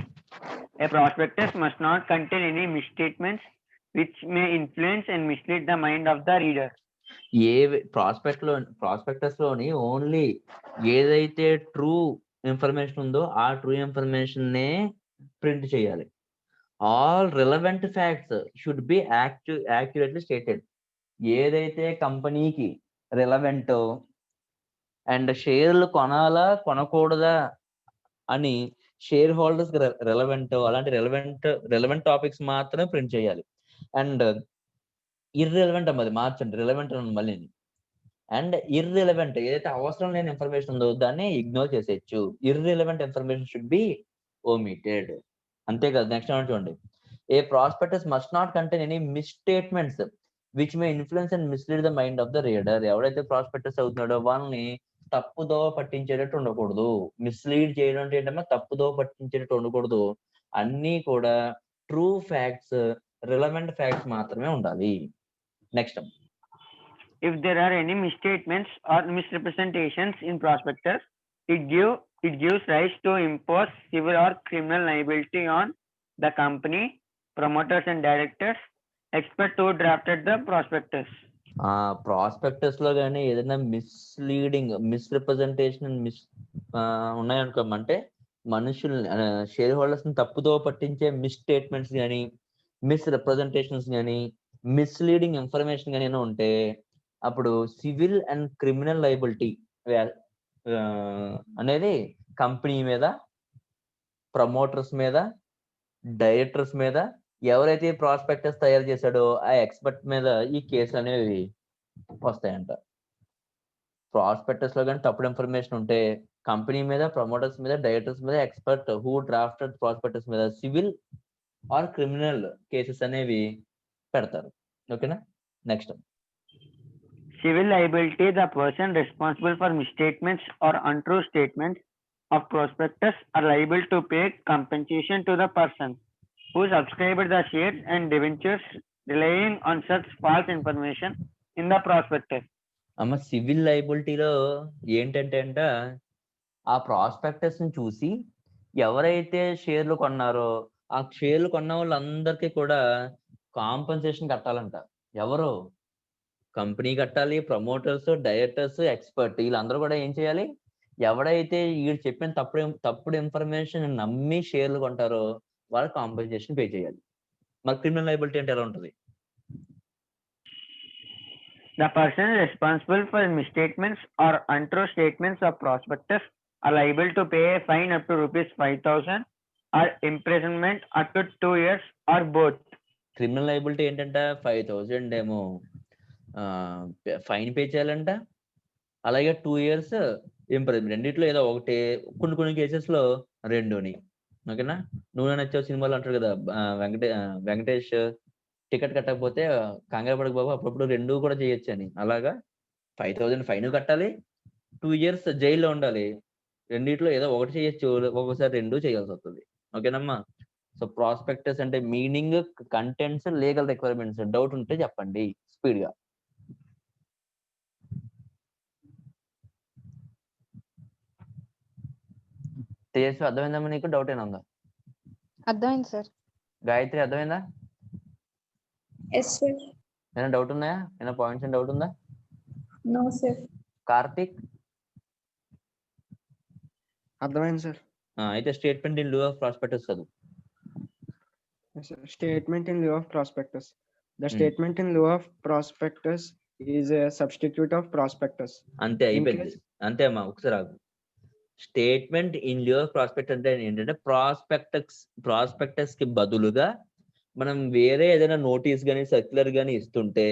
A prospectus must not contain any misstatements which may influence and mislead the mind of the reader. Prospectus లోని only ఏదైతే true information ఉందో ఆ true information నే print చేయాలి. All relevant facts should be accurately stated. ఏదైతే కంపెనీకి relevant and షేర్లు కొనాలా కొనకూడదా అని షేర్ హోల్డర్స్ రెలవెంట్ అలాంటి రెలవెంట్ టాపిక్స్ మాత్రమే ప్రింట్ చేయాలి. అండ్ ఇర్రెలవెంట్ అన్నది మార్చండి, రిలవెంట్ అని మళ్ళీ. అండ్ ఇర్రెలవెంట్ ఏదైతే అవసరం లేని ఇన్ఫర్మేషన్ ఉందో దాన్ని ఇగ్నోర్ చేసేయచ్చు. Irrelevant information should be omitted. అంతే కదా. నెక్స్ట్ చూడండి, a prospectus must not contain any misstatements which may influence and mislead the mind of the reader. ఎవరైతే ప్రాస్పెక్టస్ అవుతున్నాడో వాళ్ళని తప్పుదోవ పట్టించేటట్టు ఉండకూడదు. మిస్లీడ్ చేయడం అంటే ఏంటమ్మా? తప్పుదోవ పట్టించేటట్టు ఉండకూడదు. అన్నీ కూడా ట్రూ ఫ్యాక్ట్స్, రిలవెంట్ ఫ్యాక్ట్స్ మాత్రమే ఉండాలి. Next If there are any misstatements or misrepresentations in prospectus, it gives rise to impose civil or criminal liability on the company, promoters and directors, except who drafted the prospectus. Prospectus లో కానీ ఏదైనా misleading, misrepresentation ఉన్నాయనుకోమంటే మనుషుల్ని, share holders ని తప్పుదో పట్టించే మిస్స్టేట్మెంట్స్ కానీ, మిస్రిప్రజెంటేషన్స్ కానీ, misleading information కానీ ఉంటే అప్పుడు సివిల్ అండ్ క్రిమినల్ లయబిలిటీ అనేది కంపెనీ మీద, ప్రమోటర్స్ మీద, డైరెక్టర్స్ మీద, ఎవరైతే ప్రాస్పెక్టస్ తయారు చేశాడో ఆ ఎక్స్పర్ట్ మీద ఈ కేసులు అనేవి వస్తాయంట. ప్రాస్పెక్టస్ లో కానీ తప్పుడు ఇన్ఫర్మేషన్ ఉంటే కంపెనీ మీద, ప్రమోటర్స్ మీద, డైరెక్టర్స్ మీద, ఎక్స్పర్ట్ హూ డ్రాఫ్టెడ్ ప్రాస్పెక్టస్ మీద సివిల్ ఆర్ క్రిమినల్ కేసెస్ అనేవి పెడతారు. ఓకేనా? Next Civil liability, the person responsible for misstatements or untrue statements of prospectus are liable to pay compensation to the person who subscribed the shares and debentures relying on such false information in the prospectus. అమ్మ civil లయబిలిటీలో ఏంటంటే అంట, ఆ prospectus ని చూసి ఎవరైతే షేర్లు కొన్నారో ఆ షేర్లు కొన్న వాళ్ళందరికీ కూడా కాంపన్సేషన్ కట్టాలంట. ఎవరు? కంపెనీ కట్టాలి, ప్రమోటర్స్, డైరెక్టర్స్, ఎక్స్పర్ట్, వీళ్ళందరూ కూడా ఏం చేయాలి? ఎవడైతే వీడు చెప్పిన తప్పుడు ఇన్ఫర్మేషన్ నమ్మి షేర్లు కొంటారో వాళ్ళకి కాంపన్సేషన్ పే చేయాలి. మరి క్రిమినల్ లయబిలిటీ అంటే ఎలా ఉంటుంది? The person responsible for misstatements or untrue statements of prospectus are liable to pay a fine up to ₹5,000 or imprisonment up to 2 years or both. Criminal liability ఏంటంట? 5,000 ఏమో fine pay చేయాలంట, అలాగే 2 years imprisonment. రెండిట్లో ఏదో ఒకటి, కొన్ని cases లో రెండుని. ఓకేనా? నువ్వు నచ్చావు సినిమాలు అంటారు కదా, వెంకటేష్ టికెట్ కట్టకపోతే కంగారు పడక బాబు అప్పుడప్పుడు 2 కూడా చేయొచ్చు అని. అలాగా 5,000 ఫైన్ కట్టాలి, 2 years జైల్లో ఉండాలి, రెండిట్లో ఏదో ఒకటి చేయొచ్చు, ఒక్కొక్కసారి రెండు చేయాల్సి వస్తుంది. ఓకేనమ్మా. సో ప్రాస్పెక్టస్ అంటే meaning, contents, legal requirements. Doubt ఉంటే చెప్పండి స్పీడ్ గా. తేజస్వి అర్థమైందమ్మా నీకు? డౌట్ ఏమైనా ఉందా? అర్థమైంది సార్. గాయత్రి అర్థమైందా? Yes, sir. ఏమైనా డౌట్ ఉన్నాయా? ఏమైనా పాయింట్స్ ఏమైనా డౌట్ ఉందా? No, sir. కార్తిక్ అర్థమైంది సార్. అయితే statement in lieu of prospectus చదువు. Statement in lieu of prospectus. The statement in lieu of prospectus is a substitute of prospectus. అంతే అయిపోయింది. అంతే అమ్మా, ఒకసారి ఆగు. Statement in lieu of prospect అంటే ఏంటంటే ప్రాస్పెక్టస్ కి బదులుగా మనం వేరే ఏదైనా నోటీస్ గానీ సర్క్యులర్ గానీ ఇస్తుంటే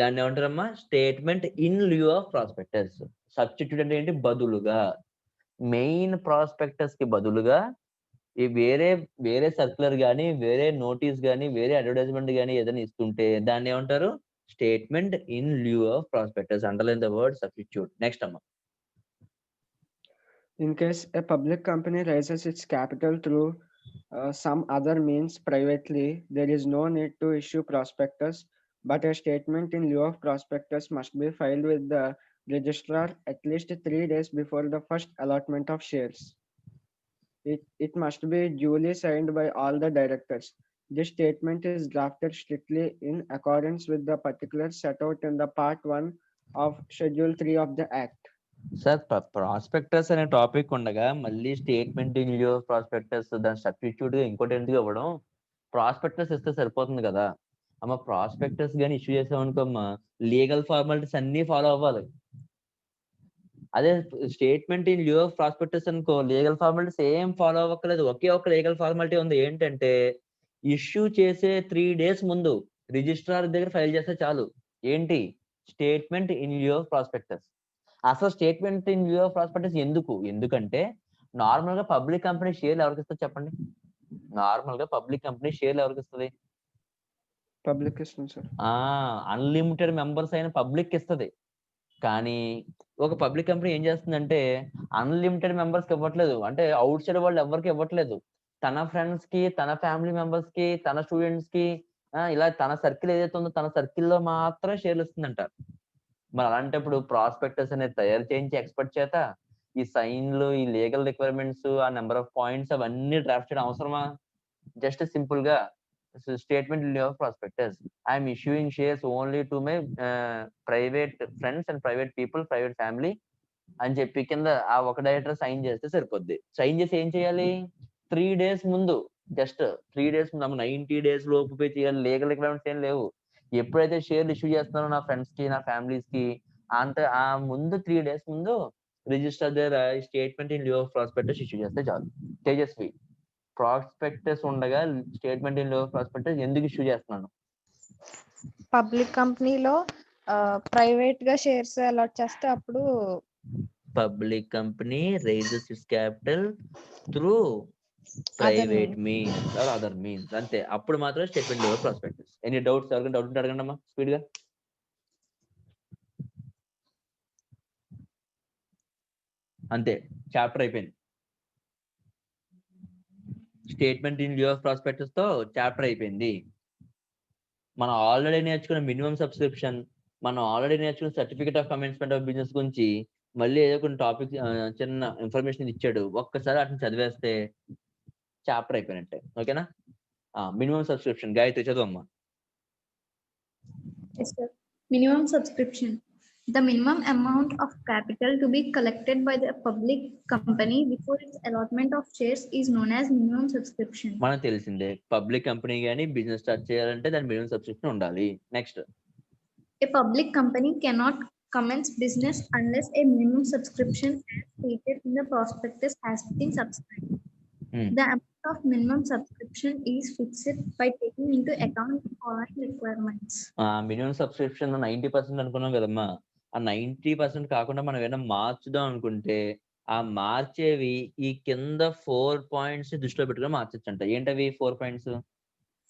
దాన్ని ఏమంటారమ్మా? Statement in lieu of prospectus. Substitute అంటే ఏంటి? బదులుగా. మెయిన్ ప్రాస్పెక్టస్ కి బదులుగా ఈ వేరే సర్క్యులర్ గానీ, వేరే నోటీస్ గానీ, వేరే అడ్వర్టైజ్మెంట్ గానీ ఏదైనా ఇస్తుంటే దాన్ని ఏమంటారు? Statement in lieu of prospectus. Underline the word substitute. Next అమ్మా. In case a public company raises its capital through some other means privately, there is no need to issue prospectus, but a statement in lieu of prospectus must be filed with the registrar at least 3 days before the first allotment of shares. It must be duly signed by all the directors. This statement is drafted strictly in accordance with the particulars set out in the Part 1 of Schedule 3 of the Act. Sir prospectus అనే topic ఉండగా మళ్ళీ statement in lieu of prospectus దాని substitute గా ఇంకోటి ఎందుకు ఇవ్వడం? Prospectus ఇస్తే సరిపోతుంది కదా అమ్మ. ప్రాస్పెక్టస్ గానీ ఇష్యూ చేసామనుకోమ్మా, లీగల్ ఫార్మాలిటీస్ అన్ని ఫాలో అవ్వాలి. అదే statement in lieu of prospectus అనుకో, లీగల్ ఫార్మాలిటీస్ ఏం ఫాలో అవ్వక్కలేదు. ఒకే ఒక లీగల్ ఫార్మాలిటీ ఉంది. ఏంటంటే ఇష్యూ చేసే 3 days ముందు రిజిస్ట్రార్ దగ్గర ఫైల్ చేస్తే చాలు. ఏంటి? Statement in lieu of prospectus. అసలు statement in lieu of prospectus ఎందుకంటే నార్మల్ గా పబ్లిక్ కంపెనీ షేర్లు ఎవరికి ఇస్తుంది చెప్పండి? నార్మల్ గా పబ్లిక్ కంపెనీ షేర్లు ఎవరికి ఇస్తుంది? పబ్లిక్ ఇస్తుంది సార్. అన్లిమిటెడ్ మెంబర్స్ అయిన పబ్లిక్ ఇస్తుంది. కానీ ఒక పబ్లిక్ కంపెనీ ఏం చేస్తుందంటే అన్లిమిటెడ్ మెంబర్స్ కి ఇవ్వట్లేదు. అంటే అవుట్ సైడ్ వాళ్ళు ఎవరికి ఇవ్వట్లేదు. తన ఫ్రెండ్స్ కి, తన ఫ్యామిలీ మెంబర్స్ కి, తన స్టూడెంట్స్ కి, ఇలా తన సర్కిల్ ఏదైతే ఉందో తన సర్కిల్ లో మాత్రం షేర్లు ఇస్తుందంట. మరి అలాంటప్పుడు ప్రాస్పెక్టస్ అనేది తయారు చేయించి ఎక్స్పర్ట్ చేత ఈ సైన్లు, ఈ లీగల్ రిక్వైర్మెంట్స్, ఆ నెంబర్ ఆఫ్ పాయింట్స్ అవన్నీ డ్రాఫ్ట్ చేయడం అవసరమా? జస్ట్ సింపుల్ గా statement in lieu of prospectus. I'm issuing shares only to my private friends and private people, private family అని చెప్పి కింద ఆ ఒక డైరెక్టర్ సైన్ చేస్తే సరిపోద్ది. సైన్ చేసి ఏం చేయాలి? 3 days ముందు, జస్ట్ 3 days ముందు, 90 days లోపు పే చేయాలి. లీగల్ రిక్వైర్మెంట్స్ ఏం లేవు. ఎప్పుడైతే షేర్లు ఇష్యూ చేస్తున్నారో నా ఫ్రెండ్స్ కి, నా ఫ్యామిలీస్ కి, ఆ ముందు 3 days ముందు రిజిస్టర్ దగ్గర statement in lieu of prospectus issue చేస్తే చాలు. తేజస్వి, ప్రాస్పెక్టస్ ఉండగా statement in lieu of prospectus ఎందుకు ఇష్యూ చేస్తున్నాను? పబ్లిక్ కంపెనీలో ప్రైవేట్ గా షేర్స్ అలాట్ చేస్తే అప్పుడు public company raises its capital through private means or other means. అంతే. అప్పుడు మాత్రం statement lieu of prospectus. Any doubts? ఎవరికైనా డౌట్ ఉంటే అడగండి అమ్మా స్పీడ్ గా. అంతే, చాప్టర్ అయిపోయింది. Statement in lieu of prospectus తో చాప్టర్ అయిపోయింది. మనం ఆల్రెడీ నేర్చుకున్న మినిమం సబ్స్క్రిప్షన్, మనం ఆల్రెడీ నేర్చుకున్న certificate of commencement of business గురించి మళ్ళీ ఏదో కొన్ని టాపిక్ చిన్న ఇన్ఫర్మేషన్ ఇచ్చాడు. ఒక్కసారి వాటిని చదివేస్తే చాప్టర్ అయిపోయినట్టే. ఓకేనా? మినిమం సబ్స్క్రిప్షన్ గాయత్రి చదువమ్మా. Yes, sir. Minimum subscription. The minimum amount of capital to be collected by the public company before its allotment of shares is known as minimum subscription. మనకు తెలిసిందే, public company కానీ business start చేయాలంటే దాని minimum subscription ఉండాలి. Next, A public company cannot commence business unless a minimum subscription as stated in the prospectus has been subscribed. The amount of minimum subscription is fixed by taking into account the following requirements. Minimum subscription 90% అనుకున్నాం కదమ్మా. ఆ 90% కాకుండా మనం ఏమైనా మార్చుదాం అనుకుంటే ఆ మార్చేవి ఈ కింద 4 points దృష్టిలో పెట్టుకుని మార్చొచ్చు అంట. ఏంటవి 4 points?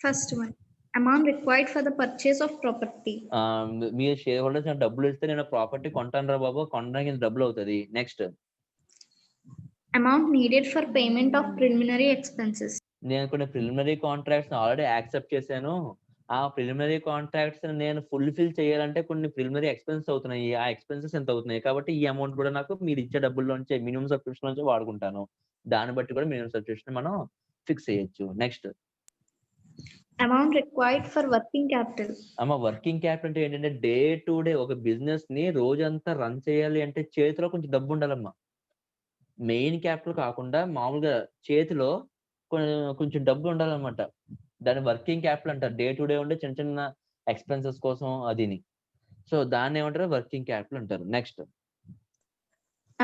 First one, amount required for the purchase of property. మీరు షేర్ హోల్డర్స్ డబ్బులు ఇస్తే నేను ప్రాపర్టీ కొంటాను రా బాబు, కొనడానికి డబ్బులు అవుతుంది. Next, Amount needed for payment of preliminary expenses. నేను కొన్ని ప్రిలిమినరీ కాంట్రాక్ట్స్ ఆల్రెడీ యాక్సెప్ట్ చేశాను. ఆ ప్రిలిమినరీ కాంట్రాక్ట్స్ నేను ఫుల్ఫిల్ చేయాలంటే కొన్ని ప్రిలిమినరీ ఎక్స్పెన్సెస్ అవుతున్నాయి. ఆ ఎక్స్పెన్సెస్ ఎంత అవుతున్నాయి కాబట్టి ఈ అమౌంట్ కూడా నాకు మీరు ఇచ్చే డబ్బుల్లోంచే మినిమం సబ్స్క్రిప్షన్ నుంచి వాడుకుంటాను. దాన్ని బట్టి కూడా మినిమం సబ్స్క్రిప్షన్ మనం ఫిక్స్ చేయొచ్చు. Next Amount required for working capital. Working capital అంటే ఏంటంటే డే టు డే ఒక బిజినెస్ ని రోజంతా రన్ చేయాలి అంటే చేతిలో కొంచెం డబ్బు ఉండాలమ్మా. మెయిన్ క్యాపిటల్ కాకుండా మామూలుగా చేతిలో కొంచెం డబ్బు ఉండాలన్నమాట. దాన్ని వర్కింగ్ క్యాపిటల్ అంటారు. డే టు డే ఉండే చిన్న చిన్న ఎక్స్పెన్సెస్ కోసం అదిని. సో దాన్ని ఏమంటారు వర్కింగ్ క్యాపిటల్ అంటారు. Next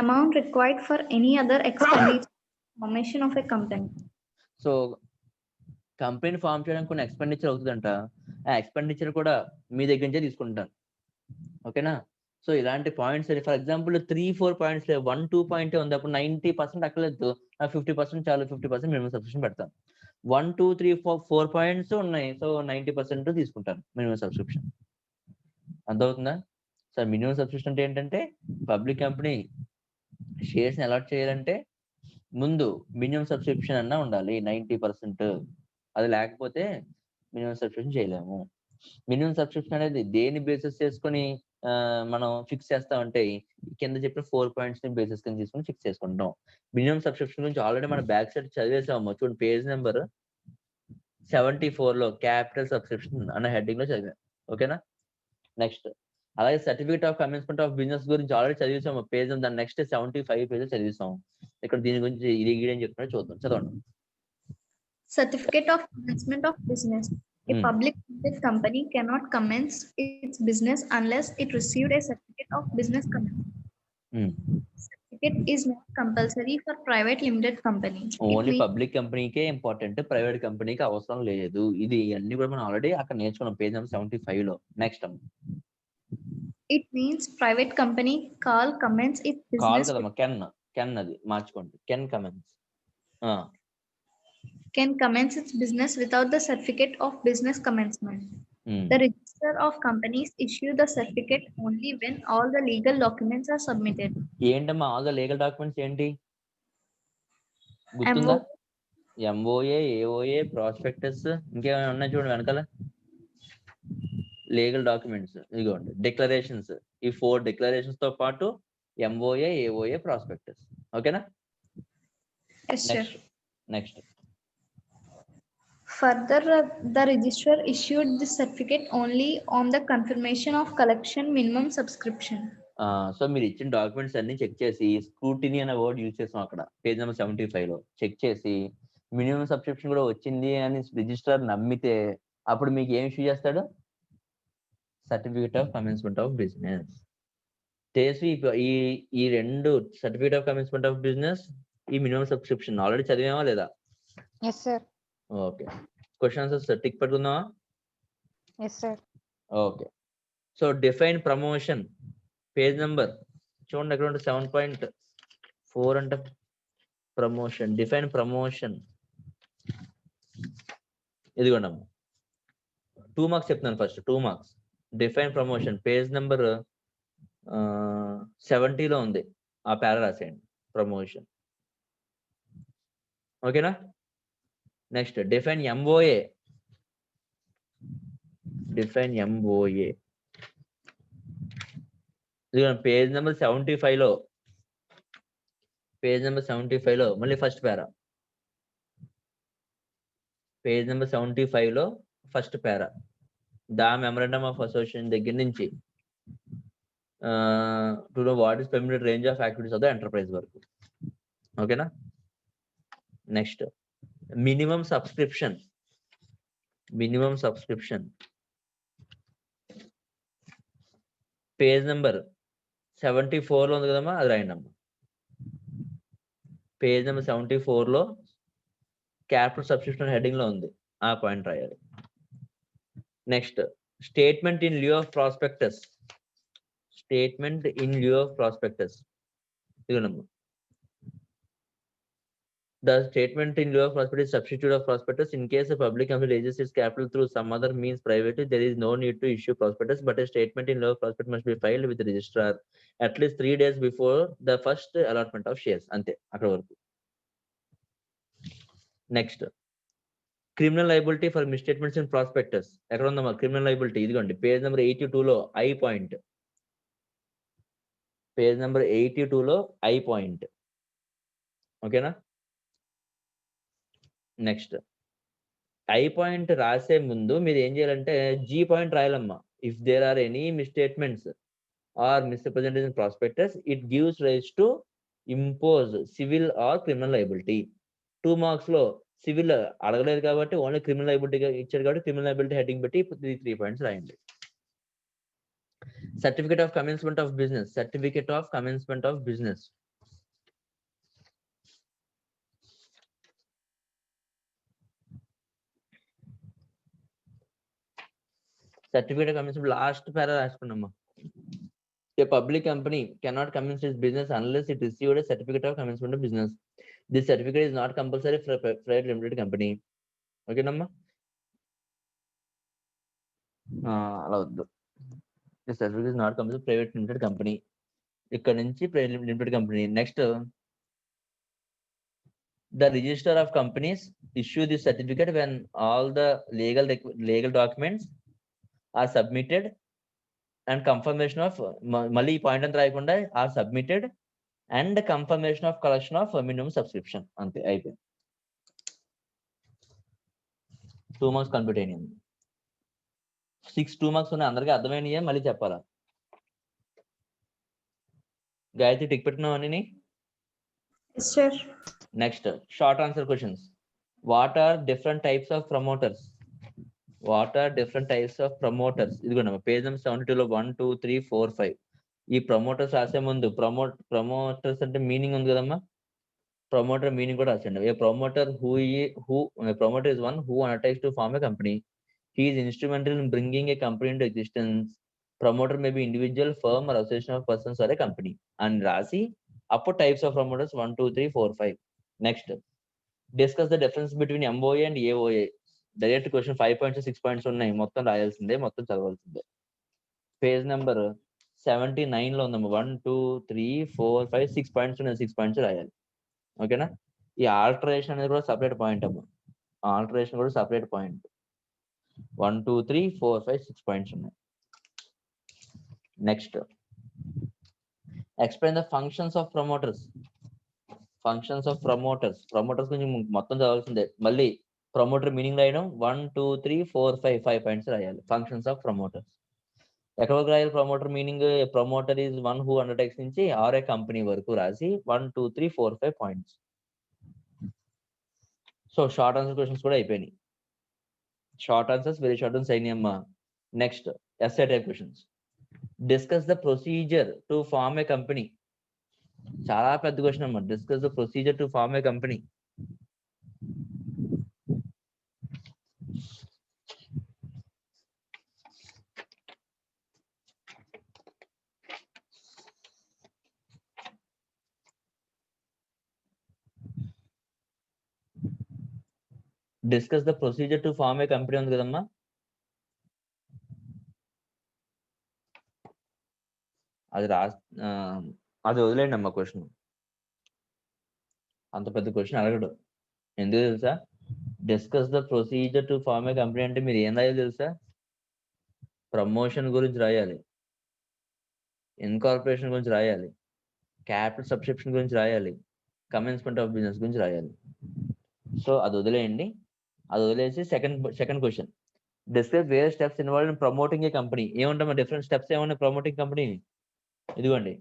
Amount required for any other expenditure formation of a company. So company form చేయడానికి కొన్ని ఎక్స్పెండిచర్ అవుతుందంట. ఆ ఎక్స్పెండిచర్ కూడా మీ దగ్గర నుంచే తీసుకుంటాను. ఓకేనా? సో ఇలాంటి points for example 3-4 points 1-2 point ఉంది. అప్పుడు 90% అక్కర్లేదు. 50% చాలు. 50% మినిమం సబ్స్క్రిప్షన్ పెడతాను. 1, 2, 3, 4 పాయింట్స్ ఉన్నాయి. సో 90% తీసుకుంటాను మినిమం సబ్స్క్రిప్షన్. అర్థమవుతుందా? సార్ మినిమం సబ్స్క్రిప్షన్ అంటే ఏంటంటే పబ్లిక్ కంపెనీ షేర్స్ ని అలాట్ చేయాలంటే ముందు మినిమం సబ్స్క్రిప్షన్ అన్నా ఉండాలి 90%. అది లేకపోతే మినిమం సబ్స్క్రిప్షన్ చేయలేము. మినిమం సబ్స్క్రిప్షన్ అనేది దేని బేసిస్ చేసుకొని మనం ఫిక్స్ చేస్తామంటే కింద చెప్పిన 4 పాయింట్స్ ని బేసిస్ కింద తీసుకొని ఫిక్స్ చేసుకుంటాం. మినిమం సబ్స్క్రిప్షన్ గురించి ఆల్రెడీ మన బ్యాక్ సైడ్ చదివేసాము. చూడండి పేజ్ నెంబర్ 74 లో క్యాపిటల్ సబ్స్క్రిప్షన్ అన్న హెడ్డింగ్ లో చదివాం. ఓకేనా? నెక్స్ట్ అలాగే certificate of commencement of business గురించి ఆల్రెడీ చదివేసాము. పేజ్ దాని నెక్స్ట్ 75 పేజెస్ చదివేసాం. ఇక్కడ దీని గురించి ఇది ఏం చెప్తున్నా చూద్దాం. చదవండి. Certificate of commencement of business. A public limited company cannot commence its business unless it received a certificate of business commencement. Certificate is not compulsory for private limited company. Only public కంపెనీకే important, private కంపెనీకి అవసరం లేదు. ఇది అన్ని కూడా మనం already అక్కడ నేర్చుకున్నాం పేజ్ నెంబర్ 75 లో. Next It means private company call commence its business. Call కదమ్మా, కెన్ అది మార్చుకోండి. Can commence. Can commence its business without the certificate of business commencement. The register of companies issue the certificate only when all the legal documents are submitted. ఏంటమ్మా all the legal documents ఏంటి గుర్తుందా? MOA, AOA, prospectus, ఇంకేమైనా ఉన్నాయి చూడండి వెనకాల legal documents. ఇదిగోండి declarations. ఈ 4 declarations తో పాటు ఎంఓఏ, ఏఓఏ, ప్రాస్పెక్టస్. ఓకేనా? Next Further, the registrar issued this certificate only on the confirmation of collection minimum subscription. So మీరు ఇచ్చిన డాక్యుమెంట్స్ అన్ని చెక్ చేసి స్క్రూటినీ అనే వర్డ్ యూజ్ చేసాం అక్కడ పేజ్ నెంబర్ 75 లో. చెక్ చేసి మినిమం సబ్స్క్రిప్షన్ కూడా వచ్చింది అని రిజిస్ట్రార్ నమ్మితే అప్పుడు మీకు ఏం ఇష్యూ చేస్తాడు? Certificate of commencement of business. చేసి ఈ 2 certificate of commencement of business, ఈ మినిమం సబ్స్క్రిప్షన్ ఆల్రెడీ చదివామా లేదా? Yes sir. Okay. Question answers tick పెట్టుకుందామా? Yes sir. Okay. So define promotion page number చూడండి అక్కడ 7.4 అంటే ప్రమోషన్. డిఫైన్ ప్రమోషన్ ఇదిగోండి 2 మార్క్స్ చెప్తున్నాను. First 2 marks. Define promotion page number 70 లో ఉంది. ఆ పేరా రాసేయండి ప్రమోషన్. ఓకేనా? Next define MOA. Define MOA ఇదిగోండి పేజ్ నెంబర్ 75 లో. పేజ్ నెంబర్ 75 లో మళ్ళీ ఫస్ట్ పేరా. పేజ్ నెంబర్ 75 లో first para. The memorandum of association దగ్గర నుంచి to know what is permitted range of activities of the enterprise వరకు. ఓకేనా? Next minimum subscription. Minimum subscription page number 74 లో ఉంది కదమ్మా, అది రాయండి అమ్మా. పేజ్ నెంబర్ 74 లో క్యాపిటల్ సబ్స్క్రిప్షన్ హెడ్డింగ్ లో ఉంది. ఆ పాయింట్ రాయాలి. Next statement in lieu of prospectus. Statement in lieu of prospectus ఇదిగోనమ్మా. The statement in lieu of prospectus is substitute of prospectus. In case a public company raises its capital through some other means privately, there is no need to issue prospectus, but a statement in lieu of prospectus must be filed with the registrar at least 3 days before the first allotment of shares. Ante akkada varaku. Next, criminal liability for misstatements in prospectus. Ekkada undamma criminal liability? Idigondi page number 82 lo I point. Page number 82 lo I point. Okay na? Next I point రాసే ముందు మీరు ఏం చేయాలంటే G point రాయాలమ్మా. If there are any misstatements or misrepresentation prospectus it gives rise to impose civil or criminal liability. 2 marks లో civil అడగలేదు కాబట్టి only criminal liability ఇచ్చారు కాబట్టి క్రిమినల్ లయబిలిటీ హెడ్డింగ్ పెట్టి 3 పాయింట్స్ రాయండి. Certificate of commencement of business. Certificate of commencement of business. Certificate of commencement last para రాసుకున్నామా. A public company cannot commence its business unless it received a certificate of commencement of business. This certificate is not compulsory for a private limited company. Okay నమ్మా. అలా వద్దు. This certificate is not compulsory for private limited company. ఇక్కడ నుంచి private limited company. Next, the register of companies issue this certificate when all the legal documents are submitted and confirmation of మళ్ళీ ఈ point అంతా రాయకుండా are submitted and confirmation of collection of minimum subscription. అంతే అయిపోయింది. 2 marks complete అయినాయి. 2 marks ఉన్నాయి. అందరికీ అర్థమైనయే మళ్ళీ చెప్పాలా? గాయత్రి టిక్ పెట్టినావని. Next short answer questions. What are different types of promoters? What are different types of promoters? ఇదిగోండి పేజ్ నెంబర్ 72 లో 1 2 3 4 5 ఈ ప్రమోటర్స్ రాసే ముందు ప్రమోటర్స్ అంటే మీనింగ్ ఉంది కదమ్మా. ప్రమోటర్ మీనింగ్ కూడా రాసండి. A promoter promoter is one who undertakes to form a company. He is instrumental in bringing a company into existence. Promoter may be individual, firm or association of persons or a company అని రాసి అప్పుడు types of promoters 1 2 3 4 5. Next, discuss the difference between MOA and AOA. Direct question 5 points 6 points ఉన్నాయి. మొత్తం రాయాల్సిందే, మొత్తం చదవాల్సిందే. Page number 79 లో ఉందమ్మా. 1 2 3 4 5 6 points ఉన్నాయి. 6 points రాయాలి. ఓకేనా? ఈ ఆల్టరేషన్ అనేది కూడా సపరేట్ పాయింట్ అమ్మా. ఆల్టరేషన్ కూడా సపరేట్ పాయింట్. 1 2 3 4 5 6 పాయింట్స్ ఉన్నాయి. Next, explain the functions of promoters. Functions of promoters. Promoters గురించి మొత్తం చదవాల్సిందే. మళ్ళీ ప్రమోటర్ మీనింగ్ రాయడం 1 2 3 4 5 పాయింట్స్ రాయాలి. ఫంక్షన్స్ ఆఫ్ ప్రమోటర్స్ ఎక్కడ వరకు రాయాలి? Promoter meaning promoter is one who undertakes నుంచి ఆర్ ఏ కంపెనీ వరకు రాసి 1 2 3 4 5 points. So short answer questions కూడా అయిపోయినాయి. Short answers very short answers అయినాయి అమ్మా. Next, SA type questions. Discuss the procedure to form a company. చాలా పెద్ద question అమ్మా. Discuss the procedure to form a company. Discuss the procedure to form a company ఉంది కదమ్మా. అది వదిలేండి అమ్మా. క్వశ్చన్ అంత పెద్ద క్వశ్చన్ అడగడు. ఎందుకు తెలుసా? Discuss the procedure to form a company అంటే మీరు ఏం రాయాలి తెలుసా? ప్రమోషన్ గురించి రాయాలి, ఇన్కార్పొరేషన్ గురించి రాయాలి, క్యాపిటల్ సబ్స్క్రిప్షన్ గురించి రాయాలి, కమెన్స్మెంట్ ఆఫ్ బిజినెస్ గురించి రాయాలి. సో అది వదిలేయండి. అది వదిలేసి second question. Discuss various steps involved in promoting a company. ఏముంటామా డిఫరెంట్ స్టెప్స్ ఏమన్నా ప్రమోటింగ్ కంపెనీ? ఇదిగోండి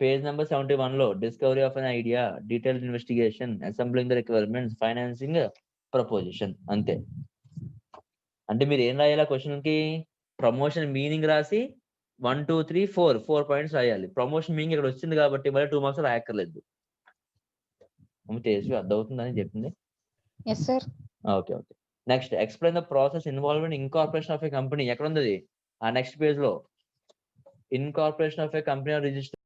పేజ్ నెంబర్ 71 లో discovery of an idea, detailed investigation, assembling the requirements, financing, proposition. అంతే. అంటే మీరు ఏం రాయాలి ఆ క్వశ్చన్ కి? ప్రమోషన్ మీనింగ్ రాసి 1 2 3 4 పాయింట్స్ రాయాలి. ప్రమోషన్ మీనింగ్ ఇక్కడ వచ్చింది కాబట్టి మళ్ళీ 2 మార్క్స్ రాయక్కర్లేదు. అర్థమవుతుందని చెప్పింది. Okay. Next, explain the process involved in incorporation of a company. ఎక్కడ ఉంది? ఆ నెక్స్ట్ పేజ్ లో. Incorporation of a company or register.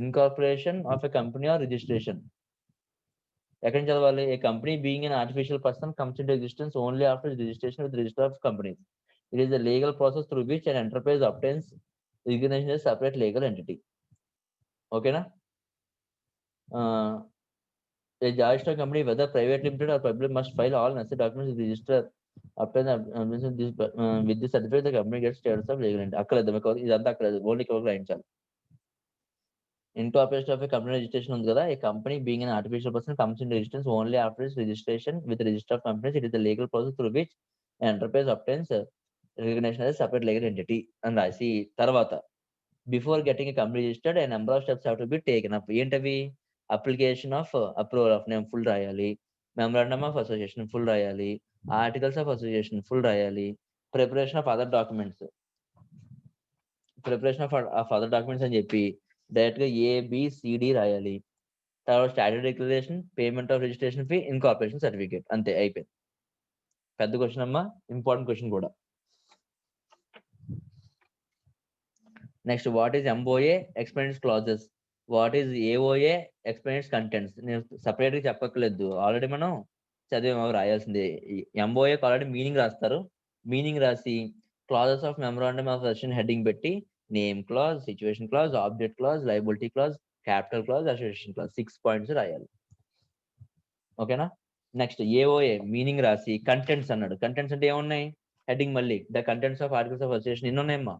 Incorporation of a company or registration. ఎక్కడి నుంచి చదవాలి? A company being an artificial person comes into existence only after its registration with the register of companies. It is a legal process through which an enterprise obtains recognition as a separate legal entity. ఓకేనా? A joint stock company, whether private limited or public, must file all necessary documents with the register. Obtain with this certificate, the company gets status of legal entity. అక్కర్లేదు మీకు ఇదంతా అక్కర్లేదు, only cover రాయించాలి. Incorporation of a company registration ఉంది కదా, a company being an artificial person comes into existence only after its registration with the register of companies. It is the legal process through which an enterprise obtains recognition as a separate legal entity అని రాసి తర్వాత before getting a company registered a number of steps have to be taken up. ఏంటవి? Application of approval of name full రాయాలి, memorandum of association full రాయాలి, articles of association full రాయాలి, preparation of other documents అని చెప్పి direct గా ABCD రాయాలి. తర్వాత statutory declaration, payment of registration fee, incorporation certificate, అంతే అయిపోయింది. పెద్ద క్వశ్చన్ అమ్మా, ఇంపార్టెంట్ క్వశ్చన్ కూడా. Next, what is MOA expenditure clauses, what is AOA expenditure contents. నేను సపరేట్ గా చెప్పక్కర్లేదు, ఆల్రెడీ మనం చదివే రాయాల్సిందే. MOA ఆల్రెడీ మీనింగ్ రాస్తారు, మీనింగ్ రాసి clauses of memorandum of association heading పెట్టి name clause, situation clause, object clause, liability clause, capital clause, association clause, 6 points రాయాలి. ఓకేనా? నెక్స్ట్ AOA మీనింగ్ రాసి కంటెంట్స్ అన్నాడు. కంటెంట్స్ అంటే ఏమున్నాయి? హెడ్డింగ్ మళ్ళీ the contents of articles of association ఎన్ని ఉన్నాయమ్మా?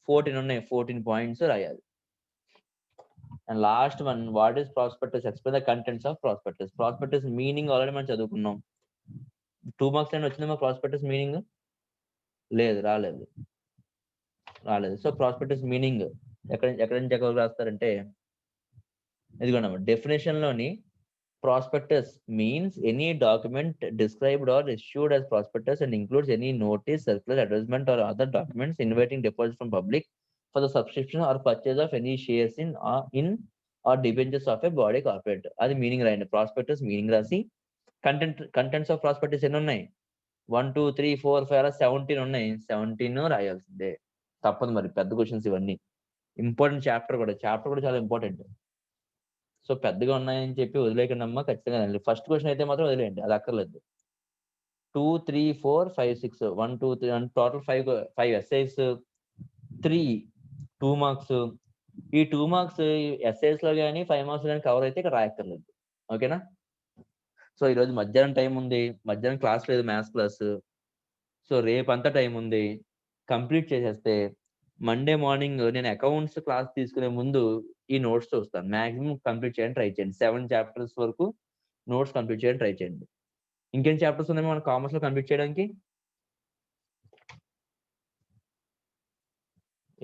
14 ఉన్నాయి. 14 పాయింట్స్ రాయాలి. And last one, what is prospectus, explain the contents of prospectus. Prospectus meaning already మనం చదువుకున్నాం. 2 మార్క్స్ అయినా వచ్చిందమ్మా ప్రాస్పెక్టస్ మీనింగ్? లేదు, రాలేదు. సో ప్రాస్పెక్టస్ మీనింగ్ ఎక్కడి నుంచి ఎక్కడ రాస్తారంటే ఇదిగోండి, డెఫినేషన్ లోని prospectus means any document described or issued as prospectus and includes any notice, circular, advertisement or other documents inviting deposits from public for the subscription or purchase of any shares in or debentures of a body corporate. అది meaning రాయండి. Prospectus meaning రాసి contents of prospectus ఎన్ని ఉన్నాయి? 1 2 3 4 5 17 ఉన్నాయి. 17 రాయాల్సిందే, తప్పదు. మరి పెద్ద questions ఇవన్నీ. ఇంపార్టెంట్ చాప్టర్ కూడా చాలా ఇంపార్టెంట్. సో పెద్దగా ఉన్నాయని చెప్పి వదిలేకండి అమ్మా, ఖచ్చితంగా. ఫస్ట్ క్వశ్చన్ అయితే మాత్రం వదిలేయండి, అది అక్కర్లేదు. 2 3 4 5 6 1 2 3 టోటల్ 5 ఎస్ఐస్, 3 2 మార్క్స్. ఈ 2 మార్క్స్ ఎస్ఐస్ లో కానీ 5 మార్క్స్ కానీ కవర్ అయితే ఇక్కడ రాయక్కర్లేదు. ఓకేనా? సో ఈరోజు మధ్యాహ్నం టైం ఉంది, మధ్యాహ్నం క్లాస్ లేదు, మ్యాథ్స్ క్లాస్. సో రేపంతా టైం ఉంది, కంప్లీట్ చేసేస్తే మండే మార్నింగ్ నేను అకౌంట్స్ క్లాస్ తీసుకునే ముందు ఈ నోట్స్ చూస్తాను. మాక్సిమం కంప్లీట్ చేయడానికి ట్రై చేయండి. 7 చాప్టర్స్ వరకు నోట్స్ కంప్లీట్ చేయడానికి ట్రై చేయండి. ఇంకేం చాప్టర్స్ ఉన్నాయి మన కామర్స్ లో కంప్లీట్ చేయడానికి?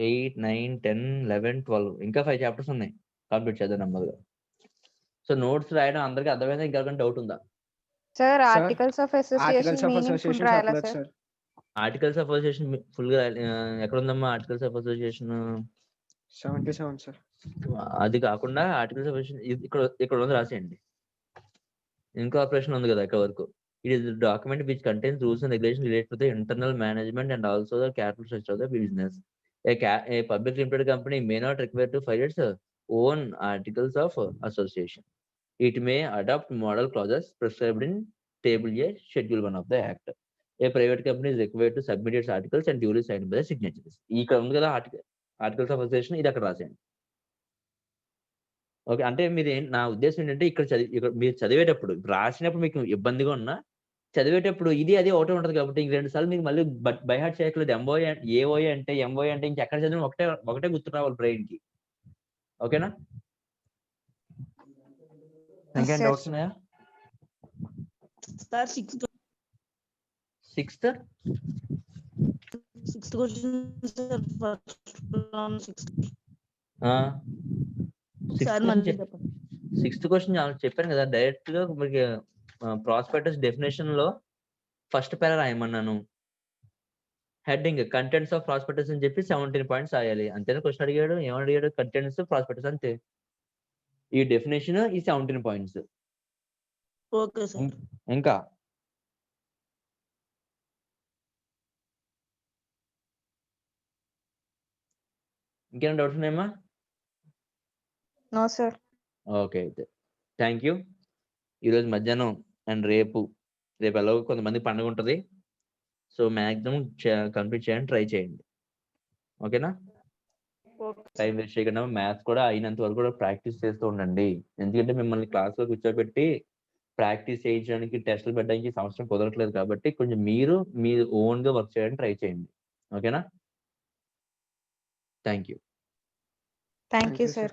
8 9 10 11 12 ఇంకా 5 చాప్టర్స్ ఉన్నాయి, కంప్లీట్ చేద్దాం నెమ్మదిగా. సో నోట్స్ రాయడం అందరికీ అర్థమైందా? ఇంకా డౌట్ ఉందా? Sir, articles of association meaning full రాయాలా sir? Articles of association full గా ఎక్కడ ఉందమ్మా? Articles of association 77 sir. అది కాకుండా ఆర్టికల్స్ ఆఫ్ అసోసియేషన్ ఇక్కడ ఉంది, రాసేయండి. ఇన్కార్పొరేషన్ ఉంది కదా ఇక్కడ వరకు. It is document which contains rules and regulation related to the internal management and also the capital structure of the business. A public limited company may not require to file its own articles of association. It may adopt model clauses prescribed in Table A, Schedule 1 of the Act. A private company is required to submit its articles and duly signed by the signatories. ఇక్కడ ఉంది కదా articles of association, ఇది అక్కడ రాసేయండి. Okay, అంటే మీరు నా ఉద్దేశం ఏంటంటే ఇక్కడ మీరు చదివేటప్పుడు రాసినప్పుడు మీకు ఇబ్బందిగా ఉన్నా, చదివేటప్పుడు ఇది అది ఒకటే ఉంటది కాబట్టి ఇంక 2 సార్లు మీకు మళ్ళీ బై హార్ట్ చేయట్లేదు. AOA అంటే ఇంకెక్కడ చదివిన ఒకటే గుర్తు రావాలి బ్రెయిన్ కి. ఓకేనా? ఇంకేం డౌట్స్ ఉన్నాయా? సిక్స్త్ క్వశ్చన్ చెప్పాను కదా, డైరెక్ట్ గా మీకు ప్రాస్పెక్టస్ డెఫినేషన్ లో ఫస్ట్ పేరా రాయమన్నాను. హెడ్డింగ్ కంటెంట్స్ ఆఫ్ ప్రాస్పెక్టస్ అని చెప్పి 17 పాయింట్స్ రాయాలి. అంతేనా? క్వశ్చన్ అడిగాడు, ఏమడిగాడు? కంటెంట్స్ ప్రాస్పెక్టస్, అంతే. ఈ డెఫినేషన్, ఈ 17 పాయింట్స్. Okay sir. ఇంకా ఇంకేమైనా డౌట్స్ ఉన్నాయమ్మా? No, sir. ఓకే అయితే థ్యాంక్ యూ. ఈరోజు మధ్యాహ్నం అండ్ రేపు ఎలాగో కొంతమంది పండుగ ఉంటుంది, సో మ్యాక్సిమం కంప్లీట్ చేయడానికి ట్రై చేయండి. ఓకేనా? టైం వేస్ట్ చేయకుండా మ్యాథ్స్ కూడా అయినంత వరకు కూడా ప్రాక్టీస్ చేస్తూ ఉండండి. ఎందుకంటే మిమ్మల్ని క్లాస్లో కూర్చోబెట్టి ప్రాక్టీస్ చేయించడానికి, టెస్టులు పెట్టడానికి సంవత్సరం కుదరట్లేదు కాబట్టి కొంచెం మీరు ఓన్గా వర్క్ చేయడానికి ట్రై చేయండి. ఓకేనా? Thank you. Thank you, sir.